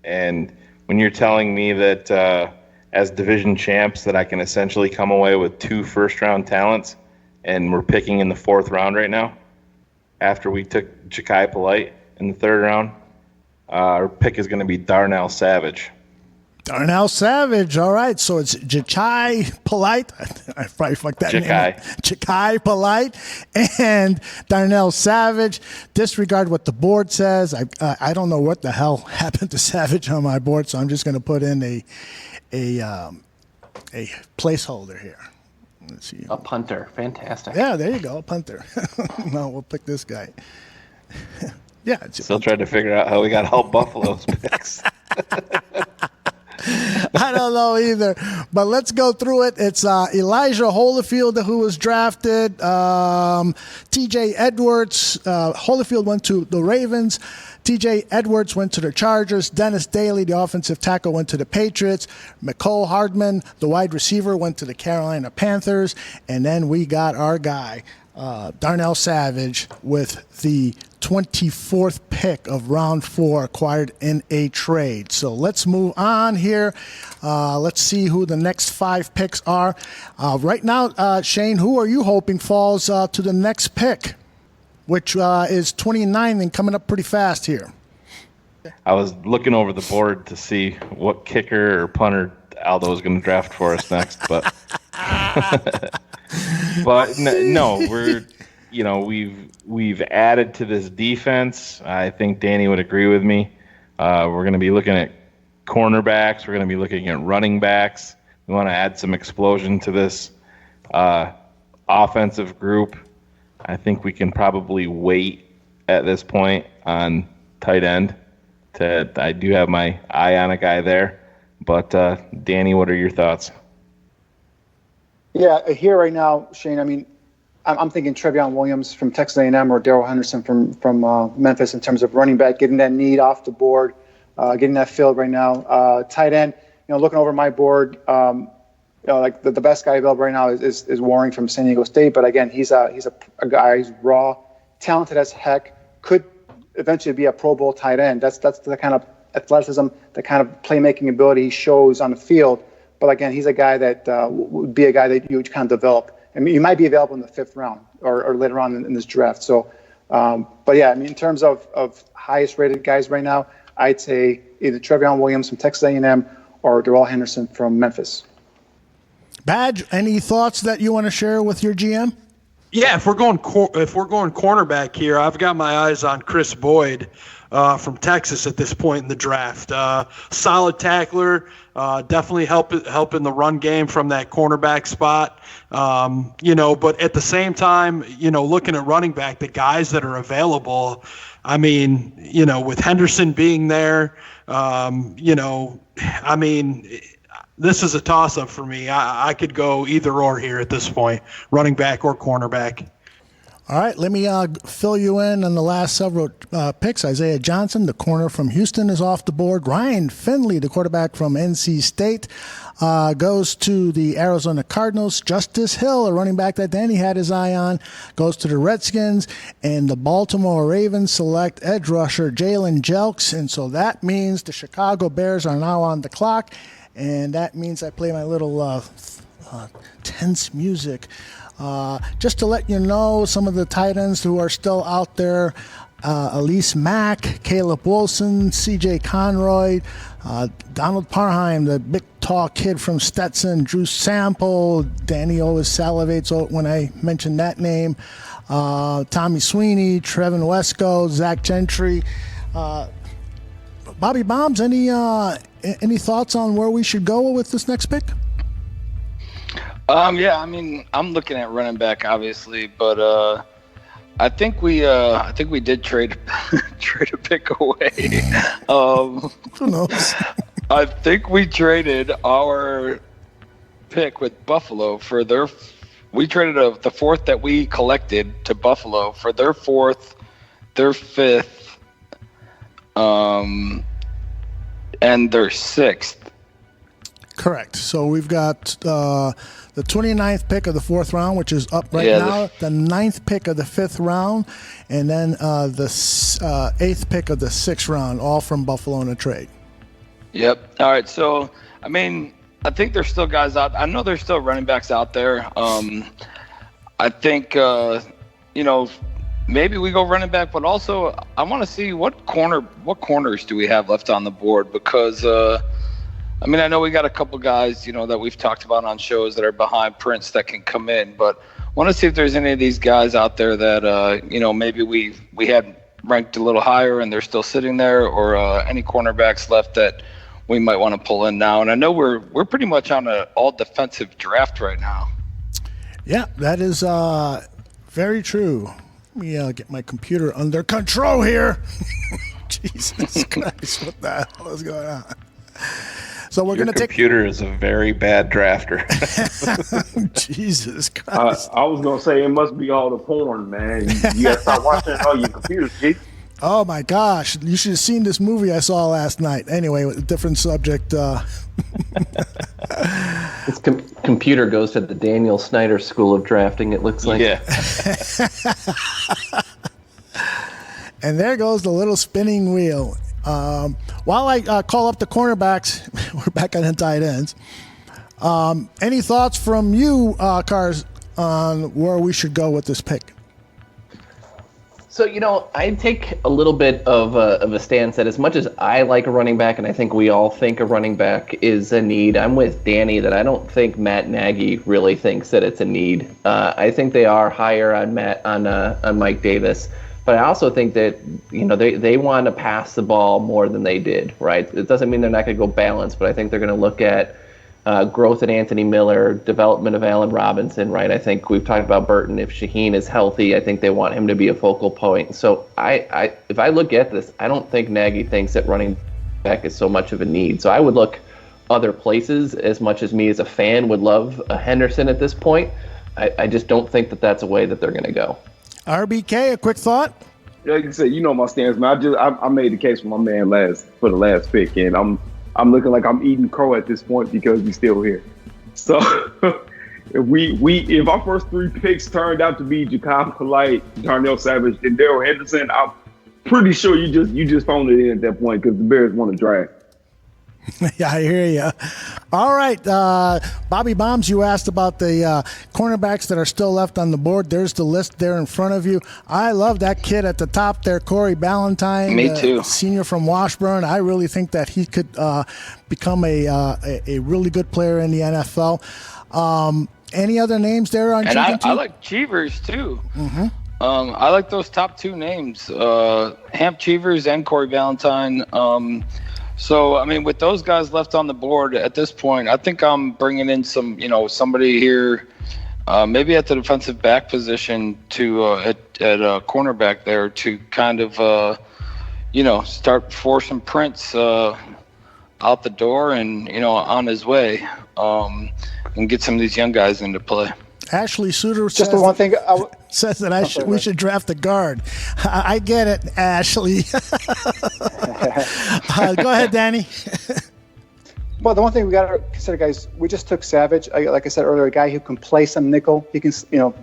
And when you're telling me that as division champs that I can essentially come away with 2 first-round talents, and we're picking in the 4th round right now, after we took Ja'Kai Polite in the 3rd round, our pick is going to be Darnell Savage. Darnell Savage. All right. So it's Ja'Kai Polite. I probably fucked that name up. Ja'Kai Polite and Darnell Savage. Disregard what the board says. I don't know what the hell happened to Savage on my board, so I'm just going to put in a placeholder here. Let's see. A punter. Fantastic. Yeah, there you go. A punter. No, we'll pick this guy. Yeah. Still trying to figure out how we got all Buffalo's picks. I don't know either, but let's go through it. It's Elijah Holyfield who was drafted. T.J. Edwards. Holyfield went to the Ravens. T.J. Edwards went to the Chargers. Dennis Daly, the offensive tackle, went to the Patriots. Mecole Hardman, the wide receiver, went to the Carolina Panthers. And then we got our guy, Darnell Savage, with the 24th pick of round 4, acquired in a trade. So let's move on here. Let's see who the next 5 picks are. Right now, Shane, who are you hoping falls to the next pick, which is 29 and coming up pretty fast here? I was looking over the board to see what kicker or punter Aldo was going to draft for us next, but no, we've added to this defense. I think Danny would agree with me. We're going to be looking at cornerbacks. We're going to be looking at running backs. We want to add some explosion to this offensive group. I think we can probably wait at this point on tight end. I do have my eye on a guy there. But, Danny, what are your thoughts? Yeah, here right now, Shane, I mean, I'm thinking Trevion Williams from Texas A&M or Darrell Henderson from Memphis in terms of running back, getting that need off the board, getting that filled right now. Tight end, looking over my board, like the best guy available right now is Waring from San Diego State. But again, he's a guy who's raw, talented as heck, could eventually be a Pro Bowl tight end. That's the kind of athleticism, the kind of playmaking ability he shows on the field. But again, he's a guy that would be a guy that you would kind of develop. I mean, you might be available in the 5th round or later on in this draft. So, but yeah, I mean, in terms of highest rated guys right now, I'd say either Trevion Williams from Texas A&M or Darrell Henderson from Memphis. Badge, any thoughts that you want to share with your GM? Yeah, if we're going cornerback here, I've got my eyes on Chris Boyd from Texas at this point in the draft. Solid tackler, definitely help in the run game from that cornerback spot. But at the same time, looking at running back, the guys that are available, I mean, with Henderson being there, this is a toss-up for me. I could go either or here at this point, running back or cornerback. All right, let me fill you in on the last several picks. Isaiah Johnson, the corner from Houston, is off the board. Ryan Finley, the quarterback from NC State, goes to the Arizona Cardinals. Justice Hill, a running back that Danny had his eye on, goes to the Redskins. And the Baltimore Ravens select edge rusher Jalen Jelks. And so that means the Chicago Bears are now on the clock. And that means I play my little tense music. Just to let you know, some of the tight ends who are still out there, Elise Mack, Caleb Wilson, C.J. Conroy, Donald Parheim, the big tall kid from Stetson, Drew Sample. Danny always salivates when I mention that name. Tommy Sweeney, Trevin Wesco, Zach Gentry. Bobby Bombs, any thoughts on where we should go with this next pick? Yeah, I mean, I'm looking at running back, obviously, but I think we did trade a pick away. Who knows? I think we traded our pick with Buffalo for we traded the 4th that we collected to Buffalo for their 4th, their 5th, and their 6th. Correct. So we've got the 29th pick of the 4th round, which is up right now, the 9th pick of the 5th round, and then the 8th pick of the 6th round, all from Buffalo in a trade. Yep. All right. So, I mean, I think there's still guys out. I know there's still running backs out there. I think, maybe we go running back, but also I want to see what corners do we have left on the board, because I mean, I know we got a couple guys, that we've talked about on shows that are behind Prince that can come in, but I want to see if there's any of these guys out there that, maybe we had ranked a little higher and they're still sitting there, or any cornerbacks left that we might want to pull in now. And I know we're pretty much on an all defensive draft right now. Yeah, that is very true. Let me get my computer under control here. Jesus Christ, what the hell is going on? So we're going to take. Computer is a very bad drafter. Jesus Christ! I was gonna say it must be all the porn, man. You gotta stop watching all your computers, G. Oh my gosh! You should have seen this movie I saw last night. Anyway, with a different subject. This computer goes to the Daniel Snyder School of Drafting. It looks like. Yeah. And there goes the little spinning wheel. While I call up the cornerbacks, we're back on the tight ends. Any thoughts from you, Cars, on where we should go with this pick? So, I take a little bit of a stance that as much as I like a running back, and I think we all think a running back is a need, I'm with Danny that I don't think Matt Nagy really thinks that it's a need. I think they are higher on Mike Davis. But I also think that, they want to pass the ball more than they did, right? It doesn't mean they're not going to go balanced, but I think they're going to look at growth in Anthony Miller, development of Allen Robinson, right? I think we've talked about Burton. If Shaheen is healthy, I think they want him to be a focal point. So if I look at this, I don't think Nagy thinks that running back is so much of a need. So I would look other places, as much as me as a fan would love a Henderson at this point. I just don't think that that's a way that they're going to go. RBK, a quick thought? Like I said, my stance, man. I made the case for my man for the last pick, and I'm looking like I'm eating crow at this point because he's still here. So if our first 3 picks turned out to be Jacob Polite, Darnell Savage, and Darrell Henderson, I'm pretty sure you just phoned it in at that point because the Bears want to draft. Yeah, I hear you. All right, Bobby Bombs, you asked about the cornerbacks that are still left on the board. There's the list there in front of you. I love that kid at the top there, Corey Ballantyne. Me too. Senior from Washburn. I really think that he could become a really good player in the NFL. Any other names there on And I like Cheevers too. Mm-hmm. I like those top 2 names, Hamp Cheevers and Corey Ballantyne. So, I mean, with those guys left on the board at this point, I think I'm bringing in somebody here, maybe at the defensive back position at cornerback there to kind of, start forcing Prince out the door and, on his way and get some of these young guys into play. Ashley Suter just the one thing says that we should draft a guard. I get it, Ashley. Go ahead, Danny. Well, the one thing we got to consider, guys, we just took Savage. Like I said earlier, a guy who can play some nickel. He can, so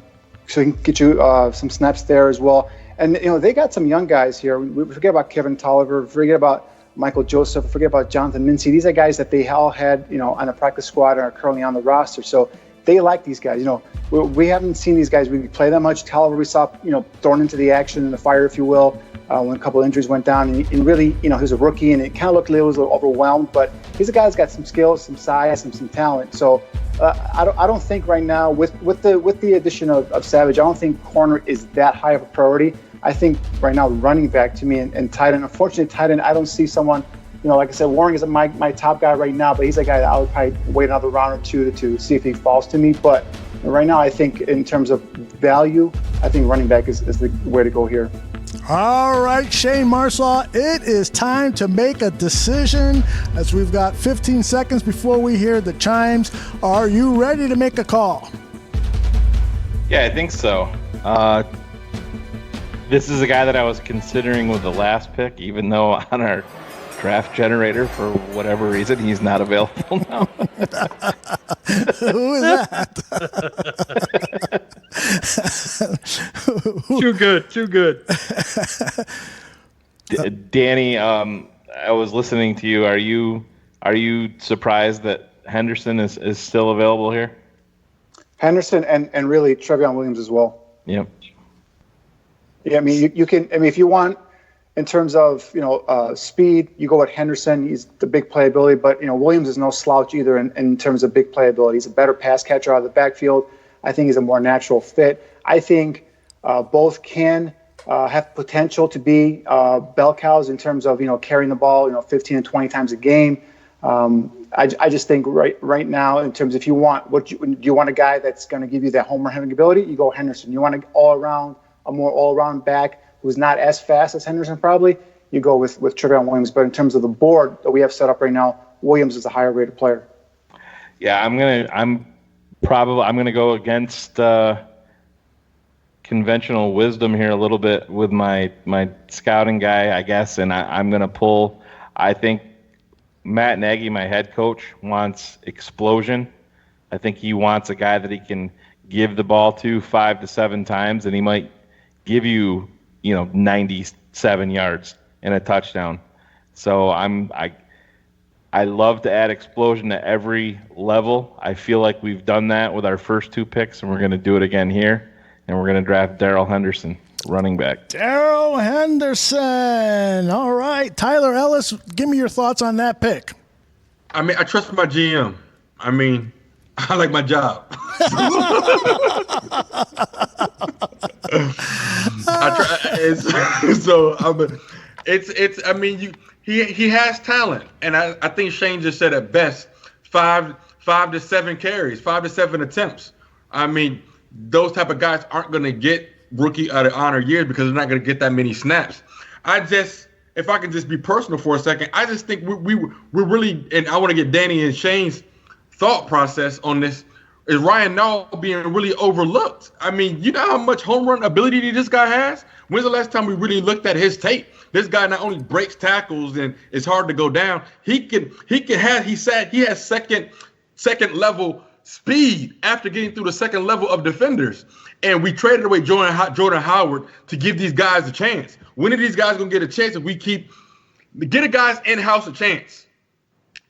he can get you some snaps there as well. And they got some young guys here. We forget about Kevin Tolliver. Forget about Michael Joseph. Forget about Jonathan Mincy. These are guys that they all had, on the practice squad and are currently on the roster. So they like these guys. We haven't seen these guys really play that much. Tolliver we saw, thrown into the action in the fire, if you will, when a couple of injuries went down. And really, he was a rookie, and it kind of looked like he was a little overwhelmed. But he's a guy that's got some skills, some size, some talent. So I don't think right now with the addition of Savage, I don't think corner is that high of a priority. I think right now running back to me and tight end. Unfortunately, tight end, I don't see someone. Like I said, Warren is my top guy right now, but he's a guy that I would probably wait another round or two to see if he falls to me. But right now, I think in terms of value, I think running back is the way to go here. All right, Shayne Marsaw, it is time to make a decision as we've got 15 seconds before we hear the chimes. Are you ready to make a call? Yeah, I think so. This is a guy that I was considering with the last pick, even though on our draft generator, for whatever reason, he's not available now. Who is that? Too good. Danny, I was listening to you. Are you surprised that Henderson is still available here? Henderson and really Trevion Williams as well. Yep. Yeah, I mean, you can. I mean, if you want, in terms of speed, you go with Henderson. He's the big playability, but Williams is no slouch either in terms of big playability. He's a better pass catcher out of the backfield. I think he's a more natural fit. I think both can have potential to be bell cows in terms of carrying the ball 15 and 20 times a game. I just think right now, in terms of if you want do you want a guy that's going to give you that home run hitting ability, you go Henderson. You want a more all around back who's not as fast as Henderson probably, you go with Trevion Williams. But in terms of the board that we have set up right now, Williams is a higher rated player. Yeah, I'm gonna go against conventional wisdom here a little bit with my scouting guy, I guess, and I'm gonna pull. I think Matt Nagy, my head coach, wants explosion. I think he wants a guy that he can give the ball to 5 to 7 times, and he might give you 97 yards and a touchdown. So I love to add explosion at every level. I feel like we've done that with our first 2 picks, and we're going to do it again here. And we're going to draft Darrell Henderson, running back. Darrell Henderson. All right. Tyler Ellis, give me your thoughts on that pick. I mean, I trust my GM. I mean, I like my job. He has talent, and I think Shayne just said it best: 5 to 7 carries, 5 to 7 attempts. I mean, those type of guys aren't going to get rookie of the honor years because they're not going to get that many snaps. If I can just be personal for a second, I just think we're really, and I want to get Danny and Shayne's thought process on this. Is Ryan Nall being really overlooked? I mean, you know how much home run ability this guy has? When's the last time we really looked at his tape? This guy not only breaks tackles and it's hard to go down. He has second level speed after getting through the second level of defenders. And we traded away Jordan Howard to give these guys a chance. When are these guys gonna get a chance if we get a guys in-house a chance?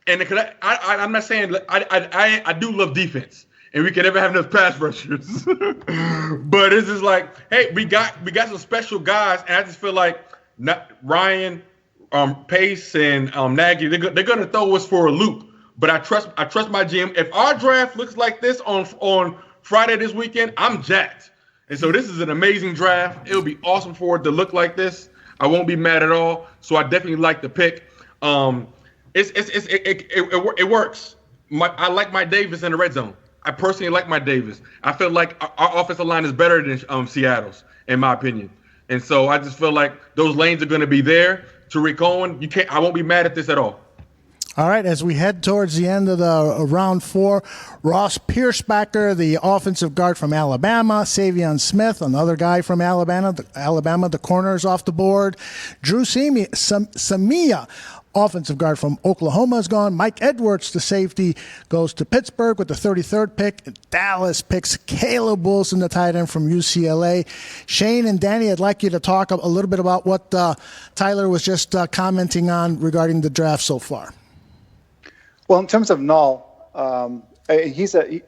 And I'm not saying I do love defense, and we can never have enough pass rushers. But it's just like, hey, we got some special guys, and I just feel like Ryan, Pace, and Nagy, they're gonna throw us for a loop. But I trust my GM. If our draft looks like this on Friday this weekend, I'm jacked. And so this is an amazing draft. It'll be awesome for it to look like this. I won't be mad at all. So I definitely like the pick. It works. I like Mike Davis in the red zone. I personally like Mike Davis. I feel like our offensive line is better than Seattle's, in my opinion. And so I just feel like those lanes are going to be there. Tariq Cohen, I won't be mad at this at all. All right, as we head towards the end of the round 4, Ross Pierschbacher, the offensive guard from Alabama, Savion Smith, another guy from Alabama, the corner is off the board. Drew Samia, offensive guard from Oklahoma, is gone. Mike Edwards, the safety, goes to Pittsburgh with the 33rd pick. Dallas picks Caleb Wilson, the tight end from UCLA. Shane and Danny, I'd like you to talk a little bit about what Tyler was just commenting on regarding the draft so far. Well, in terms of Null, he's an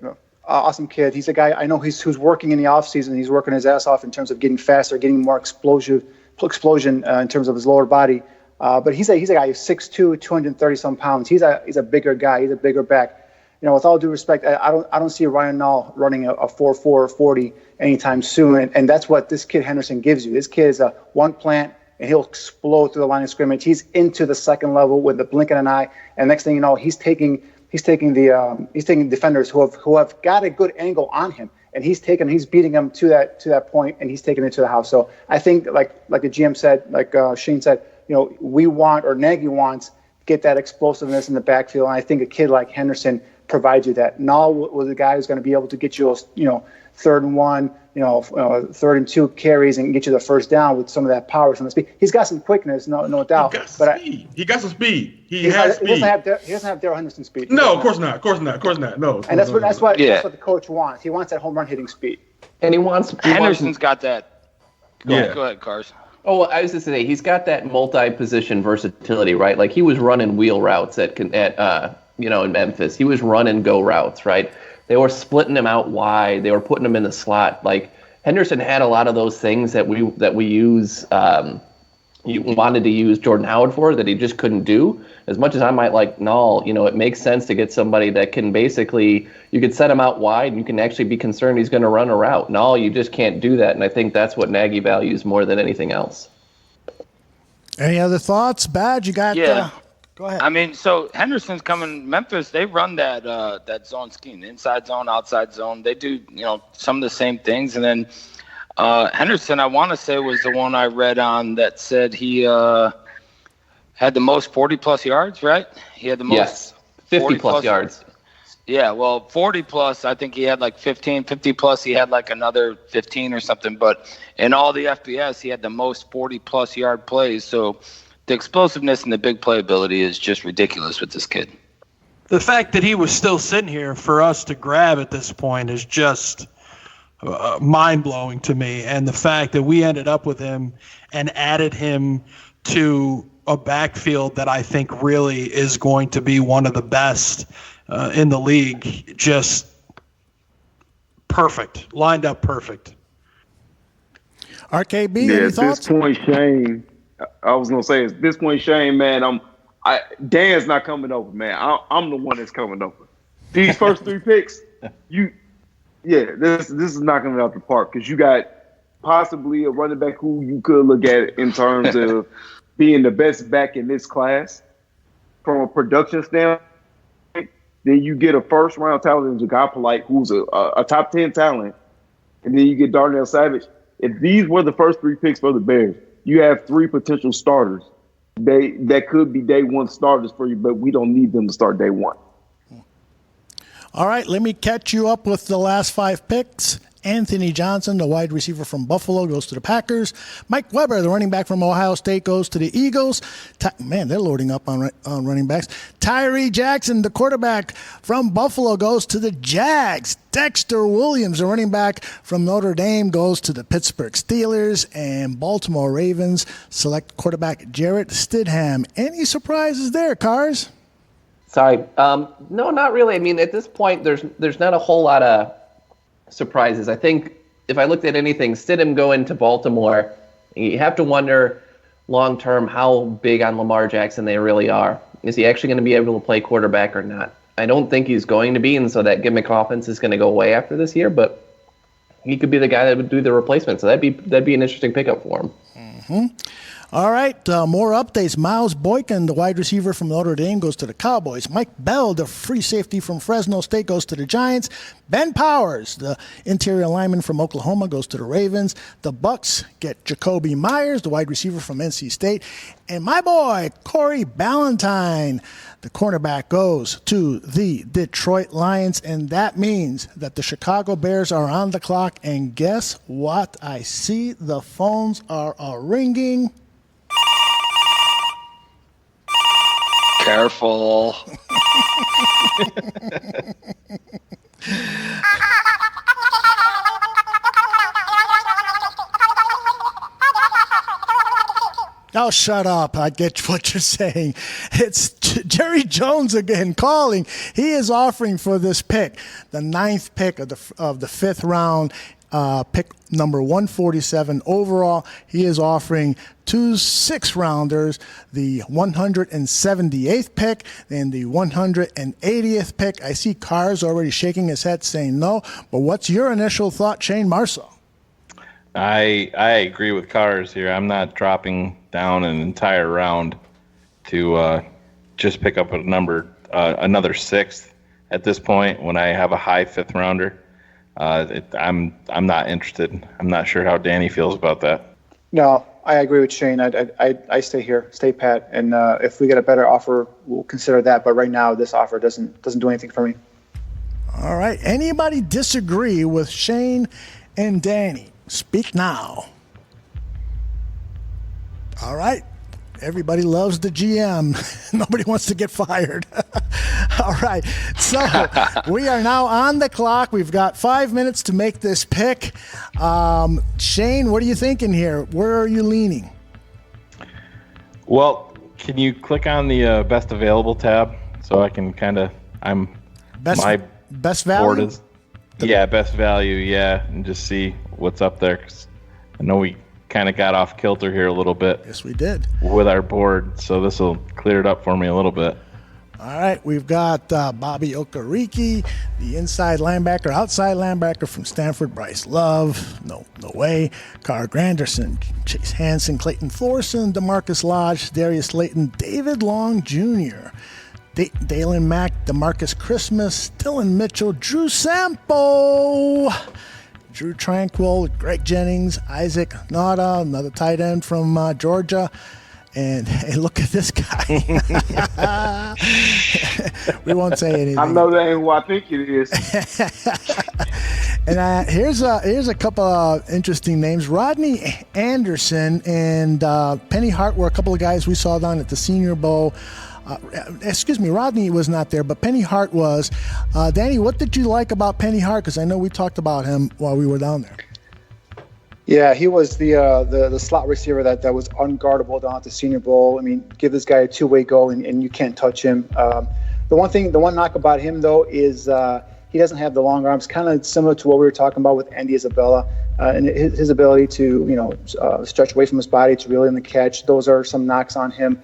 awesome kid. He's a guy I know who's working in the offseason. He's working his ass off in terms of getting faster, getting more explosion in terms of his lower body. But he's a guy who's 6'2", 230-some pounds. He's a bigger guy. He's a bigger back. With all due respect, I don't see Ryan Null running a 4.4 40 anytime soon. And that's what this kid Henderson gives you. This kid is a one plant, and he'll explode through the line of scrimmage. He's into the second level with the blink of an eye, and next thing you know, he's taking defenders who have got a good angle on him, and he's beating them to that point, and he's taking it to the house. So I think like the GM said, like Shane said, we want, or Nagy wants, get that explosiveness in the backfield, and I think a kid like Henderson provides you that. Null was the guy who's going to be able to get you those, 3rd and 1, 3rd and 2 carries and get you the first down with some of that power, some of the speed. He's got some quickness, no doubt. He got some speed. He has speed. He doesn't have Darrell Henderson speed. No, of course not. No. And that's what the coach wants. He wants that home run hitting speed. And Henderson's got that. Go ahead, Cars. Oh, well, I was just going to say, he's got that multi-position versatility, right? Like he was running wheel routes at in Memphis. He was running go routes, right? They were splitting him out wide. They were putting him in the slot. Like Henderson had a lot of those things that we use. You wanted to use Jordan Howard for that he just couldn't do. As much as I might like Null, it makes sense to get somebody that can basically, you could set him out wide and you can actually be concerned he's going to run a route. Null, you just can't do that. And I think that's what Nagy values more than anything else. Any other thoughts? Badge, you got? Go ahead. I mean, so Henderson's coming. Memphis, they run that zone scheme, inside zone, outside zone. They do, some of the same things. And then Henderson, I want to say, was the one I read on that said he had the most 40-plus yards, right? He had the most 50-plus yards. Yeah, well, 40-plus, I think he had like 15. 50-plus, he had like another 15 or something. But in all the FBS, he had the most 40-plus yard plays. So the explosiveness and the big playability is just ridiculous with this kid. The fact that he was still sitting here for us to grab at this point is just mind-blowing to me. And the fact that we ended up with him and added him to a backfield that I think really is going to be one of the best in the league, just perfect, lined up perfect. RKB, any thoughts? At this point, Shane, I was gonna say, at this point, Shane, man, Dan's not coming over, man. I'm the one that's coming over. These first 3 picks, this is knocking it out the park because you got possibly a running back who you could look at in terms of being the best back in this class from a production standpoint. Then you get a first-round talent in Ja'Gai Polite, who's a top 10 talent, and then you get Darnell Savage. If these were the first 3 picks for the Bears, you have 3 potential starters. That could be day one starters for you, but we don't need them to start day one. All right, let me catch you up with the last 5 picks. Anthony Johnson, the wide receiver from Buffalo, goes to the Packers. Mike Weber, the running back from Ohio State, goes to the Eagles. Man, they're loading up on running backs. Tyree Jackson, the quarterback from Buffalo, goes to the Jags. Dexter Williams, the running back from Notre Dame, goes to the Pittsburgh Steelers. And Baltimore Ravens select quarterback Jarrett Stidham. Any surprises there, Cars? Sorry. No, not really. I mean, at this point, there's not a whole lot of surprises. I think if I looked at anything, Stidham going to Baltimore, you have to wonder long-term how big on Lamar Jackson they really are. Is he actually going to be able to play quarterback or not? I don't think he's going to be, and so that gimmick offense is going to go away after this year, but he could be the guy that would do the replacement, so that'd be an interesting pickup for him. Mm-hmm. All right, more updates. Miles Boykin, the wide receiver from Notre Dame, goes to the Cowboys. Mike Bell, the free safety from Fresno State, goes to the Giants. Ben Powers, the interior lineman from Oklahoma, goes to the Ravens. The Bucks get Jacoby Myers, the wide receiver from NC State. And my boy, Corey Ballantyne, the cornerback, goes to the Detroit Lions. And that means that the Chicago Bears are on the clock. And guess what? I see the phones are ringing. Careful. Oh, shut up. I get what you're saying. It's Jerry Jones again calling. He is offering for this pick, the 9th pick of the 5th round, pick number 147 overall. He is offering 2 6-rounders, the 178th pick and the 180th pick. I see Cars already shaking his head saying no, but what's your initial thought, Shayne Marsaw? I agree with Cars here. I'm not dropping down an entire round to just pick up another 6th at this point when I have a high 5th rounder. I'm not interested. I'm not sure how Danny feels about that. No, I agree with Shayne. I stay here, stay pat, and if we get a better offer, we'll consider that. But right now, this offer doesn't do anything for me. All right. Anybody disagree with Shayne and Danny? Speak now. All right. Everybody loves the GM. Nobody wants to get fired. All right. So we are now on the clock. We've got 5 minutes to make this pick. Shayne, what are you thinking here? Where are you leaning? Well, can you click on the best available tab so I can kind of best value? Best value, yeah, and just see what's up there. 'Cause I know we kind of got off kilter here a little bit. Yes, we did. With our board, so this will clear it up for me a little bit. All right, we've got Bobby Okereke, the outside linebacker from Stanford. Bryce Love, no way. Carl Granderson, Chase Hansen, Clayton Thorson, DeMarcus Lodge, Darius Slayton, David Long Jr., Dalen Mack, DeMarcus Christmas, Dylan Mitchell, Drew Sampo, Drew Tranquil, Greg Jennings, Isaac Nauta, another tight end from Georgia. And hey, look at this guy. We won't say anything. I know that ain't who I think it is. And here's a couple of interesting names. Rodney Anderson and Penny Hart were a couple of guys we saw down at the Senior Bowl. Rodney was not there, but Penny Hart was. Danny, what did you like about Penny Hart? Because I know we talked about him while we were down there. Yeah, he was the slot receiver that was unguardable down at the Senior Bowl. I mean, give this guy a two-way go, and you can't touch him. The one knock about him, though, is he doesn't have the long arms, kind of similar to what we were talking about with Andy Isabella. And his ability to, stretch away from his body to reel in the catch. Those are some knocks on him.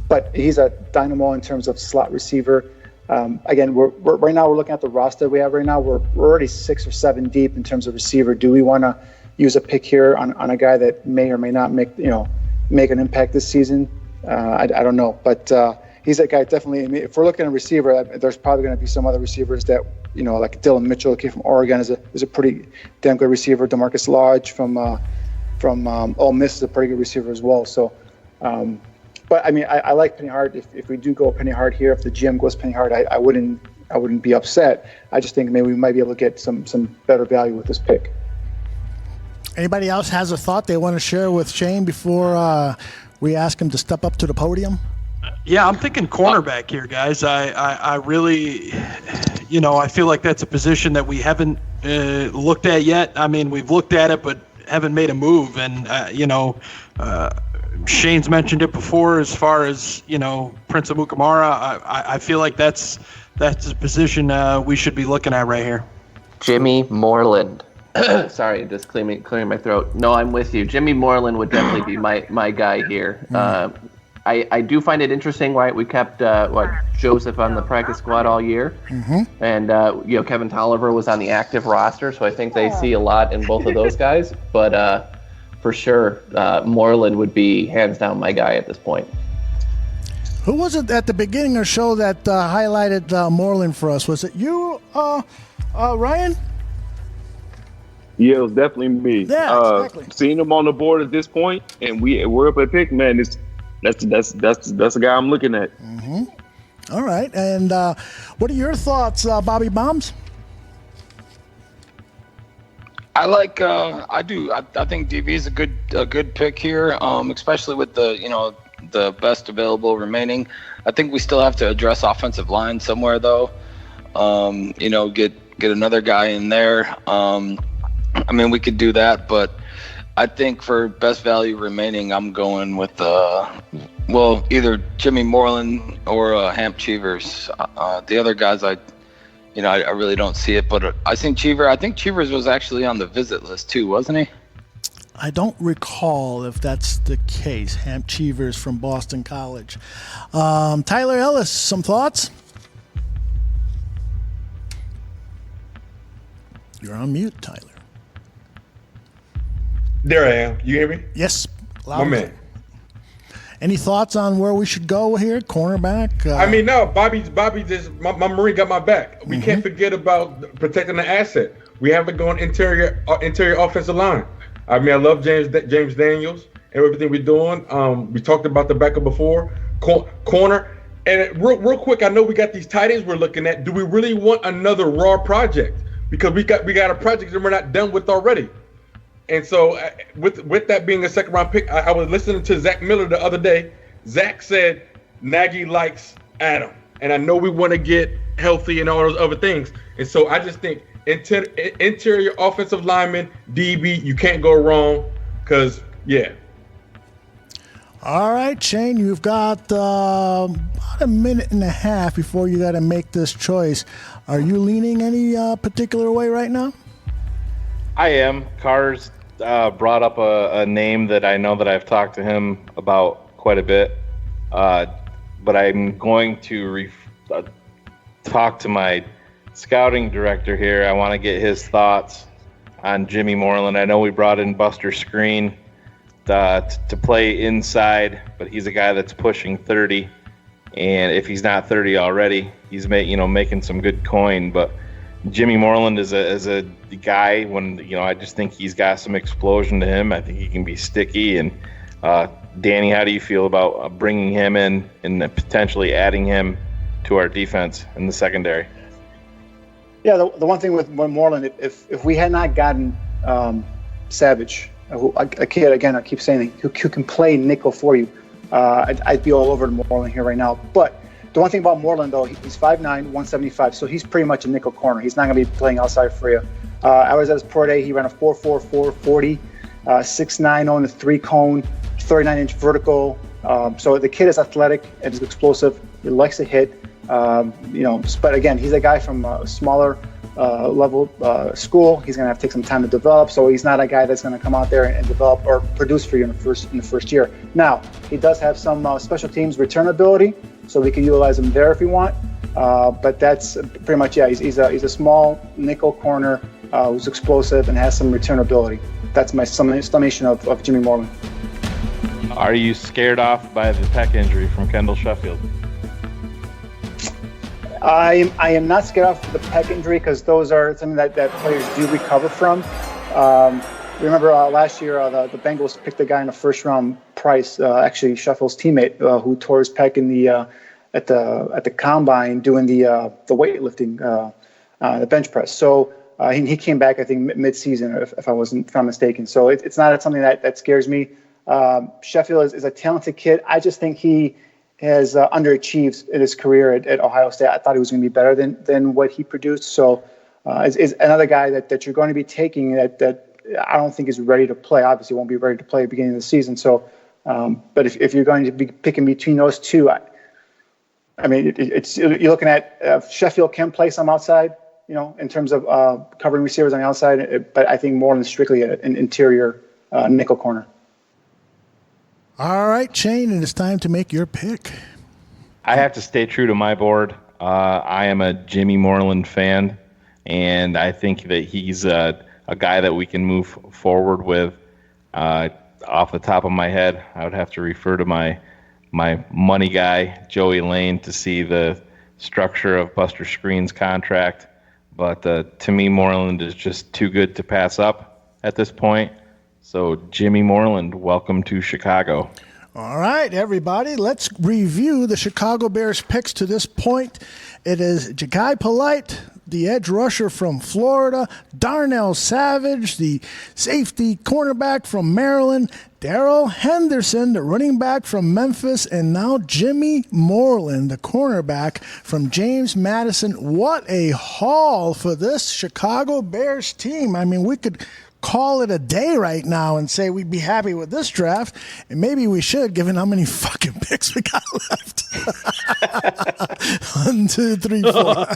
But he's a dynamo in terms of slot receiver. Again, we're right now we're looking at the roster we have right now. We're already 6 or 7 deep in terms of receiver. Do we want to use a pick here on a guy that may or may not make an impact this season? I don't know, but he's that guy definitely. I mean, if we're looking at a receiver, there's probably going to be some other receivers that like Dylan Mitchell, kid from Oregon, is a pretty damn good receiver. DeMarcus Lodge from Ole Miss is a pretty good receiver as well. So. But I mean, I like Penny Hart. If we do go Penny Hart here, if the GM goes Penny Hart, I wouldn't I wouldn't be upset. I just think maybe we might be able to get some better value with this pick. Anybody else has a thought they want to share with Shayne before we ask him to step up to the podium? Yeah, I'm thinking cornerback here, guys. I really, I feel like that's a position that we haven't looked at yet. I mean, we've looked at it, but haven't made a move. And, Shayne's mentioned it before as far as, Prince of Mukamara. I feel like that's a position we should be looking at right here. Jimmy Moreland. Sorry, just clearing my throat. No, I'm with you. Jimmy Moreland would definitely be my guy here. I do find it interesting why we kept Joseph on the practice squad all year, and Kevin Tolliver was on the active roster, so I think they see a lot in both of those guys. But for sure, Moreland would be hands down my guy at this point. Who was it at the beginning of the show that highlighted Moreland for us? Was it you, Ryan? Yeah, it was definitely me. Yeah, exactly. Seeing him on the board at this point, and we're up at pick, man. That's the guy I'm looking at. All right, and what are your thoughts, Bobby Bombs? I like. I do. I think DB is a good pick here, especially with the best available remaining. I think we still have to address offensive line somewhere though. Get another guy in there. I mean, we could do that, but I think for best value remaining, I'm going with either Jimmy Moreland or Hamp Cheevers. The other guys, I really don't see it, but I think Cheevers was actually on the visit list too, wasn't he? I don't recall if that's the case. Hamp Cheevers from Boston College. Tyler Ellis, some thoughts? You're on mute, Tyler. There I am. You hear me? Yes. My man. Any thoughts on where we should go here? Cornerback? No. Bobby just my Marine got my back. We can't forget about protecting the asset. We haven't gone interior offensive line. I mean, I love James Daniels and everything we're doing. We talked about the backup before. Corner. And real quick, I know we got these tight ends we're looking at. Do we really want another raw project? Because we got a project that we're not done with already. And so with that being a second round pick, I was listening to Zach Miller the other day. Zach said Nagy likes Adam. And I know we want to get healthy and all those other things. And so I just think interior offensive lineman, DB, you can't go wrong because, yeah. All right, Shayne, you've got about a minute and a half before you got to make this choice. Are you leaning any particular way right now? I am. Carr's brought up a name that I know that I've talked to him about quite a bit, but I'm going to talk to my scouting director here. I want to get his thoughts on Jimmy Moreland. I know we brought in Buster Screen to play inside, but he's a guy that's pushing 30, and if he's not 30 already, he's making some good coin. But Jimmy Moreland is a guy when I just think he's got some explosion to him. I think he can be sticky. And Danny, how do you feel about bringing him in and potentially adding him to our defense in the secondary? Yeah, the one thing with Moreland, if we had not gotten Savage, a kid, again, I keep saying who can play nickel for you, I'd be all over Moreland here right now. But the one thing about Moreland, though, he's 5'9", 175, so he's pretty much a nickel corner. He's not going to be playing outside for you. I was at his pro day. He ran a 4.44 40, 6'9" on the 3-cone, 39-inch vertical. So the kid is athletic and is explosive. He likes to hit. But again, he's a guy from a smaller level school. He's going to have to take some time to develop. So he's not a guy that's going to come out there and develop or produce for you in the first year. Now, he does have some special teams return ability, so we can utilize him there if we want. But that's pretty much, yeah, he's a small nickel corner who's explosive and has some return ability. That's my summation of Jimmy Moreland. Are you scared off by the pec injury from Kendall Sheffield? I am not scared off the pec injury because those are something that players do recover from. Remember last year the Bengals picked a guy in the first round, Price, actually Sheffield's teammate, who tore his pec in the the combine doing the weightlifting, the bench press. So he came back, I think, mid-season, if I'm mistaken. So it's not something that scares me. Sheffield is a talented kid. I just think he has underachieved in his career at Ohio State. I thought he was going to be better than what he produced. So is another guy that you're going to be taking that I don't think is ready to play. Obviously, won't be ready to play at the beginning of the season. So, but if you're going to be picking between those two, I mean, you're looking at Sheffield can play some outside, in terms of covering receivers on the outside, but I think more than strictly an interior nickel corner. All right, Shane, and it's time to make your pick. I have to stay true to my board. I am a Jimmy Moreland fan, and I think that he's a guy that we can move forward with. Off the top of my head, I would have to refer to my money guy, Joey Lane, to see the structure of Buster Screen's contract. But to me, Moreland is just too good to pass up at this point. So, Jimmy Moreland, welcome to Chicago. All right, everybody, let's review the Chicago Bears picks to this point. It is Jachai Polite, the edge rusher from Florida, Darnell Savage, the safety cornerback from Maryland, Darrell Henderson, the running back from Memphis, and now Jimmy Moreland, the cornerback from James Madison. What a haul for this Chicago Bears team. I mean, we could call it a day right now and say we'd be happy with this draft, and maybe we should, given how many fucking picks we got left. 1, 2, 3, 4.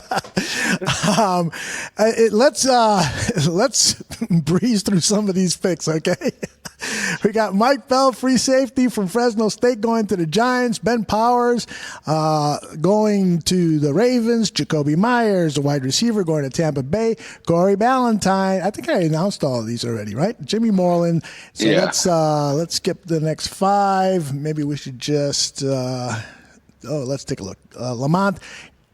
Let's breeze through some of these picks, okay? We got Mike Bell, free safety from Fresno State, going to the Giants. Ben Powers going to the Ravens. Jacoby Myers, a wide receiver, going to Tampa Bay. Corey Ballantyne. I think I announced all of these already, right? Jimmy Moreland. So yeah. Let's skip the next 5. Maybe we should just let's take a look. Lamont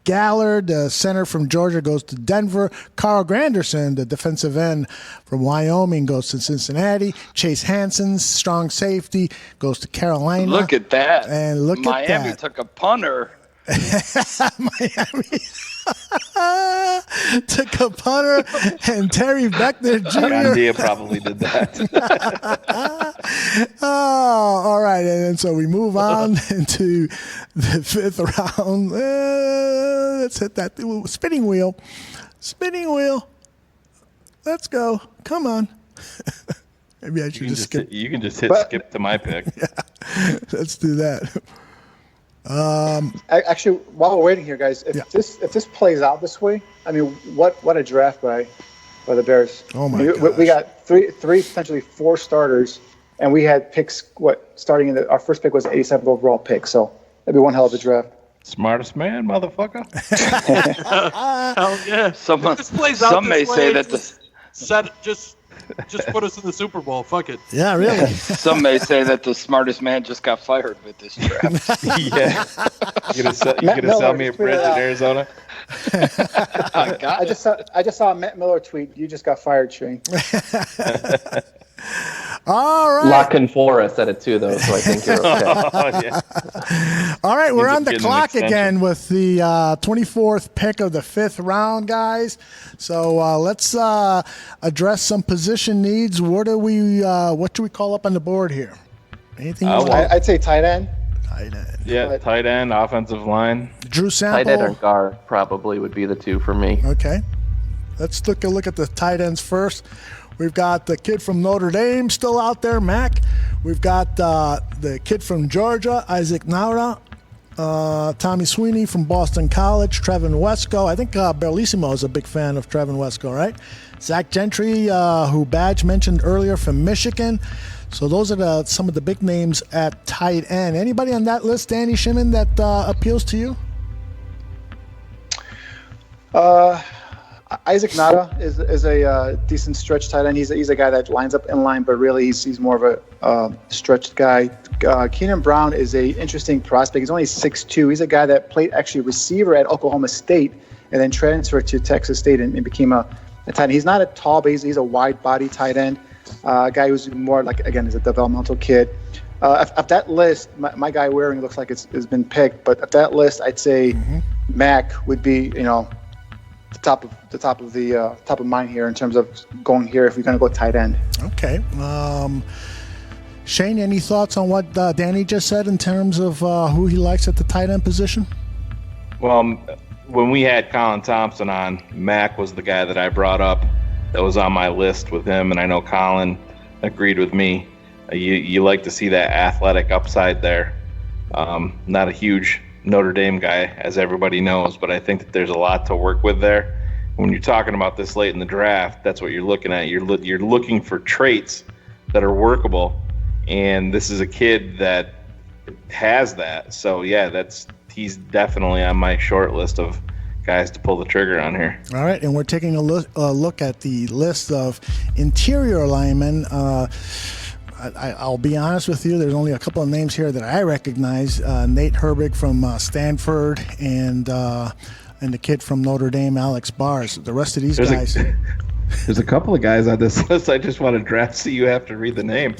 Gallard, the center from Georgia, goes to Denver. Carl Granderson, the defensive end from Wyoming, goes to Cincinnati. Chase Hansen, strong safety, goes to Carolina. Look at that. And look Miami at that. took a punter. Miami took a punter, and Terry Beckner Jr. Gandia probably did that. Oh, all right. And so we move on into the 5th round. Let's hit that spinning wheel. Spinning wheel. Let's go. Come on. Maybe I should just skip. You can just hit skip to my pick. Yeah, let's do that. Actually, while we're waiting here, guys, if this plays out this way, I mean, what a draft by the Bears. Oh my gosh. We got three potentially 4 starters, and we had picks. Starting in our first pick was 87th overall pick, so that'd be one hell of a draft. Smartest man, motherfucker. Hell yeah! Some may say that just put us in the Super Bowl. Fuck it. Yeah, really. Some may say that the smartest man just got fired with this draft. Yeah. You gonna sell me a bridge in Arizona? I just saw a Matt Miller tweet. You just got fired, Shane. All right. Locking Forrest at it too, though, so I think you're okay. Oh, yeah. All right, we're on the clock again with the 24th pick of the 5th round, guys. So let's address some position needs. What do we call up on the board here? Anything? I'd say tight end. Tight end. Yeah, tight end, offensive line. Drew Sample. Tight end or guard probably would be the 2 for me. Okay. Let's take a look at the tight ends first. We've got the kid from Notre Dame still out there, Mac. We've got the kid from Georgia, Isaac Naura. Tommy Sweeney from Boston College, Trevin Wesco. I think Bellissimo is a big fan of Trevin Wesco, right? Zach Gentry, who Badge mentioned earlier, from Michigan. So those are some of the big names at tight end. Anybody on that list, Danny Shimon, that appeals to you? Isaac Nada is a decent stretch tight end. He's a guy that lines up in line, but really he's more of a stretched guy. Keenan Brown is a interesting prospect. He's only 6'2". He's a guy that played actually receiver at Oklahoma State and then transferred to Texas State and became a tight end. He's not a tall, but he's a wide body tight end. A guy who's more like, again, is a developmental kid. Of that list, my guy Waring looks like it's been picked. But of that list, I'd say Mac would be, the top of mind here in terms of going here if we're going to go tight end. Okay. Shane, any thoughts on what Danny just said in terms of who he likes at the tight end position? Well, when we had Colin Thompson on, Mac was the guy that I brought up that was on my list with him, and I know Colin agreed with me. You like to see that athletic upside there. Not a huge Notre Dame guy, as everybody knows, but I think that there's a lot to work with there. When you're talking about this late in the draft, that's what you're looking at. You're looking for traits that are workable, and this is a kid that has that. So, yeah, he's definitely on my short list of guys to pull the trigger on here. All right, and we're taking a look at the list of interior linemen. I'll be honest with you, there's only a couple of names here that I recognize. Nate Herbig from Stanford and the kid from Notre Dame, Alex Bars. The rest of these guys... There's a couple of guys on this list I just want to draft so you have to read the name.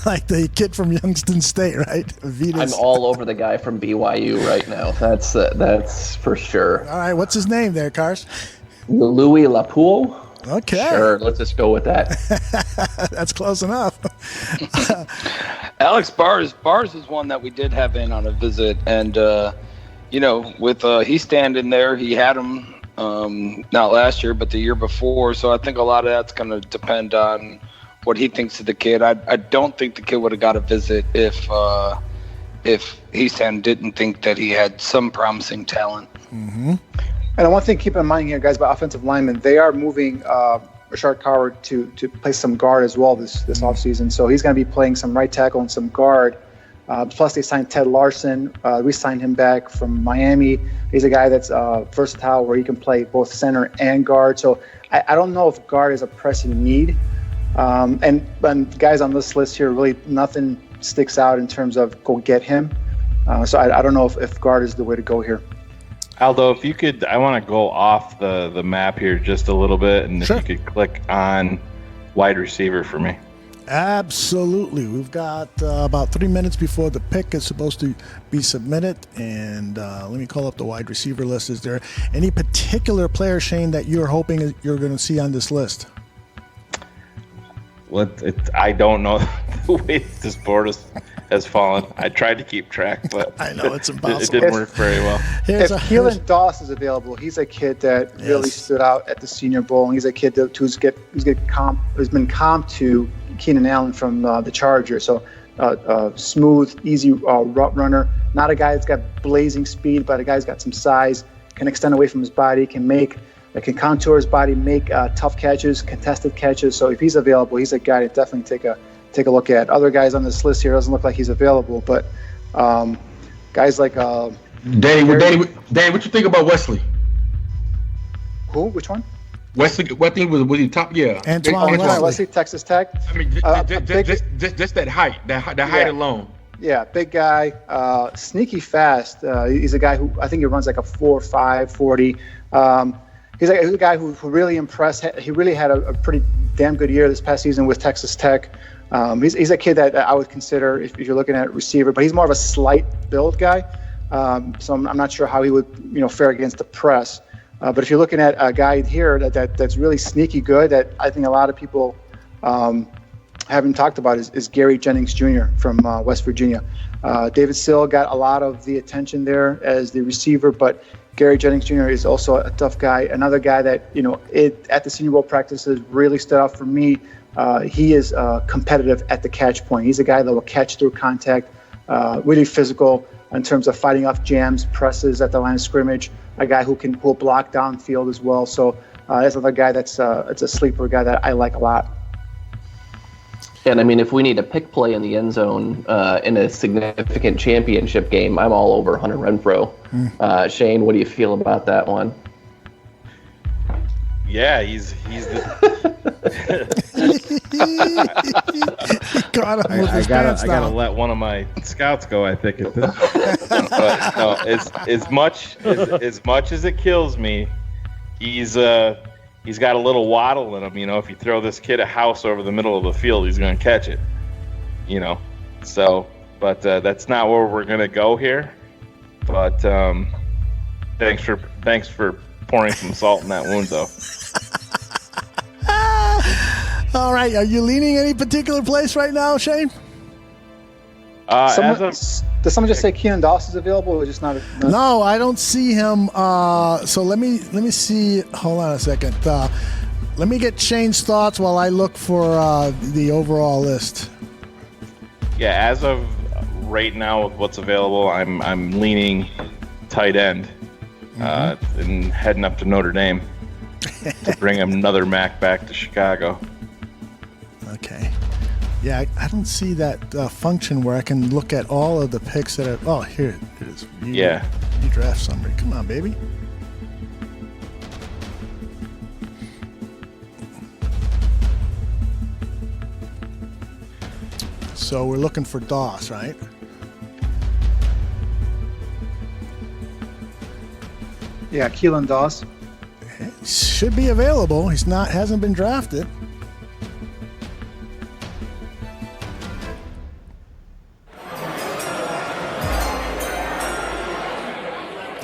Like the kid from Youngstown State, right? I'm all over the guy from BYU right now. That's for sure. All right, what's his name there, Cars? Louis Lapoule. Okay. Sure, let's just go with that. That's close enough. Alex Bars is one that we did have in on a visit, and with he's standing there, he had him not last year, but the year before. So I think a lot of that's going to depend on what he thinks of the kid. I don't think the kid would have got a visit if Heastand didn't think that he had some promising talent. Mm-hmm. And one thing to keep in mind here, guys, about offensive linemen, they are moving Rashard Coward to play some guard as well this offseason. So he's going to be playing some right tackle and some guard. Plus, they signed Ted Larson. We signed him back from Miami. He's a guy that's versatile where he can play both center and guard. So I don't know if guard is a pressing need. And guys on this list here, really nothing sticks out in terms of go get him. So I don't know if guard is the way to go here. Aldo, if you could, I want to go off the map here just a little bit, and Sure. if you could click on wide receiver for me. Absolutely. We've got about 3 minutes before the pick is supposed to be submitted, and let me call up the wide receiver list. Is there any particular player, Shane, that you're hoping you're going to see on this list? I don't know the way this board has fallen. I tried to keep track, but I know it's impossible. It didn't work very well. If Keelan Doss is available, he's a kid that really stood out at the Senior Bowl, and he's a kid who's been comped to Keenan Allen from the Chargers. So smooth, easy route runner. Not a guy that's got blazing speed, but a guy who's got some size, can extend away from his body, can contour his body, make tough catches, contested catches. So if he's available, he's a guy to definitely take a look at. Other guys on this list here doesn't look like he's available, but guys like Danny, what you think about Wesley? Who? Which one? Wesley, what thing was he top? Yeah, Antoine Wesley, Texas Tech. I mean, just that height, that height alone. Yeah, big guy, sneaky fast. He's a guy who I think he runs like a 4.5 40. He's a guy who really impressed. He really had a pretty damn good year this past season with Texas Tech. He's a kid that I would consider if you're looking at receiver, but he's more of a slight build guy. So I'm not sure how he would fare against the press. But if you're looking at a guy here that's really sneaky good, that I think a lot of people haven't talked about is Gary Jennings Jr. from West Virginia. David Sill got a lot of the attention there as the receiver, but Gary Jennings Jr. is also a tough guy. Another guy that at the Senior Bowl practices really stood out for me. He is competitive at the catch point. He's a guy that will catch through contact, really physical in terms of fighting off jams, presses at the line of scrimmage. A guy who will block downfield as well. So that's another guy it's a sleeper guy that I like a lot. And I mean, if we need a pick play in the end zone in a significant championship game, I'm all over Hunter Renfrow. Shane, what do you feel about that one? Yeah, he's the. I gotta let one of my scouts go. I think at this. But no, as much as it kills me, he's a he's got a little waddle in him. If you throw this kid a house over the middle of the field, he's going to catch it. So, but that's not where we're going to go here. But thanks for pouring some salt in that wound, though. All right, are you leaning any particular place right now, Shayne? Does someone just say Keelan Doss is available, or just not? No, I don't see him. So let me see. Hold on a second. Let me get Shayne's thoughts while I look for the overall list. Yeah, as of right now, with what's available, I'm leaning tight end and heading up to Notre Dame to bring another Mac back to Chicago. Okay. Yeah, I don't see that function where I can look at all of the picks that are. Oh, here it is. You draft summary. Come on, baby. So we're looking for Doss, right? Yeah, Keelan Doss. Should be available. Hasn't been drafted.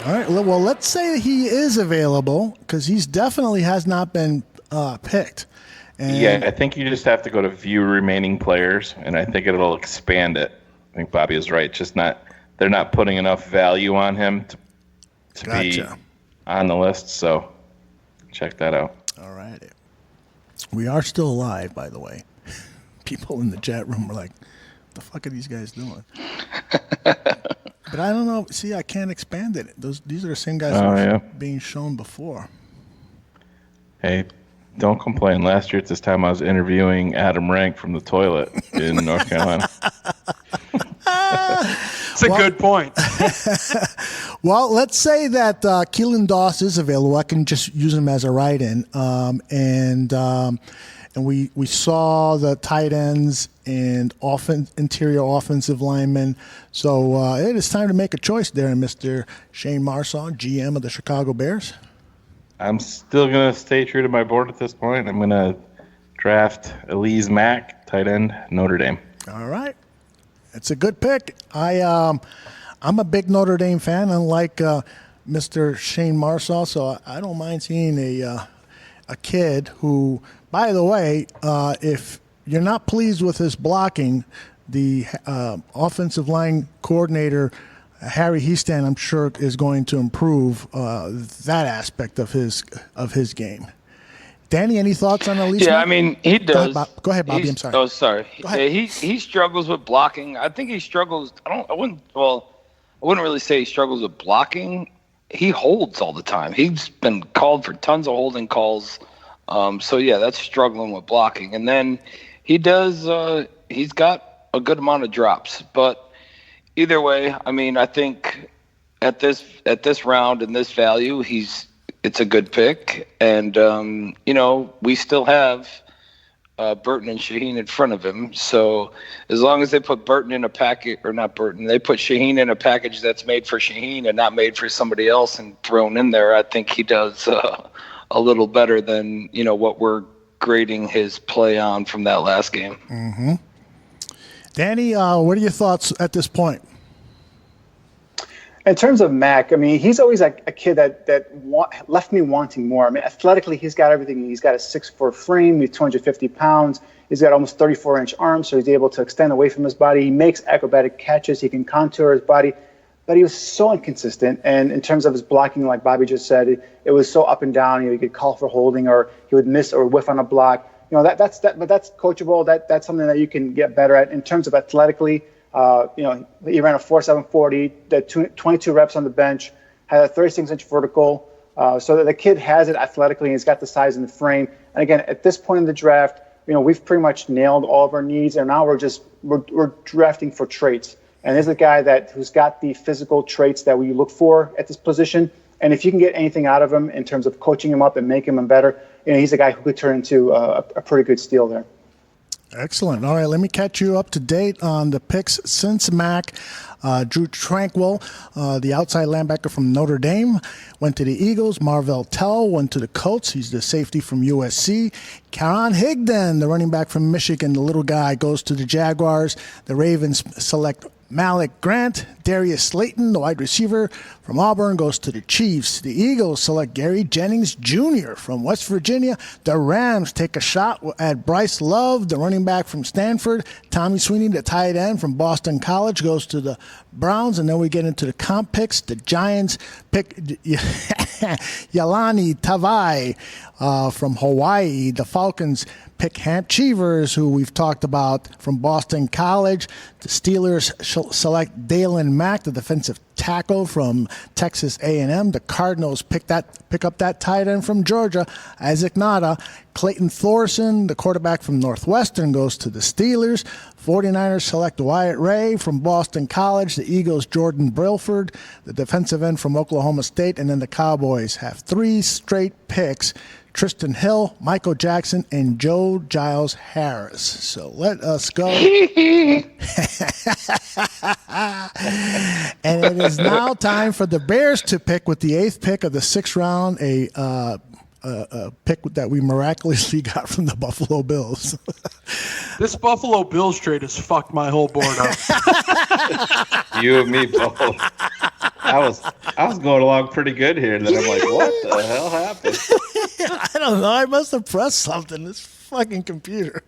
All right. Well, let's say he is available because he's definitely has not been picked. And I think you just have to go to view remaining players, and I think it'll expand it. I think Bobby is right. They're not putting enough value on him to be on the list. So check that out. All right. We are still alive, by the way. People in the chat room are like, "What the fuck are these guys doing?" But I don't know. See, I can't expand it. These are the same guys that were being shown before. Hey, don't complain. Last year at this time, I was interviewing Adam Rank from the toilet in North Carolina. That's a good point. Well, let's say that Keelan Doss is available. I can just use him as a write-in. And we saw the tight ends and interior offensive linemen. So it is time to make a choice there, Mr. Shayne Marsaw, GM of the Chicago Bears. I'm still going to stay true to my board at this point. I'm going to draft Elise Mack, tight end, Notre Dame. All right. It's a good pick. I'm a big Notre Dame fan, unlike Mr. Shayne Marsaw, so I don't mind seeing a kid who, by the way, if you're not pleased with his blocking, the offensive line coordinator, Harry Hiestand, I'm sure, is going to improve that aspect of his game. Danny, any thoughts on Elise? Yeah, I mean, he does. Go ahead, Bobby. I'm sorry. Oh, sorry. Yeah, he struggles with blocking. I think he struggles. I wouldn't really say he struggles with blocking. He holds all the time. He's been called for tons of holding calls. So yeah, that's struggling with blocking. And then he does. He's got a good amount of drops. But either way, I mean, I think at this round and this value, it's a good pick. And we still have Burton and Shaheen in front of him. So as long as they put Burton in a package, or not Burton, they put Shaheen in a package that's made for Shaheen and not made for somebody else and thrown in there, I think he does a little better than, what we're grading his play on from that last game. Mm-hmm. Danny, what are your thoughts at this point? In terms of Mac, I mean, he's always a kid that left me wanting more. I mean, athletically, he's got everything. He's got a 6'4" frame. He's 250 pounds. He's got almost 34-inch arms, so he's able to extend away from his body. He makes acrobatic catches. He can contour his body. But he was so inconsistent. And in terms of his blocking, like Bobby just said, it was so up and down. He could call for holding, or he would miss or whiff on a block. But that's coachable. That's something that you can get better at. In terms of athletically, he ran a 4.7 40, did 22 reps on the bench, had a 36-inch vertical. So that the kid has it athletically, and he's got the size and the frame. And again, at this point in the draft, we've pretty much nailed all of our needs, and now we're drafting for traits. And there's a guy who's got the physical traits that we look for at this position. And if you can get anything out of him in terms of coaching him up and making him better, he's a guy who could turn into a pretty good steal there. Excellent. All right, let me catch you up to date on the picks since Mac. Drew Tranquil, the outside linebacker from Notre Dame, went to the Eagles. Marvell Tell went to the Colts. He's the safety from USC. Karan Higdon, the running back from Michigan, the little guy, goes to the Jaguars. The Ravens select Malik Grant. Darius Slayton, the wide receiver from Auburn, goes to the Chiefs. The Eagles select Gary Jennings Jr. from West Virginia. The Rams take a shot at Bryce Love, the running back from Stanford. Tommy Sweeney, the tight end from Boston College, goes to the Browns. And then we get into the comp picks. The Giants pick Yalani Tavai from Hawaii. The Falcons pick Hant Cheevers, who we've talked about, from Boston College. The Steelers select Dalen Mack, the defensive tackle from Texas A&M. The Cardinals pick up that tight end from Georgia, Isaac Nada. Clayton Thorson, the quarterback from Northwestern, goes to the Steelers. 49ers select Wyatt Ray from Boston College. The Eagles, Jordan Brilford, the defensive end from Oklahoma State. And then the Cowboys have 3 straight picks: Tristan Hill, Michael Jackson, and Joe Giles Harris. So let us go. And it is now time for the Bears to pick with the 8th pick of the 6th round, a pick that we miraculously got from the Buffalo Bills. This Buffalo Bills trade has fucked my whole board up. You and me both. I was going along pretty good here, and then I'm like, what the hell happened? I don't know. I must have pressed something. This fucking computer.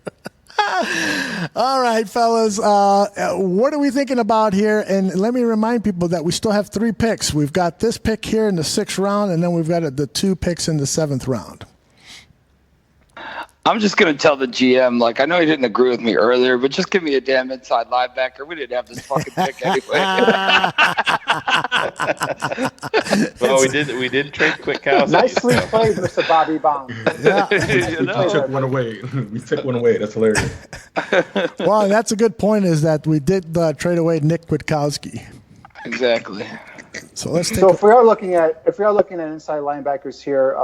All right, fellas. What are we thinking about here? And let me remind people that we still have 3 picks. We've got this pick here in the 6th round, and then we've got the 2 picks in the 7th round. I'm just going to tell the GM, I know he didn't agree with me earlier, but just give me a damn inside linebacker. We didn't have this fucking pick anyway. Well, we did trade Kwiatkowski. Nicely played, Mr. Bobby Bonds. Yeah. We took one away. We took one away. That's hilarious. Well, that's a good point, is that we did trade away Nick Kwiatkowski. Exactly. So let's take. So if we are looking at inside linebackers here,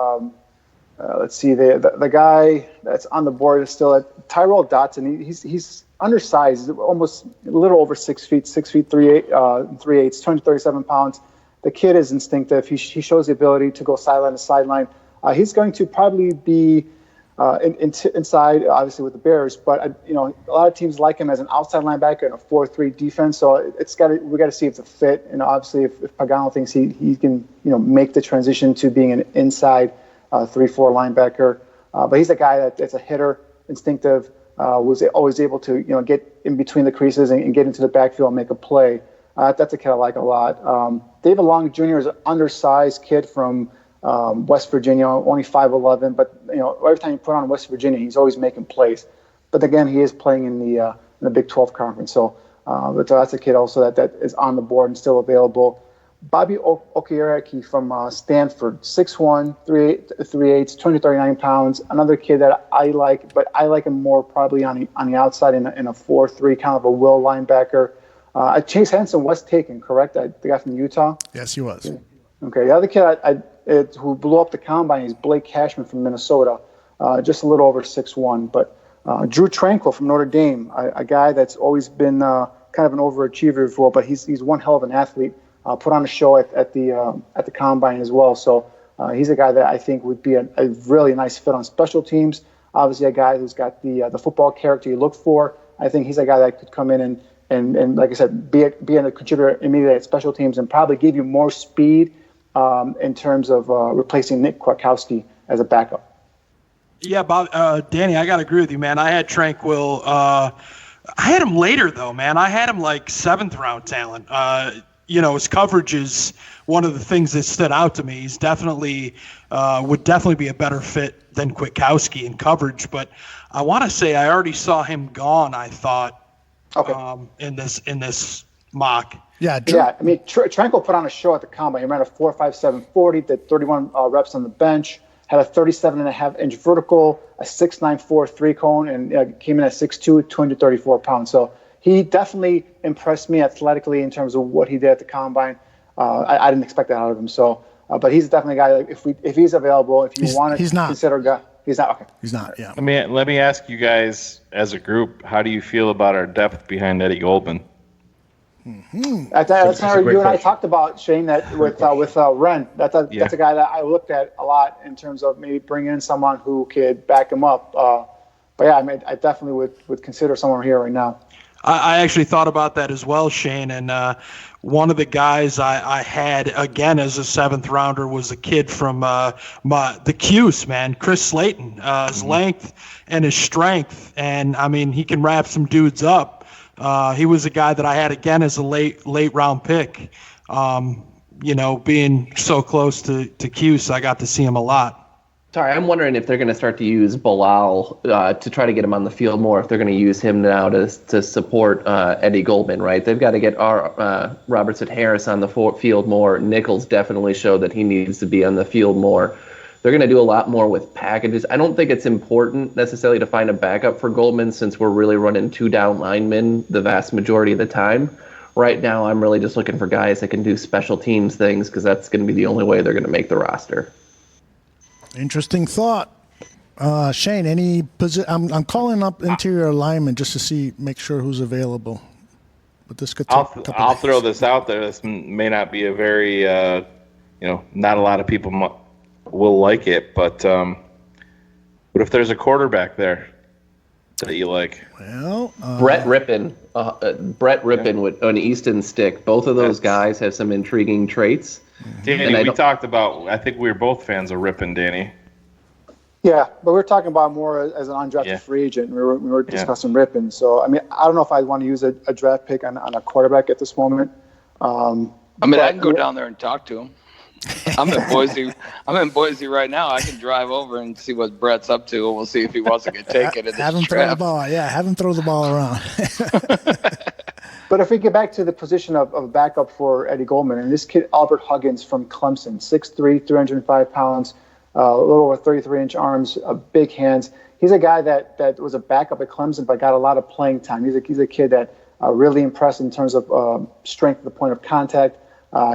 let's see, the guy that's on the board is still at Tyrell Dotson. He's undersized, almost a little over 6 feet, 6 feet 3/8, 237 pounds. The kid is instinctive. He shows the ability to go sideline to sideline. He's going to probably be inside, obviously, with the Bears, but a lot of teams like him as an outside linebacker in a 4-3 defense. So we got to see if it's a fit. And obviously, if Pagano thinks he can make the transition to being an inside 3-4 linebacker, but he's a guy that's a hitter, instinctive, was always able to get in between the creases and get into the backfield and make a play. That's a kid I like a lot. David Long Jr. is an undersized kid from West Virginia, only 5'11", but every time you put on West Virginia, he's always making plays. But again, he is playing in the Big 12 conference, so but that's a kid also that is on the board and still available. Bobby Okereke from Stanford, 6'1", 3/8, 239 pounds. Another kid that I like, but I like him more probably on the outside in a 4-3, kind of a will linebacker. Chase Hansen was taken, correct? The guy from Utah? Yes, he was. Okay, the other kid who blew up the combine is Blake Cashman from Minnesota, just a little over 6'1". But Drew Tranquil from Notre Dame, a guy that's always been kind of an overachiever before, but he's one hell of an athlete. Put on a show at the combine as well. So he's a guy that I think would be a really nice fit on special teams. Obviously, a guy who's got the football character you look for. I think he's a guy that could come in and like I said, be a contributor immediately at special teams and probably give you more speed in terms of replacing Nick Kwiatkowski as a backup. Yeah, Bob, Danny, I got to agree with you, man. I had Tranquil. I had him later, though, man. I had him like 7th round talent. His coverage is one of the things that stood out to me. He's definitely would definitely be a better fit than Kwiatkowski in coverage. But I want to say I already saw him gone, I thought, in this mock. Yeah, I mean, Tranquil put on a show at the combine. He ran a 4.57 40, did 31 reps on the bench, had a 37.5-inch vertical, a 6.94 3-cone, and came in at 6'2", 234 pounds. So he definitely impressed me athletically in terms of what he did at the combine. I didn't expect that out of him. So, but he's definitely a guy. If he's available, if you want to consider a guy, He's not. Okay. He's not. Yeah. Let me ask you guys as a group, how do you feel about our depth behind Eddie Goldman? That's you and I talked about, Shane, that with Ren. That's a guy that I looked at a lot in terms of maybe bringing in someone who could back him up. But yeah, I definitely would consider someone here right now. I actually thought about that as well, Shane. And one of the guys I had, again, as a seventh rounder was a kid from the Cuse, man, Chris Slayton. His length and his strength. And, I mean, he can wrap some dudes up. He was a guy that I had, again, as a late round pick. Being so close to Cuse, I got to see him a lot. Sorry, I'm wondering if they're going to start to use Bilal to try to get him on the field more, if they're going to use him now to support Eddie Goldman, right? They've got to get Robertson Harris on the field more. Nichols definitely showed that he needs to be on the field more. They're going to do a lot more with packages. I don't think it's important necessarily to find a backup for Goldman since we're really running 2 down linemen the vast majority of the time. Right now, I'm really just looking for guys that can do special teams things because that's going to be the only way they're going to make the roster. Interesting thought. Shane, any position? I'm calling up interior alignment just to make sure who's available. But this could take a couple I'll days. throw this out there. This may not be a very, not a lot of people will like it, but what if there's a quarterback there that you like? Well, Brett Rippon with an Easton stick. Both of those guys have some intriguing traits. Danny, we talked about. I think we were both fans of Rippon, Danny. Yeah, but we're talking about more as an undrafted free agent. We were discussing Rippon. So, I don't know if I'd want to use a draft pick on a quarterback at this moment. I can go down there and talk to him. I'm in Boise. I'm in Boise right now. I can drive over and see what Brett's up to, and we'll see if he wants to get taken. Have him throw the ball. Yeah, have him throw the ball around. But if we get back to the position of backup for Eddie Goldman, and this kid, Albert Huggins from Clemson, 6'3", 305 pounds, a little over 33-inch arms, big hands. He's a guy that was a backup at Clemson but got a lot of playing time. He's a kid that really impressed in terms of strength at the point of contact.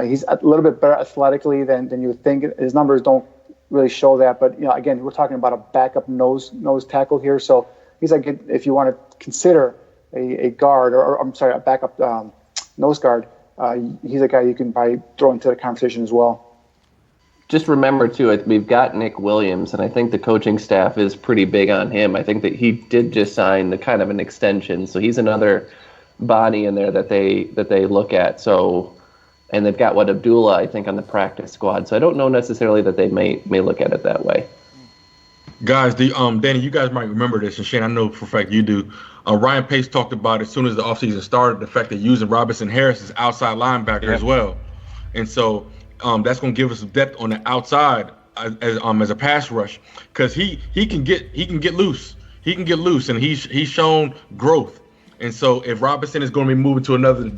He's a little bit better athletically than you would think. His numbers don't really show that. But, again, we're talking about a backup nose tackle here. So he's like, if you want to consider a guard, or I'm sorry, a backup nose guard, he's a guy you can probably throw into the conversation as well. Just remember, too, we've got Nick Williams, and I think the coaching staff is pretty big on him. I think that he did just sign the kind of an extension, so he's another body in there that they look at. So, and they've got Abdullah, I think, on the practice squad. So I don't know necessarily that they may look at it that way. Guys, Danny, you guys might remember this, and Shane, I know for a fact you do. Ryan Pace talked about as soon as the offseason started the fact that using Robinson Harris as outside linebacker as well, and so that's going to give us some depth on the outside as a pass rush because he can get loose. He can get loose, and he's shown growth. And so if Robinson is going to be moving to another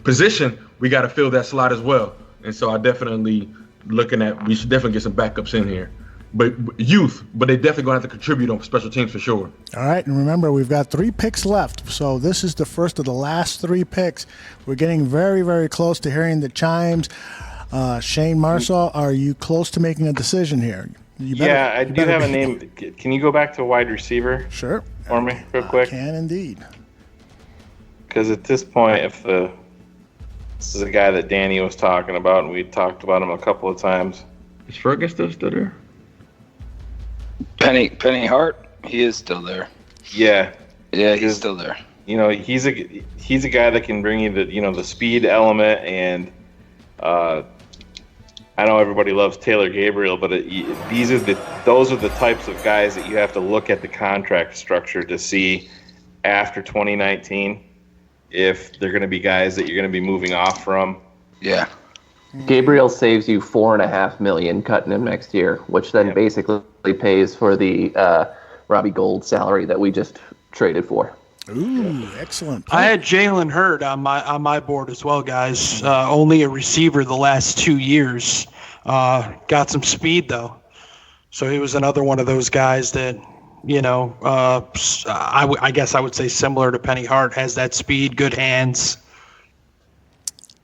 position, we got to fill that slot as well. And so I definitely we should definitely get some backups in here. But youth, but they definitely going to have to contribute on special teams for sure. All right, and remember, we've got 3 picks left. So this is the first of the last 3 picks. We're getting very, very close to hearing the chimes. Shayne Marsaw, are you close to making a decision here? I do have a name. Can you go back to wide receiver? Sure. For me, real quick? I can indeed. Because at this point, this is a guy that Danny was talking about, and we talked about him a couple of times. Is Fergus still there? Penny Hart, he is still there. Yeah, he's still there. He's a guy that can bring you the speed element, and I know everybody loves Taylor Gabriel, but those are the types of guys that you have to look at the contract structure to see after 2019 if they're going to be guys that you're going to be moving off from. Yeah. Gabriel saves you $4.5 million cutting him next year, which then basically pays for the Robbie Gould salary that we just traded for. Ooh, excellent point. I had Jalen Hurd on my board as well, guys. Only a receiver the last 2 years. Got some speed though, so he was another one of those guys that I guess I would say similar to Penny Hart, has that speed, good hands.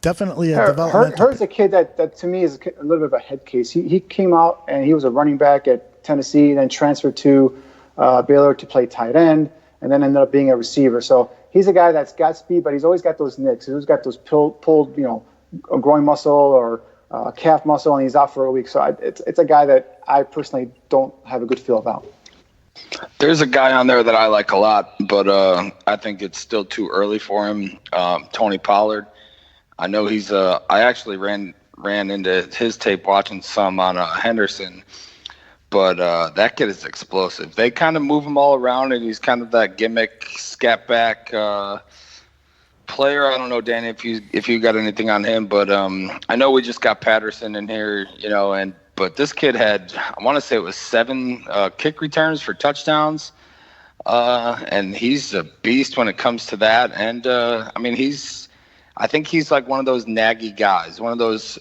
Definitely a developmental. Hurt's a kid that to me is a little bit of a head case. He came out and he was a running back at Tennessee, then transferred to Baylor to play tight end, and then ended up being a receiver. So he's a guy that's got speed, but he's always got those nicks. He's always got those pulled, a groin muscle or calf muscle, and he's out for a week. So it's a guy that I personally don't have a good feel about. There's a guy on there that I like a lot, but I think it's still too early for him. Tony Pollard. I know he's. I actually ran into his tape watching some on Henderson, but that kid is explosive. They kind of move him all around, and he's kind of that gimmick scat back player. I don't know, Danny, if you got anything on him, but I know we just got Patterson in here, but this kid had, I want to say it was 7 kick returns for touchdowns, and he's a beast when it comes to that. And I think he's like one of those naggy guys, one of those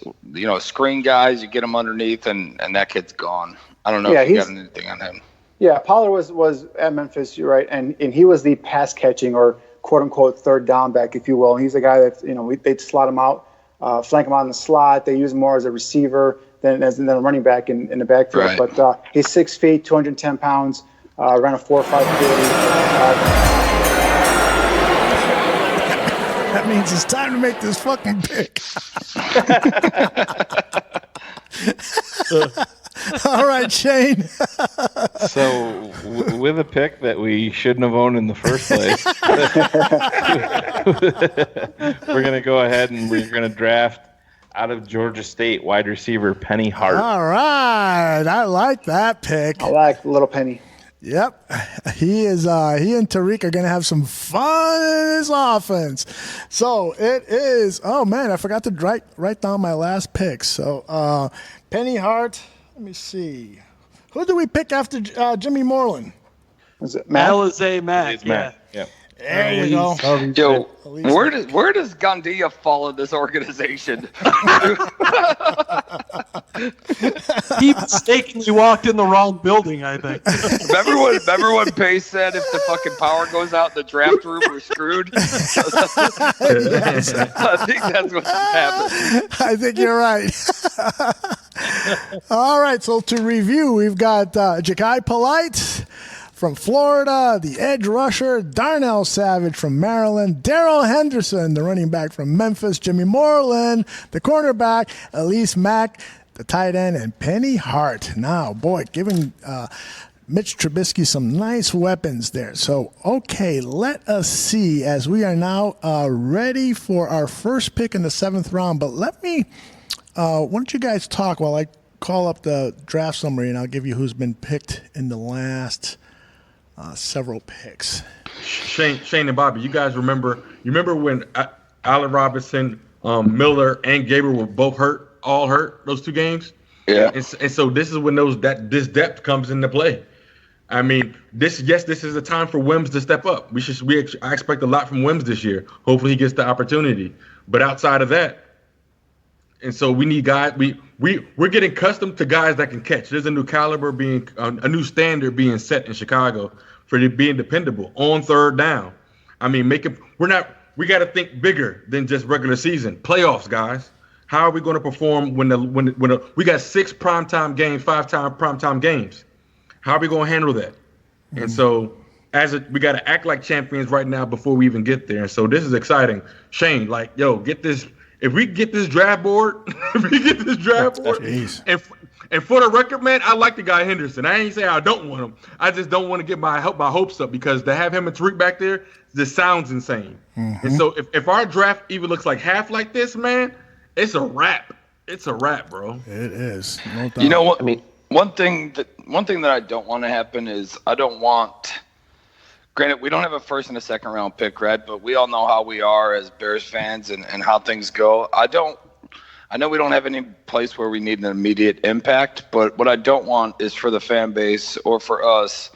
screen guys. You get him underneath, and that kid's gone. I don't know if you got anything on him. Yeah, Pollard was at Memphis, you're right, and he was the pass catching or quote unquote third down back, if you will. And he's a guy that they'd slot him out, flank him out in the slot. They use him more as a receiver than a running back in the backfield. Right. But he's 6 feet, 210 pounds, ran a 4.5 40. That means it's time to make this fucking pick. All right, Shayne. So, with a pick that we shouldn't have owned in the first place, we're going to go ahead and we're going to draft out of Georgia State wide receiver Penny Hart. All right. I like that pick. I like little Penny. Yep. He and Tariq are going to have some fun in his offense. So it is, oh man, I forgot to write down my last pick. So Penny Hart, let me see. Who do we pick after Jimmy Moreland? Was it Matt? Alizé Matt, yeah. Yep. There you go. Yo, where does Gandia fall in this organization? He mistakenly walked in the wrong building, I think. Remember when Pace said if the fucking power goes out in the draft room, we're screwed? Yes. I think that's what happened. I think you're right. All right, so to review, we've got Ja'Kai Polite from Florida, the edge rusher, Darnell Savage from Maryland, Darrell Henderson, the running back from Memphis, Jimmy Moreland, the cornerback, Elise Mack, the tight end, and Penny Hart. Now, boy, giving Mitch Trubisky some nice weapons there. So, okay, let us see as we are now ready for our first pick in the 7th round. But let me, why don't you guys talk while I call up the draft summary, and I'll give you who's been picked in the last several picks. Shayne and Bobby, you guys remember when Allen Robinson, Miller, and Gabriel were both all hurt those 2 games? Yeah. And so this is when this depth comes into play. I mean, this is a time for Wims to step up. I expect a lot from Wims this year. Hopefully he gets the opportunity. But outside of that, and so we need guys. We're getting accustomed to guys that can catch. There's a new caliber a new standard being set in Chicago for being dependable on 3rd down. I mean, we got to think bigger than just regular season. Playoffs, guys. How are we going to perform when we got 6 primetime games, 5 primetime games? How are we going to handle that? Mm-hmm. And so we got to act like champions right now before we even get there. And so this is exciting. Shayne, get this. If we get this draft board, and for the record, man, I like the guy Henderson. I ain't saying I don't want him. I just don't want to get my hopes up because to have him and Tariq back there, this sounds insane. Mm-hmm. And so if our draft even looks like half like this, man, it's a wrap. It's a wrap, bro. It is. No doubt. You know what? I mean, one thing that I don't want to happen is I don't want. Granted, we don't have a 1st and a 2nd round pick, Red, but we all know how we are as Bears fans and how things go. I know we don't have any place where we need an immediate impact, but what I don't want is for the fan base or for us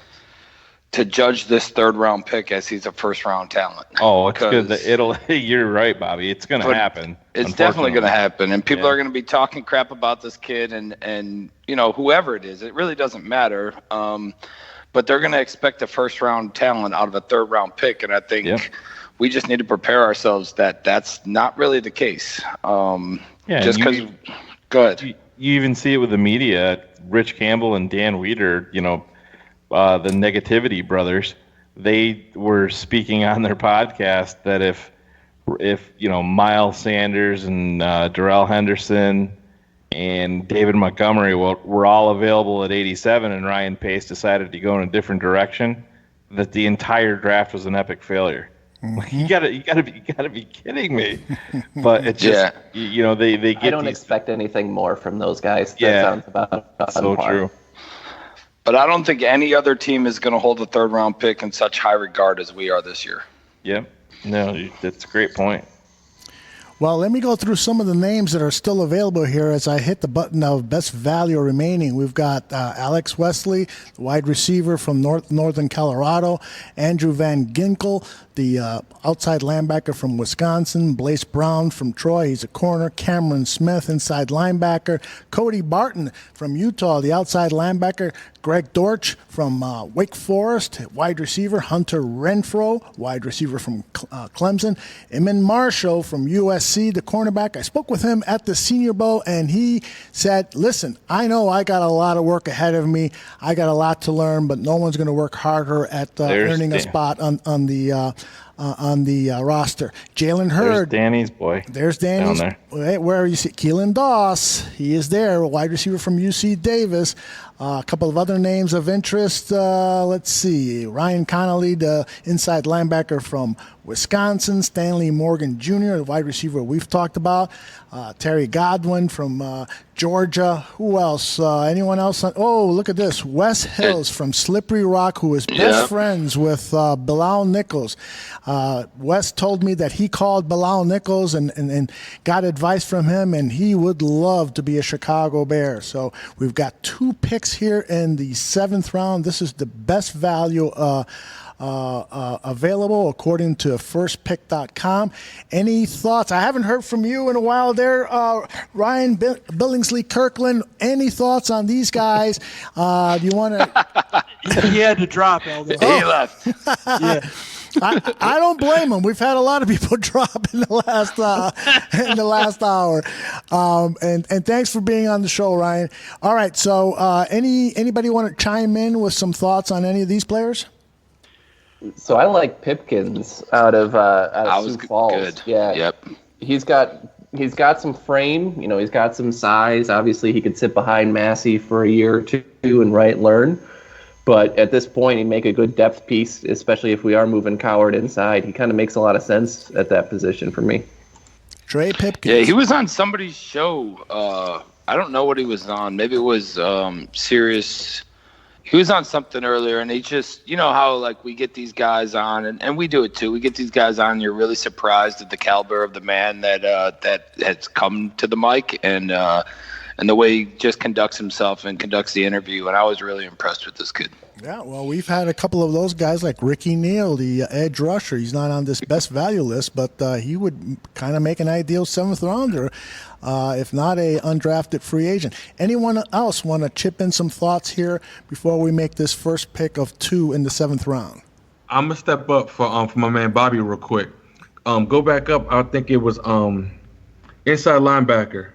to judge this 3rd round pick as he's a 1st round talent. Oh, it's good. You're right, Bobby. It's going to happen. It's definitely going to happen, and people are going to be talking crap about this kid and whoever it is. It really doesn't matter. But they're going to expect a 1st round talent out of a 3rd round pick, and I think we just need to prepare ourselves that that's not really the case. Just because. Go ahead. you even see it with the media. Rich Campbell and Dan Weeder, the Negativity brothers, they were speaking on their podcast that if Miles Sanders and Darrell Henderson and David Montgomery were all available at 87 and Ryan Pace decided to go in a different direction, that the entire draft was an epic failure. Mm-hmm. You gotta be kidding me. But it's just they get. I don't expect anything more from those guys. That sounds about so par. True. But I don't think any other team is going to hold a third-round pick in such high regard as we are this year. Yep. No, that's a great point. Well, let me go through some of the names that are still available here as I hit the button of best value remaining. We've got Alex Wesley, the wide receiver from Northern Colorado, Andrew Van Ginkel, the outside linebacker from Wisconsin, Blaise Brown from Troy, he's a corner, Cameron Smith, inside linebacker, Cody Barton from Utah, the outside linebacker, Greg Dortch from Wake Forest, wide receiver, Hunter Renfro, wide receiver from Clemson, Shayne Marsaw from USC, the cornerback. I spoke with him at the Senior Bowl, and he said, listen, I know I got a lot of work ahead of me. I got a lot to learn, but no one's going to work harder at earning a spot on the roster. Jalen Hurd. There's Danny's boy. There's Danny's. Down there. Where you see Keelan Doss. He is there, a wide receiver from UC Davis. A couple of other names of interest. Let's see. Ryan Connolly, the inside linebacker from Wisconsin. Stanley Morgan Jr., the wide receiver we've talked about. Terry Godwin from Georgia. Who else? Anyone else? Oh, look at this. Wes Hills from Slippery Rock, who is best friends with Bilal Nichols. Wes told me that he called Bilal Nichols and got advice from him, and he would love to be a Chicago Bear. So we've got 2 picks here in the 7th round. This is the best value available according to firstpick.com. Any thoughts? I haven't heard from you in a while there, Ryan Billingsley Kirkland. Any thoughts on these guys? Do you want to? He had to drop, Elder. He left. Yeah. I don't blame him. We've had a lot of people drop in the last hour. And thanks for being on the show, Ryan. All right. So anybody want to chime in with some thoughts on any of these players? So I like Pipkins out of Sioux Falls. Good. Yeah. Yep. He's got some frame. He's got some size. Obviously, he could sit behind Massey for a year or two and learn. But at this point, he'd make a good depth piece, especially if we are moving Coward inside. He kind of makes a lot of sense at that position for me. Trey Pipkins. Yeah, he was on somebody's show. I don't know what he was on. Maybe it was Sirius. He was on something earlier, and he just, how like we get these guys on, and we do it too. We get these guys on, and you're really surprised at the caliber of the man that has come to the mic, and the way he just conducts himself and conducts the interview. And I was really impressed with this kid. Yeah, well, we've had a couple of those guys like Ricky Neal, the edge rusher. He's not on this best value list, but he would kind of make an ideal 7th rounder, if not a undrafted free agent. Anyone else want to chip in some thoughts here before we make this first pick of 2 in the 7th round? I'm going to step up for my man Bobby real quick. Go back up. I think it was inside linebacker.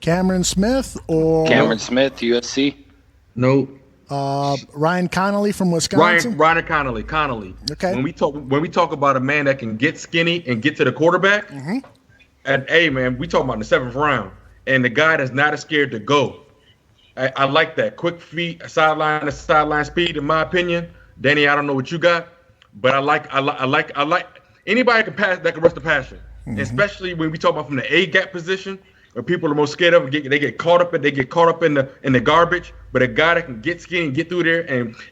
Cameron Smith or Cameron Smith, USC. No. Ryan Connolly from Wisconsin. Ryan Connolly. Okay. When we talk about a man that can get skinny and get to the quarterback, and hey man, we talk about in the 7th round, and the guy that's not as scared to go. I like that quick feet, sideline to sideline speed. In my opinion, Danny, I don't know what you got, but I like anybody can pass that can rush the passion. Especially when we talk about from the A gap position, where people are most scared of, they get caught up in the garbage. But a guy that can get skinny and get through there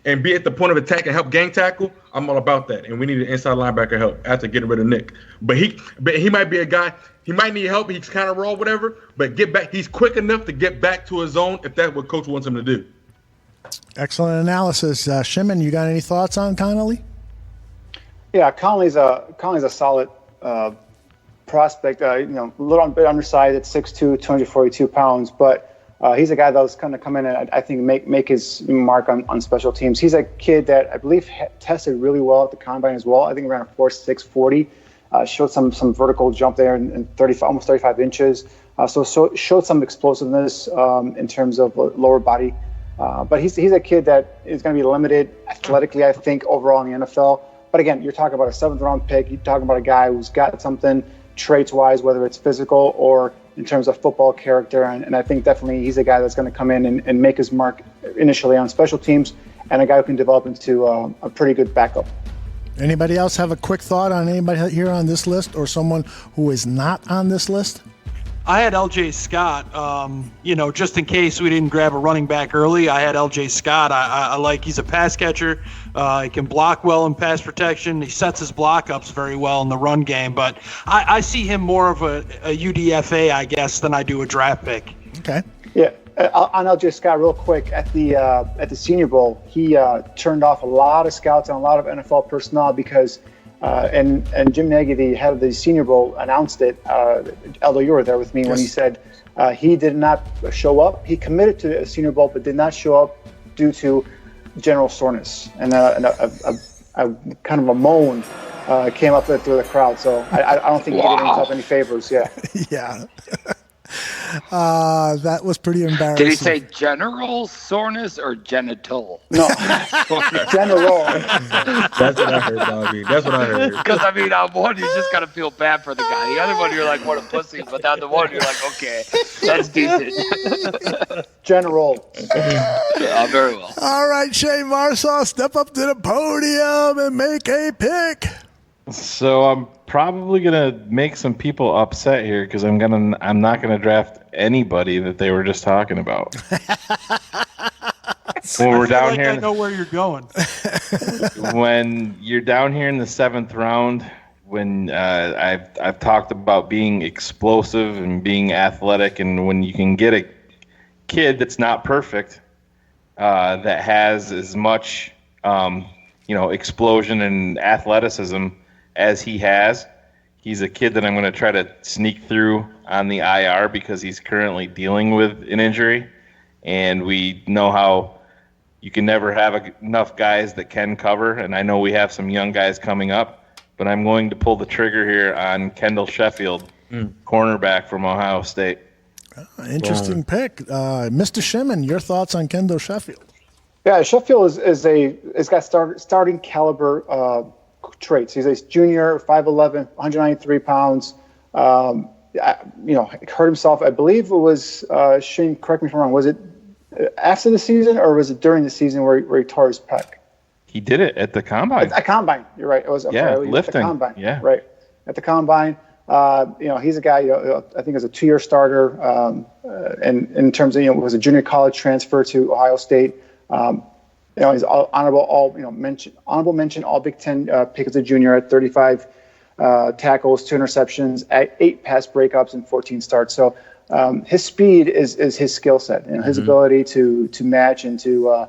and be at the point of attack and help gang tackle, I'm all about that. And we need an inside linebacker help after getting rid of Nick. But he might be a guy. He might need help. He's kind of raw, whatever. But get back. He's quick enough to get back to his zone if that's what coach wants him to do. Excellent analysis, Shimon. You got any thoughts on Connolly? Yeah, Connolly's a solid prospect, a little bit undersized at 6'2", 242 pounds, but he's a guy that was kind of come in and I think make his mark on special teams. He's a kid that I believe tested really well at the combine as well. I think around a 4.6 40, Showed some vertical jump there in almost 35 inches. So showed some explosiveness in terms of lower body. But he's a kid that is going to be limited athletically, I think, overall in the NFL. But again, you're talking about a 7th-round pick. You're talking about a guy who's got something traits-wise, whether it's physical or in terms of football character. And I think definitely he's a guy that's going to come in and make his mark initially on special teams, and a guy who can develop into a pretty good backup. Anybody else have a quick thought on anybody here on this list or someone who is not on this list? I had L.J. Scott, just in case we didn't grab a running back early. I had L.J. Scott. I like he's a pass catcher. He can block well in pass protection. He sets his block-ups very well in the run game. But I see him more of a UDFA, I guess, than I do a draft pick. Okay. Yeah. On L.J. Scott, real quick, at the Senior Bowl, he turned off a lot of scouts and a lot of NFL personnel because and Jim Nagy, the head of the Senior Bowl, announced it. Aldo, you were there with me when he said he did not show up. He committed to the Senior Bowl but did not show up due to general soreness. And a kind of a moan came up through the crowd. So I don't think he did himself any favors. Yeah. Yeah. That was pretty embarrassing. Did he say general soreness or genital? No, general. That's what I heard, Bobby. That's what I heard. Because, on one, you just got to feel bad for the guy. The other one, you're like, what a pussy. But the other one, you're like, okay, that's decent. General. Very well. All right, Shayne Marsaw, step up to the podium and make a pick. So I'm probably gonna make some people upset here because I'm not gonna draft anybody that they were just talking about. When we're down here, I know where you're going. When you're down here in the 7th round, when I've talked about being explosive and being athletic, and when you can get a kid that's not perfect, that has as much explosion and athleticism as he has. He's a kid that I'm going to try to sneak through on the IR because he's currently dealing with an injury. And we know how you can never have enough guys that can cover. And I know we have some young guys coming up, but I'm going to pull the trigger here on Kendall Sheffield, cornerback from Ohio State. Interesting pick. Mr. Shimon, your thoughts on Kendall Sheffield? Yeah, Sheffield is got starting caliber traits. He's a junior, 5'11", 193 pounds. Hurt himself. I believe it was Shane. Correct me if I'm wrong. Was it after the season or was it during the season where he tore his pec? He did it at the combine. At combine. You're right. It was lifting. At the combine. Yeah. Right. At the combine. He's a guy. I think is a 2-year starter. And in terms of was a junior college transfer to Ohio State. He's honorable mention all Big Ten pick as a junior at 35 tackles, 2 interceptions, 8 pass breakups, and 14 starts. So his speed is his skill set. His ability to match and to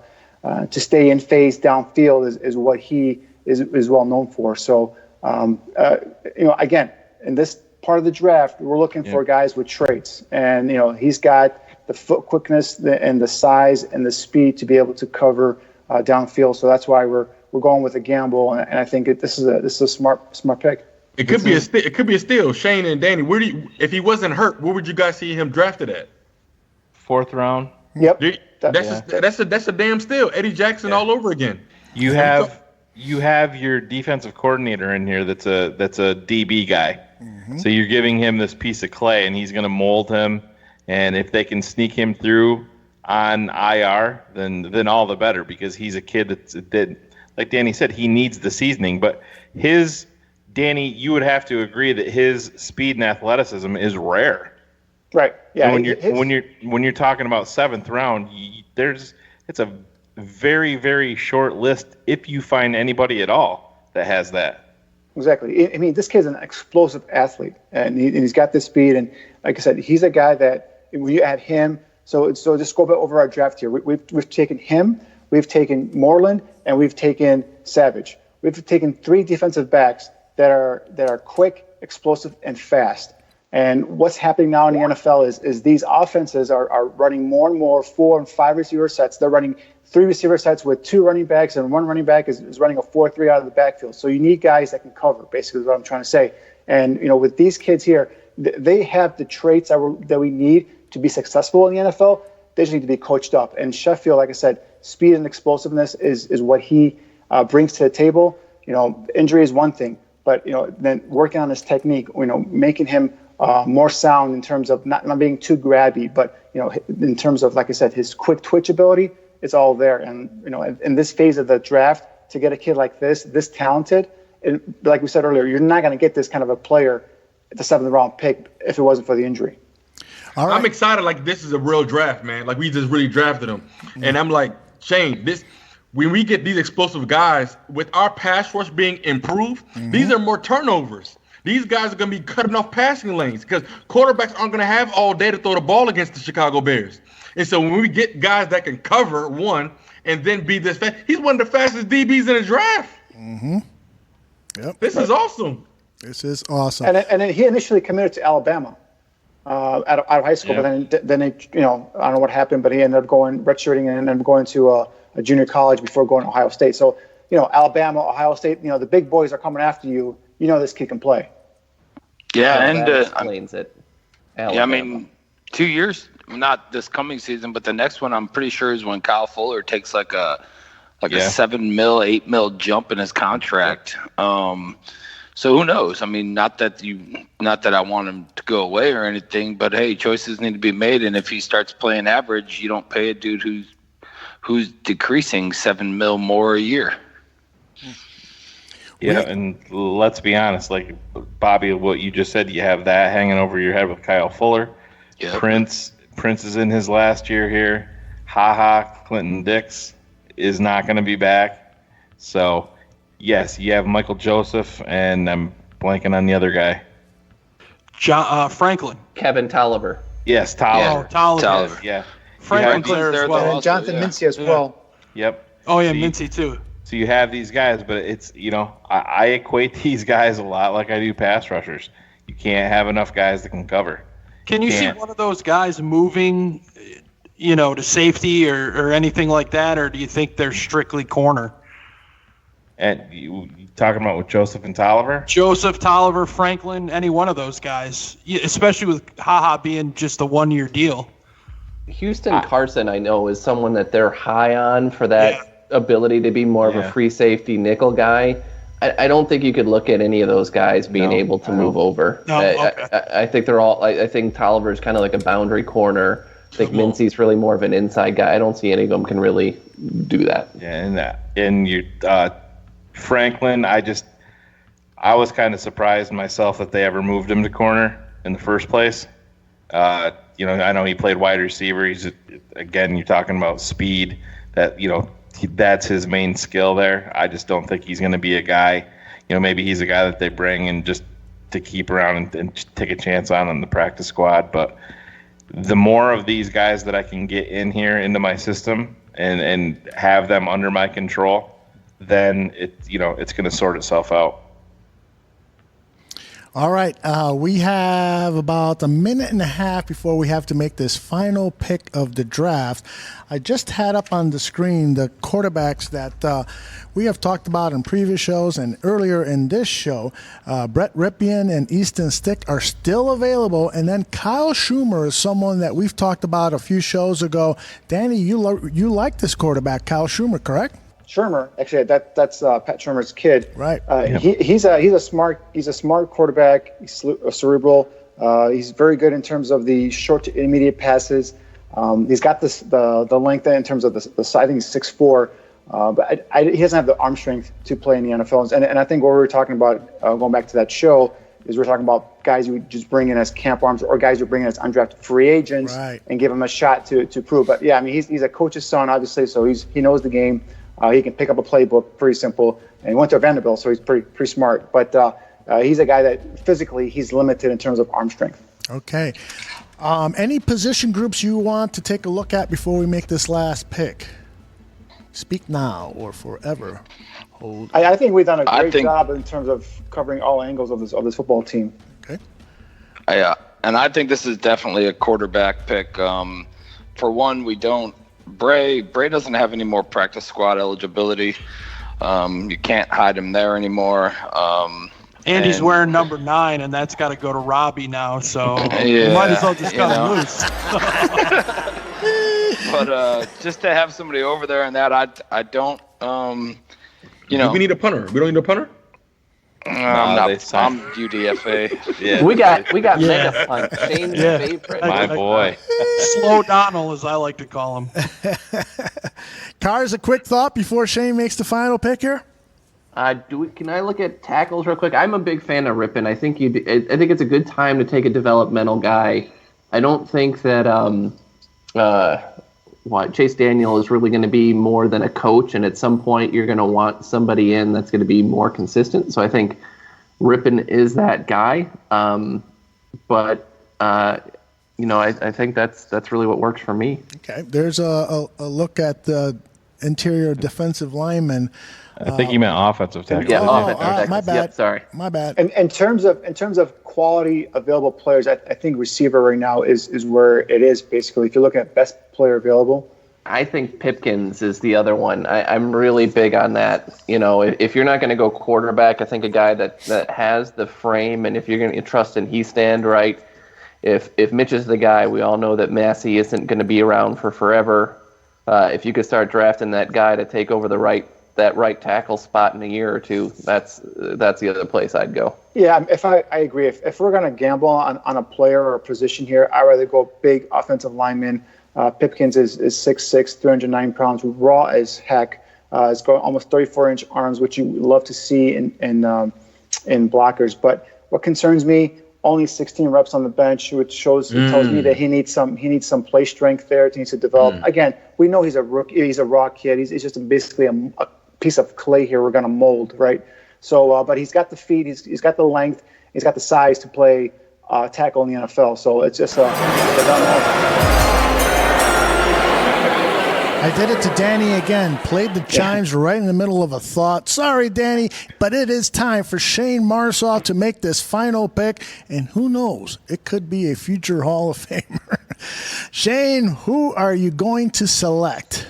stay in phase downfield is what he is well known for. So again, in this part of the draft, we're looking for guys with traits, and he's got the foot quickness and the size and the speed to be able to cover downfield. So that's why we're going with a gamble, and I think this is a smart pick. It could be a steal. Shane and Danny, if he wasn't hurt, where would you guys see him drafted at? 4th round. Yep. That's a damn steal. Eddie Jackson all over again. You have your defensive coordinator in here that's a DB guy. Mm-hmm. So you're giving him this piece of clay, and he's going to mold him. And if they can sneak him through on IR, then all the better, because he's a kid that, like Danny said, he needs the seasoning. But Danny, you would have to agree that his speed and athleticism is rare. Right. Yeah. And when you're talking about 7th round, it's a very, very short list if you find anybody at all that has that. Exactly. I mean, this kid's an explosive athlete, and he's got this speed. And like I said, he's a guy that when you add him, so just go back over our draft here. We've taken him, we've taken Moreland, and we've taken Savage. We've taken 3 defensive backs that are quick, explosive, and fast. And what's happening now in the NFL is these offenses are running more and more 4 and 5 receiver sets. They're running 3 receiver sets with 2 running backs, and 1 running back is running a 4-3 out of the backfield. So you need guys that can cover, basically is what I'm trying to say. And, with these kids here, they have the traits that we need to be successful in the NFL. They just need to be coached up. And Sheffield, like I said, speed and explosiveness is what he brings to the table. Injury is one thing, but, then working on his technique, making him more sound in terms of not being too grabby, but, in terms of, like I said, his quick twitch ability, it's all there. And, in this phase of the draft, to get a kid like this talented, and like we said earlier, you're not going to get this kind of a player at the 7th round pick if it wasn't for the injury. All right. I'm excited. Like, this is a real draft, man. Like, we just really drafted him. Mm-hmm. And I'm like, Shayne, when we get these explosive guys, with our pass rush being improved, these are more turnovers. These guys are going to be cutting off passing lanes because quarterbacks aren't going to have all day to throw the ball against the Chicago Bears. And so when we get guys that can cover one and then be this fast, he's one of the fastest DBs in the draft. Mm-hmm. Yep. This is awesome. This is awesome. And then he initially committed to Alabama out of high school, but then they, I don't know what happened, but he ended up going redshirting and then going to a junior college before going to Ohio State. So, Alabama, Ohio State, the big boys are coming after you. This kid can play. Yeah, and explains it. Alabama. Yeah, I mean, 2 years, not this coming season, but the next one, I'm pretty sure is when Kyle Fuller takes like a $7 million, $8 million jump in his contract. So who knows? I mean, not that I want him to go away or anything, but hey, choices need to be made. And if he starts playing average, you don't pay a dude who's decreasing $7 million more a year. Yeah, and let's be honest, like Bobby, what you just said, you have that hanging over your head with Kyle Fuller. Yep. Prince is in his last year here. Clinton Dix is not going to be back. So, yes, you have Michael Joseph, and I'm blanking on the other guy. Franklin. Kevin Tolliver. Yes, Tolliver. Oh, Tolliver. Yeah. Franklin's there as well. And Jonathan Mincy as well. Yep. Oh, yeah, Mincy too. So you have these guys, but it's, I equate these guys a lot like I do pass rushers. You can't have enough guys that can cover. Can you see one of those guys moving, to safety or anything like that, or do you think they're strictly corner? And you talking about with Joseph and Tolliver? Joseph, Tolliver, Franklin, any one of those guys, especially with being just a 1-year deal. Houston Carson, I know, is someone that they're high on for that ability to be more of a free safety nickel guy. I don't think you could look at any of those guys being able to move over. No, okay. I think they're all. I think Tolliver is kind of like a boundary corner. I think Mincy's really more of an inside guy. I don't see any of them can really do that. Yeah, and you, Franklin, I was kind of surprised myself that they ever moved him to corner in the first place. I know he played wide receiver. He's again, you're talking about speed. That that's his main skill there. I just don't think he's going to be a guy. Maybe he's a guy that they bring in just to keep around and take a chance on the practice squad. But the more of these guys that I can get in here into my system and have them under my control, then it's going to sort itself out. All right, we have about a minute and a half before we have to make this final pick of the draft. I just had up on the screen the quarterbacks that we have talked about in previous shows and earlier in this show. Brett Ripien and Easton Stick are still available, and then Kyle Schumer is someone that we've talked about a few shows ago. Danny, you like this quarterback, Kyle Schumer, correct? Shermer, actually, that's Pat Shermer's kid. Right. He's a smart quarterback. He's cerebral. He's very good in terms of the short to intermediate passes. He's got the length in terms of the size. I think he's 6'4", but he doesn't have the arm strength to play in the NFL. And I think what we were talking about, going back to that show, is we're talking about guys you just bring in as camp arms or guys you bring in as undrafted free agents and give them a shot to prove. But yeah, I mean, he's a coach's son, obviously, so he knows the game. He can pick up a playbook, pretty simple. And he went to Vanderbilt, so he's pretty smart. But he's a guy that physically he's limited in terms of arm strength. Okay. Any position groups you want to take a look at before we make this last pick? Speak now or forever hold. I think we've done a great job in terms of covering all angles of this football team. Okay. And I think this is definitely a quarterback pick. For one, we don't Bray doesn't have any more practice squad eligibility. You can't hide him there anymore. And he's wearing number 9, and that's got to go to Robbie now. So you might as well just cut him loose. But just to have somebody over there and that, I don't. Do we need a punter? We don't need a punter. I'm UDFA. Yeah, we got mega punt. Shayne's favorite. My boy. Slow Donald, as I like to call him. Cars, a quick thought before Shayne makes the final pick here? Can I look at tackles real quick? I'm a big fan of Rippon. I think it's a good time to take a developmental guy. I don't think that Chase Daniel is really going to be more than a coach, and at some point you're going to want somebody in that's going to be more consistent. So I think Rippon is that guy. I think that's really what works for me. Okay, there's a look at the interior defensive lineman. I think you meant offensive tackle. Yeah, offensive tackle. My bad. Yep, sorry. My bad. And in terms of quality available players, I think receiver right now is where it is basically. If you're looking at best player available, I think Pipkins is the other one. I'm really big on that. If you're not going to go quarterback, I think a guy that has the frame, and if you're going to trust in he stand right. If Mitch is the guy, we all know that Massey isn't going to be around for forever. If you could start drafting that guy to take over that right tackle spot in a year or two, that's the other place I'd go. Yeah, I agree. If we're going to gamble on a player or a position here, I'd rather go big offensive lineman. Pipkins is 6'6", 309 pounds, raw as heck. He's got almost 34-inch arms, which you love to see in blockers. But what concerns me, only 16 reps on the bench, which tells me that he needs some play strength there. He needs to develop. Again, we know he's a rookie. He's a raw kid. He's just basically a piece of clay here we're going to mold, right? So, but he's got the feet. He's got the length. He's got the size to play tackle in the NFL. So it's just I did it to Danny again. Played the chimes right in the middle of a thought. Sorry, Danny, but it is time for Shayne Marsaw to make this final pick. And who knows, it could be a future Hall of Famer. Shayne, who are you going to select?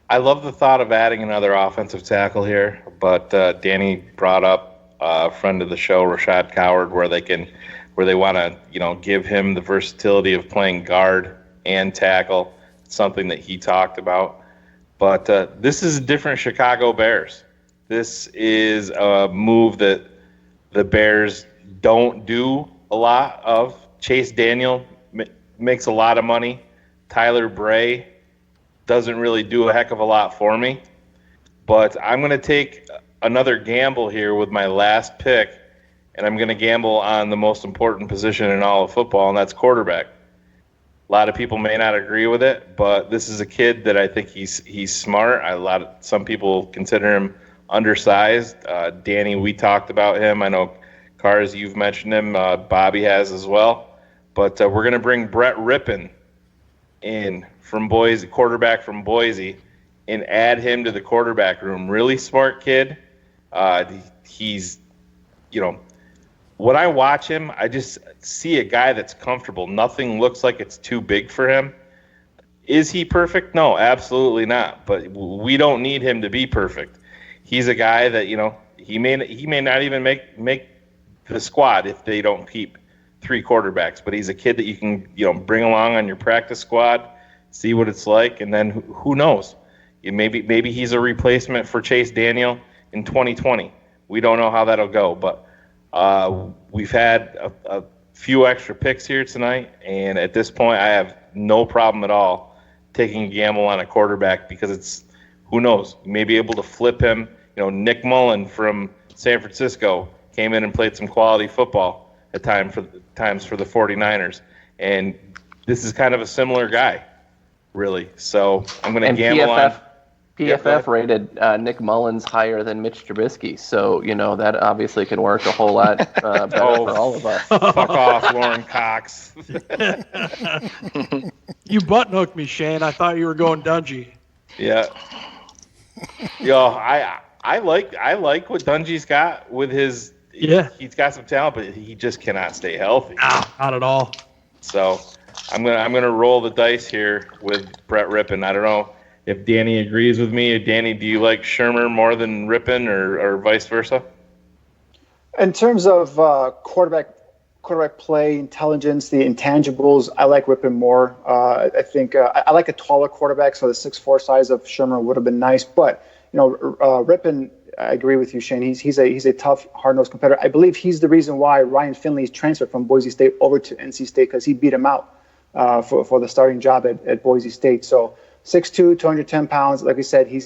I love the thought of adding another offensive tackle here, but Danny brought up a friend of the show, Rashad Coward, where they want to give him the versatility of playing guard and tackle. Something that he talked about. But this is a different Chicago Bears. This is a move that the Bears don't do a lot of. Chase Daniel makes a lot of money. Tyler Bray doesn't really do a heck of a lot for me. But I'm going to take another gamble here with my last pick, and I'm going to gamble on the most important position in all of football, and that's quarterback. A lot of people may not agree with it, but this is a kid that I think he's smart. Some people consider him undersized. Danny, we talked about him. I know, Cars, you've mentioned him. Bobby has as well. But we're going to bring Brett Rippon in from Boise, quarterback from Boise, and add him to the quarterback room. Really smart kid. He's, when I watch him, I just see a guy that's comfortable. Nothing looks like it's too big for him. Is he perfect? No, absolutely not. But we don't need him to be perfect. He's a guy that, he may not even make the squad if they don't keep 3 quarterbacks. But he's a kid that you can, bring along on your practice squad, see what it's like, and then who knows? Maybe he's a replacement for Chase Daniel in 2020. We don't know how that'll go, but we've had a few extra picks here tonight, and at this point I have no problem at all taking a gamble on a quarterback because it's, who knows, you may be able to flip him. Nick Mullen from San Francisco came in and played some quality football at times for the 49ers, and this is kind of a similar guy, really. So I'm going to gamble on. PFF rated Nick Mullins higher than Mitch Trubisky, so that obviously can work a whole lot better for all of us. Fuck off, Lauren Cox. You button hooked me, Shayne. I thought you were going Dungy. Yeah. I like what Dungy's got with his. Yeah. He's got some talent, but he just cannot stay healthy. Not at all. So I'm gonna roll the dice here with Brett Rippon. I don't know if Danny agrees with me. Danny, do you like Shurmur more than Rippon, or vice versa? In terms of quarterback play, intelligence, the intangibles, I like Rippon more. I think I like a taller quarterback, so the 6'4" size of Shurmur would have been nice. But Rippon, I agree with you, Shane. He's a tough, hard-nosed competitor. I believe he's the reason why Ryan Finley transferred from Boise State over to NC State, because he beat him out for the starting job at Boise State. So 6'2", 210 pounds. Like I said, he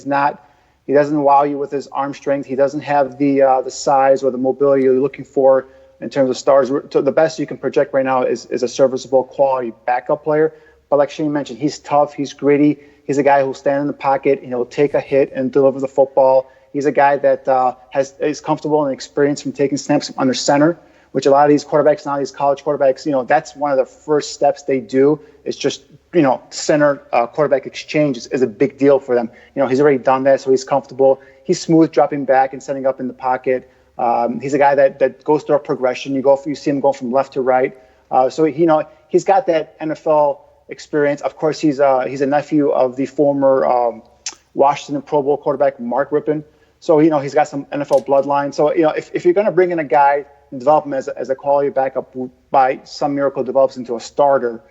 doesn't wow you with his arm strength. He doesn't have the size or the mobility you're looking for in terms of stars. So the best you can project right now is a serviceable quality backup player. But like Shane mentioned, he's tough, he's gritty. He's a guy who'll stand in the pocket and he'll take a hit and deliver the football. He's a guy that is comfortable and experienced from taking snaps under center, which a lot of these quarterbacks now, these college quarterbacks, that's one of the first steps they do. Is just center quarterback exchange is a big deal for them. He's already done that, so he's comfortable. He's smooth dropping back and setting up in the pocket. He's a guy that goes through a progression. You see him go from left to right. So he's got that NFL experience. Of course, he's a nephew of the former Washington Pro Bowl quarterback Mark Rippon. So he's got some NFL bloodline. So if you're going to bring in a guy and develop him as a quality backup who by some miracle develops into a starter,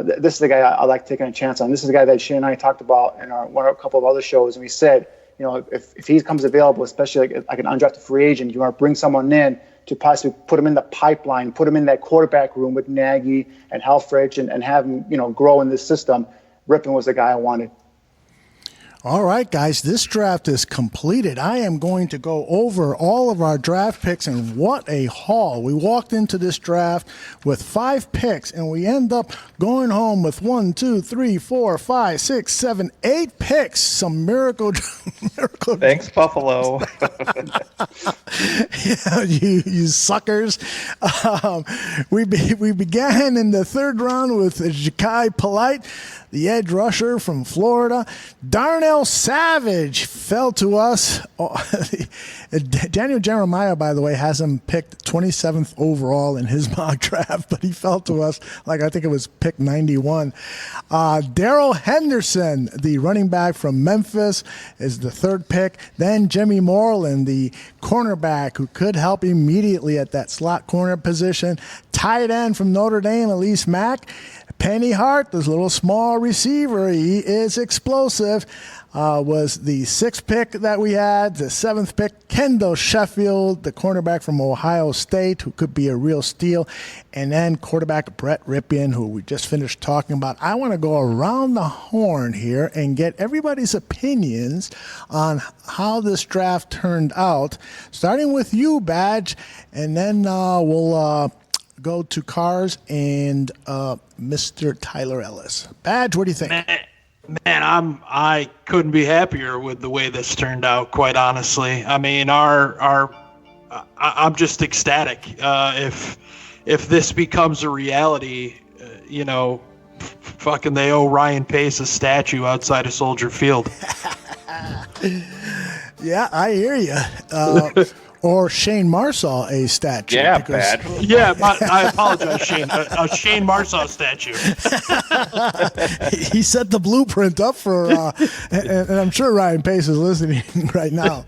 this is the guy I like taking a chance on. This is the guy that Shane and I talked about in a couple of other shows, and we said, if he comes available, especially like an undrafted free agent, you want to bring someone in to possibly put him in the pipeline, put him in that quarterback room with Nagy and Helfrich and have him, grow in this system. Rippon was the guy I wanted. All right, guys, this draft is completed. I am going to go over all of our draft picks, and what a haul. We walked into this draft with 5 picks, and we end up going home with 1, 2, 3, 4, 5, 6, 7, 8 picks. Some miracle. Thanks, Buffalo. Yeah, you suckers. We began in the 3rd round with Ja'Kai Polite, the edge rusher from Florida. Darnell Savage fell to us. Daniel Jeremiah, by the way, has him picked 27th overall in his mock draft, but he fell to us like I think it was pick 91. Darrell Henderson, the running back from Memphis, is the 3rd pick. Then Jimmy Moreland, the cornerback who could help immediately at that slot corner position. Tight end from Notre Dame, Elise Mack. Penny Hart, this little small receiver, he is explosive, was the 6th pick that we had. The 7th pick, Kendall Sheffield, the cornerback from Ohio State, who could be a real steal. And then quarterback Brett Rippon, who we just finished talking about. I want to go around the horn here and get everybody's opinions on how this draft turned out, starting with you, Badge, and then we'll go to Cars and Mr. Tyler Ellis. Badge, what do you think? Man, I couldn't be happier with the way this turned out, quite honestly. I mean, I'm just ecstatic. If this becomes a reality, fucking they owe Ryan Pace a statue outside of Soldier Field. Yeah, I hear you. Or Shayne Marsaw a statue. Yeah, bad. Yeah, I apologize, Shane. A Shayne Marsaw statue. He set the blueprint up for, and I'm sure Ryan Pace is listening right now.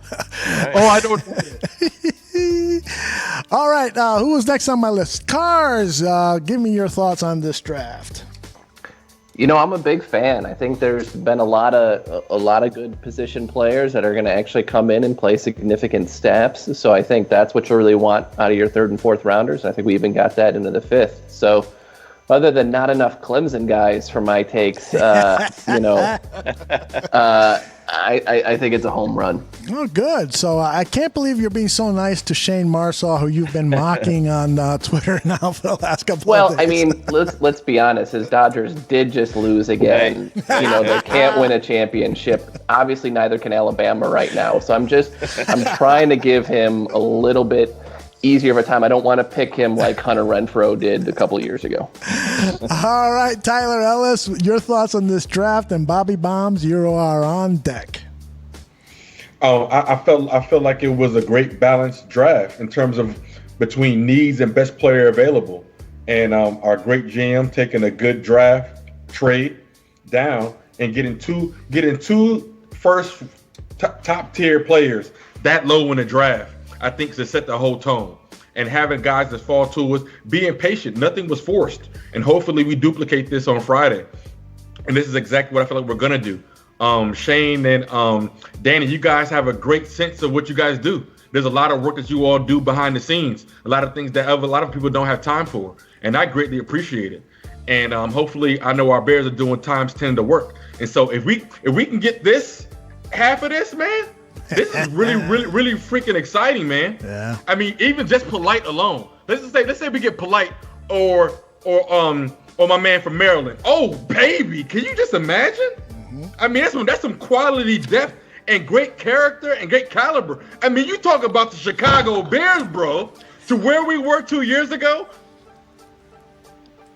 Oh, I don't. All right, who was next on my list? Cars, give me your thoughts on this draft. I'm a big fan. I think there's been a lot of good position players that are going to actually come in and play significant steps. So I think that's what you really want out of your 3rd and 4th rounders. I think we even got that into the 5th. So other than not enough Clemson guys for my takes, I think it's a home run. Oh, good. So I can't believe you're being so nice to Shayne Marsaw, who you've been mocking on Twitter now for the last couple of days. Well, I mean, let's be honest. His Dodgers did just lose again. They can't win a championship. Obviously, neither can Alabama right now. So I'm trying to give him a little bit easier of a time. I don't want to pick him like Hunter Renfrow did a couple of years ago. All right, Tyler Ellis, your thoughts on this draft, and Bobby Bombs, you are on deck. Oh, I felt like it was a great balanced draft in terms of between needs and best player available. and our great GM taking a good draft trade down and getting two first top tier players that low in the draft, I think to set the whole tone. And having guys that fall to us, being patient, nothing was forced. And hopefully we duplicate this on Friday. And this is exactly what I feel like we're gonna do. Shayne and Danny, you guys have a great sense of what you guys do. There's a lot of work that you all do behind the scenes, a lot of things that a lot of people don't have time for, and I greatly appreciate it. And hopefully, I know our Bears are doing times 10 the work. And so if we can get this half of this, man, this is really freaking exciting, man. Yeah. I mean, even just Polite alone. Let's say we get Polite or my man from Maryland. Oh baby, can you just imagine? Mm-hmm. I mean, that's some quality depth and great character and great caliber. I mean, you talk about the Chicago Bears, bro, to where we were 2 years ago.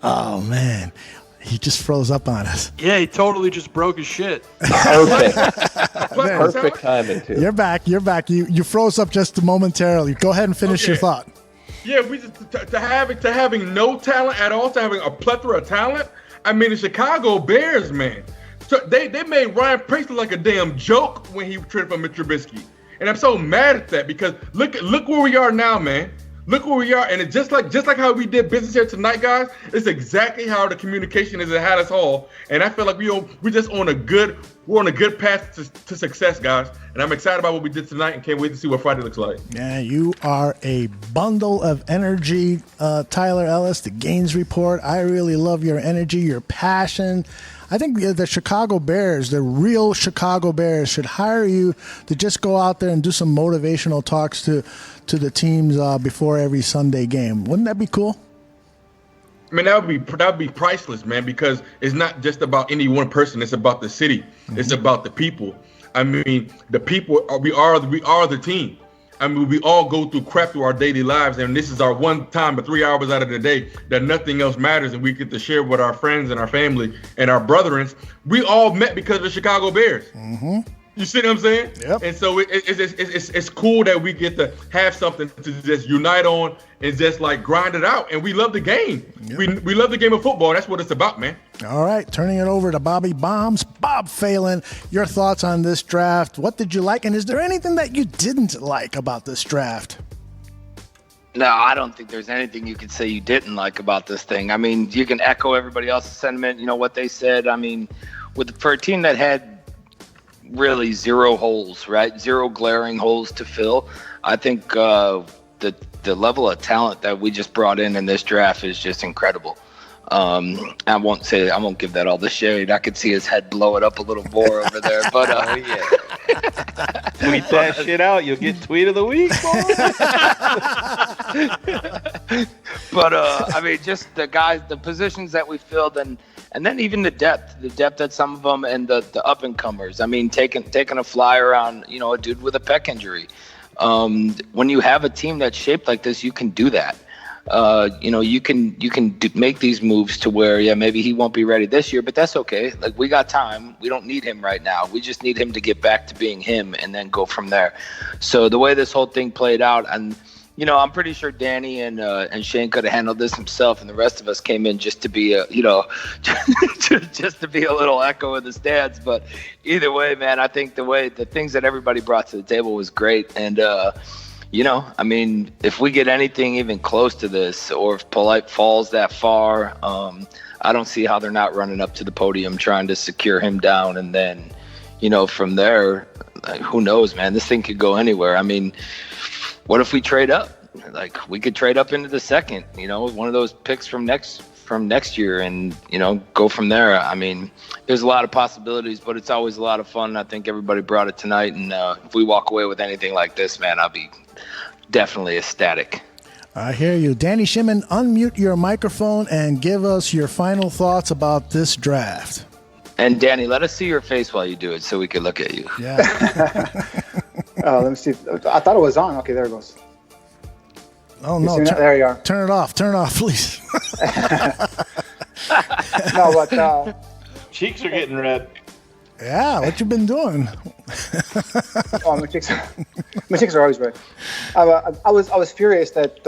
Oh man, he just froze up on us. Yeah, he totally just broke his shit. Perfect timing too. You're back. You froze up just momentarily. Go ahead and finish your thought. Yeah, we just to having no talent at all, to having a plethora of talent. I mean, the Chicago Bears, man. So they made Ryan Pace look like a damn joke when he traded for Mitch Trubisky, and I'm so mad at that because look where we are now, man. Look where we are, and it's just like how we did business here tonight, guys. It's exactly how the communication is at Hattis Hall, and I feel like we're on a good path to success, guys. And I'm excited about what we did tonight, and can't wait to see what Friday looks like. Yeah, you are a bundle of energy, Tyler Ellis. The Gaines Report. I really love your energy, your passion. I think the Chicago Bears, the real Chicago Bears, should hire you to just go out there and do some motivational talks to the teams before every Sunday game. Wouldn't that be cool? I mean, that would be priceless, man, because it's not just about any one person. It's about the city. Mm-hmm. It's about the people. I mean, the people, we are the team. I mean, we all go through crap through our daily lives, and this is our one time, but 3 hours out of the day that nothing else matters, and we get to share with our friends and our family and our brethren. We all met because of the Chicago Bears. Mm-hmm. You see what I'm saying? Yep. And so it's cool that we get to have something to just unite on and just like grind it out. And we love the game. Yep. We love the game of football. That's what it's about, man. All right, turning it over to Bobby Bombs. Bob Phelan, your thoughts on this draft. What did you like? And is there anything that you didn't like about this draft? No, I don't think there's anything you could say you didn't like about this thing. I mean, you can echo everybody else's sentiment, you know, what they said. I mean, for a team that had really zero holes, right? Zero glaring holes to fill. I think the level of talent that we just brought in this draft is just incredible. I won't give that all the shade. I could see his head blow it up a little more over there, but tweet that shit out. You'll get tweet of the week, But I mean, just the guys, the positions that we filled, and then even the depth at some of them, and the up and comers. I mean, taking a flyer on, you know, a dude with a pec injury. When you have a team that's shaped like this, you can do that. You know, you can make these moves to where, yeah, maybe he won't be ready this year, but that's okay. Like, we got time. We don't need him right now. We just need him to get back to being him and then go from there. So the way this whole thing played out, and, you know, I'm pretty sure Danny and Shayne could have handled this himself, and the rest of us came in just to be just to be a little echo in the stands. But either way, man, I think the things that everybody brought to the table was great. And, you know, I mean, if we get anything even close to this, or if Polite falls that far, I don't see how they're not running up to the podium trying to secure him down. And then, you know, from there, like, who knows, man? This thing could go anywhere. I mean, what if we trade up? Like, we could trade up into the second, you know, one of those picks from next year, and, you know, go from there. I mean, there's a lot of possibilities, but it's always a lot of fun. I think everybody brought it tonight, and if we walk away with anything like this, man, I'll be definitely ecstatic. I hear you. Danny Shimon, unmute your microphone and give us your final thoughts about this draft. And Danny, let us see your face while you do it so we can look at you. Yeah. Let me see. I thought it was on. Okay, there it goes. Oh, no. There you are. Turn it off, please. No, but cheeks are getting red. Yeah, what you been doing? Oh, my chicks are always right. I was furious that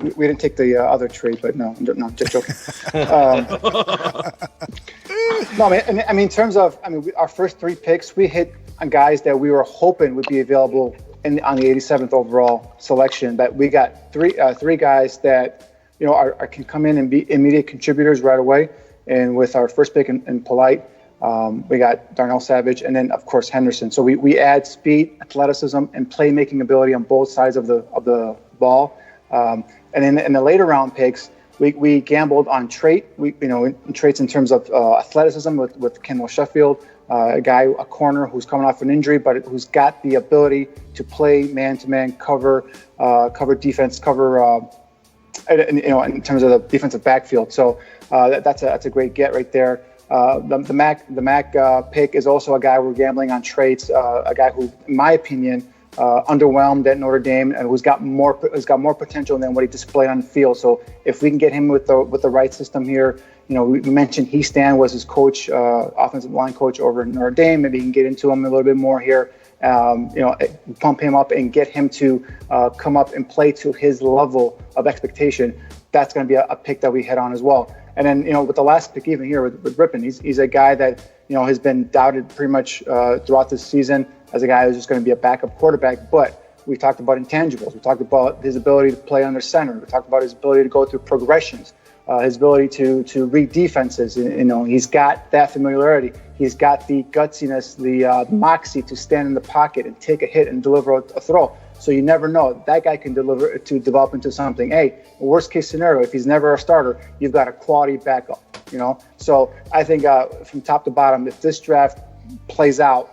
we didn't take the other trade, but no, just joking. No, I mean, in terms of, our first 3 picks, we hit on guys that we were hoping would be available on the 87th overall selection. But we got three guys that can come in and be immediate contributors right away. And with our first pick in Polite, we got Darnell Savage, and then of course Henderson. So we add speed, athleticism, and playmaking ability on both sides of the ball. And then in the later round picks, we gambled on trait. Traits in terms of athleticism with Kendall Sheffield, a corner who's coming off an injury, but who's got the ability to play man-to-man cover defense, in terms of the defensive backfield. So that's a great get right there. The Mac pick is also a guy we're gambling on traits, a guy who, in my opinion, underwhelmed at Notre Dame and who's got more potential than what he displayed on the field. So if we can get him with the right system here, we mentioned Stan was his coach, offensive line coach over at Notre Dame. Maybe you can get into him a little bit more here. Pump him up and get him to come up and play to his level of expectation. That's going to be a pick that we hit on as well. And then, with the last pick even here with Rippon, he's a guy that, has been doubted pretty much throughout this season as a guy who's just going to be a backup quarterback. But we talked about intangibles. We talked about his ability to play under center. We talked about his ability to go through progressions, his ability to read defenses. He's got that familiarity. He's got the gutsiness, the moxie to stand in the pocket and take a hit and deliver a throw. So you never know. That guy can develop into something. Hey, worst case scenario, if he's never a starter, you've got a quality backup, So I think from top to bottom, if this draft plays out,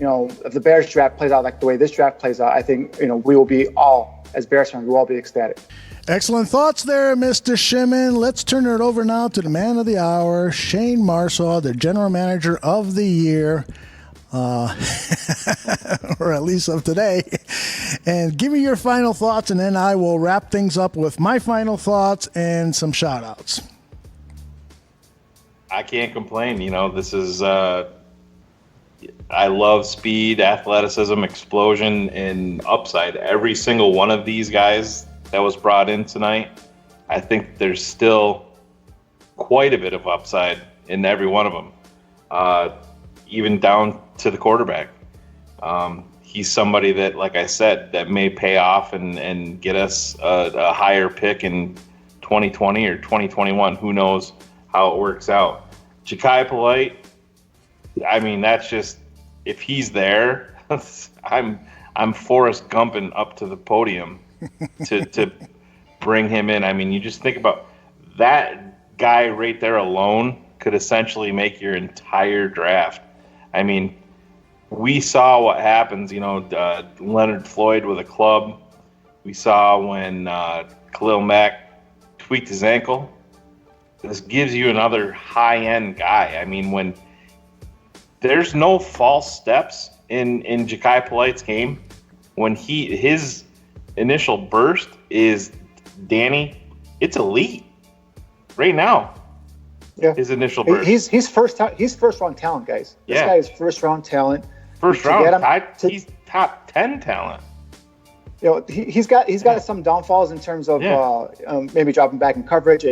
if the Bears draft plays out like the way this draft plays out, I think, we will be all, as Bears fans, we'll all be ecstatic. Excellent thoughts there, Mr. Shimon. Let's turn it over now to the man of the hour, Shayne Marsaw, the general manager of the year. Or at least of today, and give me your final thoughts, and then I will wrap things up with my final thoughts and some shout outs. I can't complain. This is I love speed, athleticism, explosion, and upside. Every single one of these guys that was brought in tonight, I think there's still quite a bit of upside in every one of them, even down to the quarterback. He's somebody that, like I said, that may pay off and get us a higher pick in 2020 or 2021. Who knows how it works out. Ja'Kai Polite, that's just, if he's there, I'm Forrest Gumping up to the podium to bring him in. You just think about that guy right there alone could essentially make your entire draft. We saw what happens, Leonard Floyd with a club. We saw when Khalil Mack tweaked his ankle. This gives you another high-end guy. When there's no false steps in Ja'Kai Polite's game, when his initial burst is, Danny, it's elite right now. Yeah, his initial burst. He's first round talent, guys. This guy is first round talent. First round, he's top 10 talent. He's got some downfalls in terms of maybe dropping back in coverage.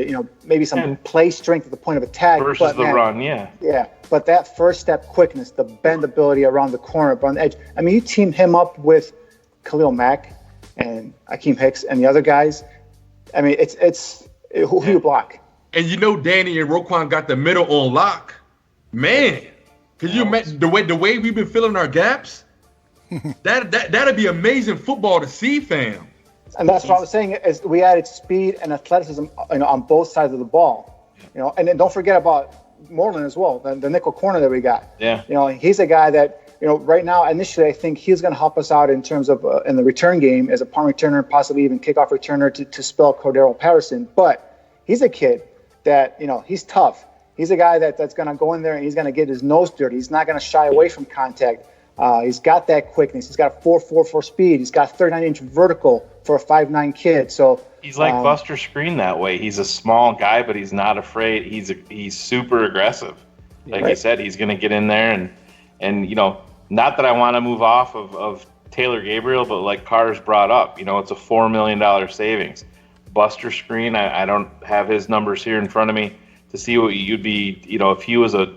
Maybe some play strength at the point of attack versus the run. Yeah, but that first step quickness, the bendability around the corner, on the edge. You team him up with Khalil Mack and Akeem Hicks and the other guys. It's who you block. And Danny and Roquan got the middle on lock. Man, can you imagine the way we've been filling our gaps? That'd be amazing football to see, fam. And that's what I was saying, is we added speed and athleticism on both sides of the ball. And then don't forget about Moreland as well, the nickel corner that we got. Yeah. He's a guy that, right now, initially, I think he's going to help us out in terms of in the return game as a punt returner, possibly even kickoff returner to spell Cordero Patterson. But he's a kid that, he's tough. He's a guy that's going to go in there and he's going to get his nose dirty. He's not going to shy away from contact. He's got that quickness. He's got a 4.44 speed. He's got 39-inch vertical for a 5'9" kid. So he's like Buster Screen that way. He's a small guy, but he's not afraid. He's super aggressive. Like you said, he's going to get in there and not that I want to move off of Taylor Gabriel, but like Carr's brought up, it's a $4 million savings. Buster Screen, I don't have his numbers here in front of me to see what you'd be, if he was a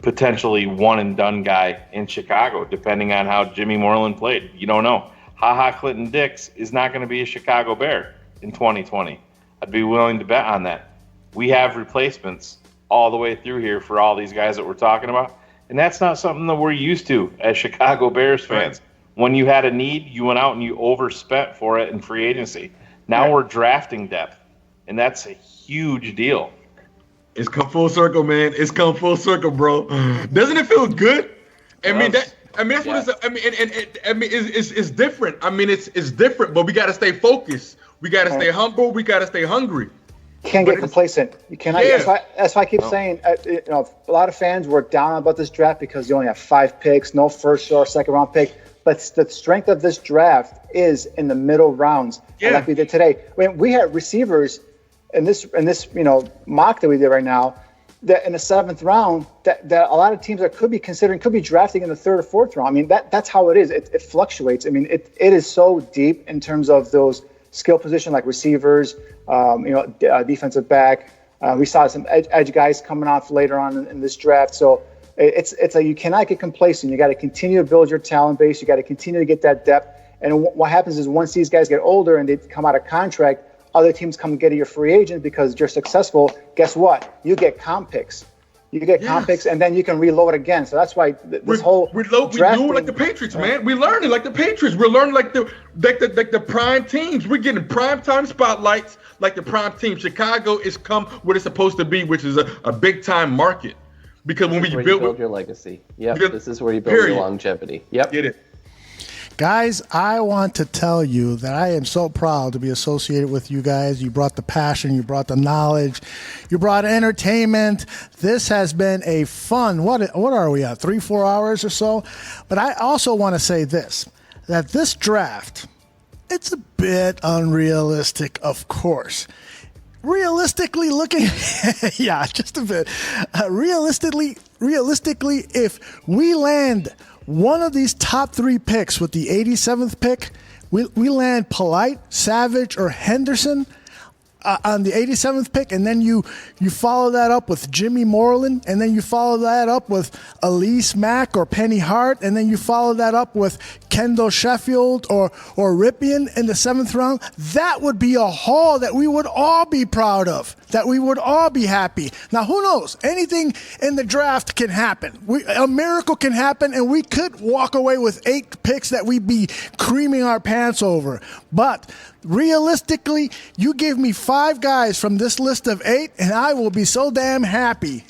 potentially one-and-done guy in Chicago, depending on how Jimmy Moreland played. You don't know. HaHa Clinton-Dix is not going to be a Chicago Bear in 2020. I'd be willing to bet on that. We have replacements all the way through here for all these guys that we're talking about, and that's not something that we're used to as Chicago Bears fans. Right. When you had a need, you went out and you overspent for it in free agency. Now we're drafting depth, and that's a huge deal. It's come full circle, man. It's come full circle, bro. Doesn't it feel good? That's what it's. It's different. It's different, but we got to stay focused. We got to stay humble. We got to stay hungry. You can't get complacent. You cannot. Yeah. That's why I keep saying. A lot of fans were down about this draft because you only have 5 picks, no first or second round pick. But the strength of this draft is in the middle rounds, like we did today. When we had receivers in this mock that we did right now, that in the 7th round, that a lot of teams that could be drafting in the 3rd or 4th round. That's how it is. It fluctuates. It is so deep in terms of those skill positions like receivers, defensive back. We saw some edge guys coming off later on in this draft. So it's like you cannot get complacent. You got to continue to build your talent base. You got to continue to get that depth. And what happens is once these guys get older and they come out of contract, other teams come get your free agent because you're successful. Guess what? You get comp picks. Comp picks, and then you can reload again. So that's why this whole drafting, we do like the Patriots, man. We learning like the Patriots. We're learning like the prime teams. We're getting prime time spotlights like the prime team. Chicago is come where it's supposed to be, which is a big time market. Because when you build your legacy. Yep. This is where you build your longevity. Yep. Get it. Guys, I want to tell you that I am so proud to be associated with you guys. You brought the passion, you brought the knowledge, you brought entertainment. This has been a fun, what are we at, 3-4 hours or so? But I also want to say this, that this draft, it's a bit unrealistic, of course. Realistically looking, yeah, just a bit. Realistically, if we land one of these top 3 picks with the 87th pick, we land Polite, Savage, or Henderson on the 87th pick, and then you follow that up with Jimmy Moreland, and then you follow that up with Elise Mack or Penny Hart, and then you follow that up with Kendall Sheffield or Ripien in the 7th round. That would be a haul that we would all be proud of, that we would all be happy. Now, who knows? Anything in the draft can happen. A miracle can happen, and we could walk away with 8 picks that we'd be creaming our pants over. But realistically, you give me 5 guys from this list of 8, and I will be so damn happy.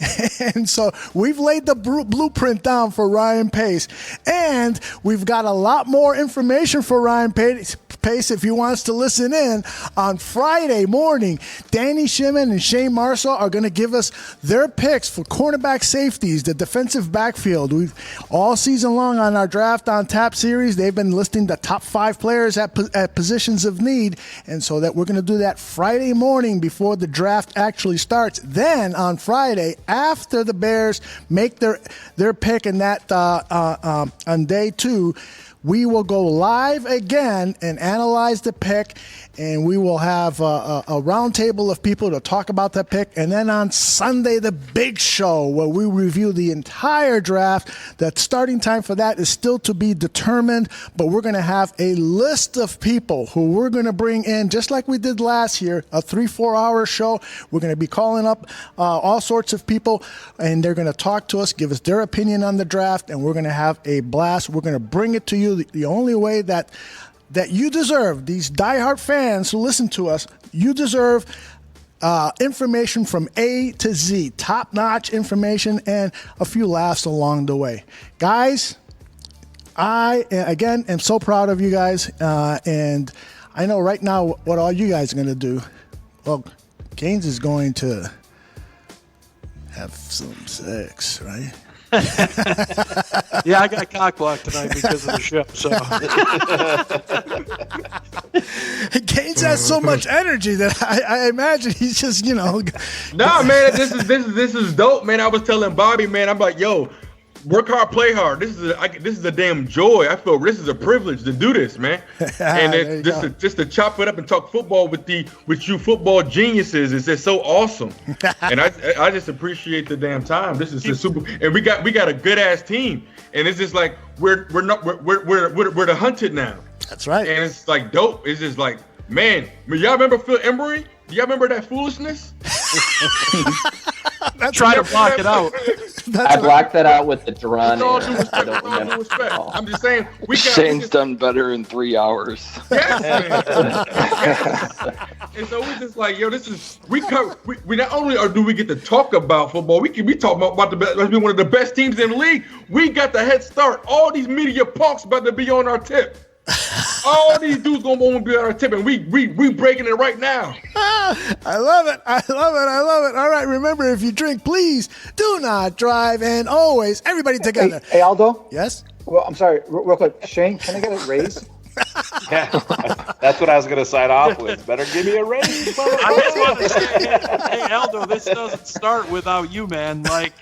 And so we've laid the blueprint down for Ryan Pace, and we've got a lot more information for Ryan Pace if he wants to listen in. On Friday morning, Danny Shimon and Shayne Marsaw are going to give us their picks for cornerback safeties, the defensive backfield. We've all season long on our Draft on Tap series, they've been listing the top 5 players at positions of need, and so that we're going to do that Friday morning before the draft actually starts. Then on Friday, after the Bears make their pick in that on day 2, we will go live again and analyze the pick, and we will have a roundtable of people to talk about that pick. And then on Sunday, the big show where we review the entire draft. The starting time for that is still to be determined, but we're going to have a list of people who we're going to bring in, just like we did last year, a 3-4 hour show. We're going to be calling up all sorts of people, and they're going to talk to us, give us their opinion on the draft, and we're going to have a blast. We're going to bring it to you the only way that you deserve. These diehard fans who listen to us, you deserve information from A to Z, top-notch information, and a few laughs along the way. Guys, I, again, am so proud of you guys, and I know right now what all you guys are going to do. Well, Gaines is going to have some sex, right? Yeah, I got cock blocked tonight because of the show. So Gaines has so much energy that I imagine he's just, Nah, man, this is dope, man. I was telling Bobby, man, I'm like, yo, work hard, play hard. This is a damn joy. I feel this is a privilege to do this, man. And just to chop it up and talk football with you football geniuses is just so awesome. And I just appreciate the damn time. This is just super. And we got a good ass team. And it's just like we're the hunted now. That's right. And it's like dope. It's just like, man, y'all remember Phil Emery? Do y'all remember that foolishness? Try to block it out. I blocked that out with the Duran. I'm just saying. Shane's done better in 3 hours. Yes, and so we're just like, yo, this is we not only do we get to talk about football, we can be talking about the best, one of the best teams in the league. We got the head start. All these media punks about to be on our tip. All these dudes gonna want to be on our tip, and we breaking it right now. I love it. All right, remember, if you drink, please do not drive, and always, everybody together. Hey, Aldo? Yes? Well, I'm sorry, real quick. Shane, can I get a raise? Yeah, that's what I was going to sign off with. Better give me a raise. I just want to say, hey, Aldo, this doesn't start without you, man. Like,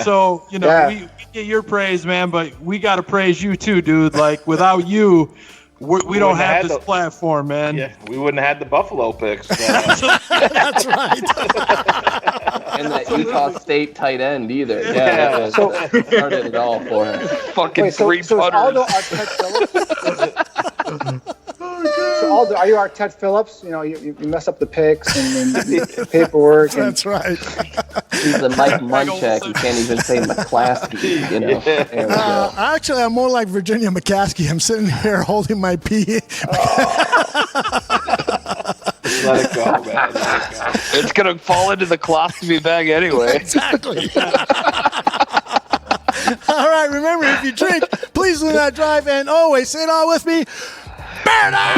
so, we get your praise, man, but we got to praise you too, dude. Like, without you, we don't have this platform, man. Yeah, we wouldn't have had the Buffalo picks. That's right. And that Utah State tight end either. Yeah, that started it all for him. Fucking three putters. So Aldo Arquette Phillips? So Aldo, are you Arquette Phillips? You mess up the picks and the paperwork. That's right. He's a Mike Munchak. You can't even say McClaskey. Actually, I'm more like Virginia McCaskey. I'm sitting here holding my pee. Let it go, man. It's going to fall into the colostomy bag anyway. Exactly. All right, remember, if you drink, please do not drive, and always say it all with me. Bear down!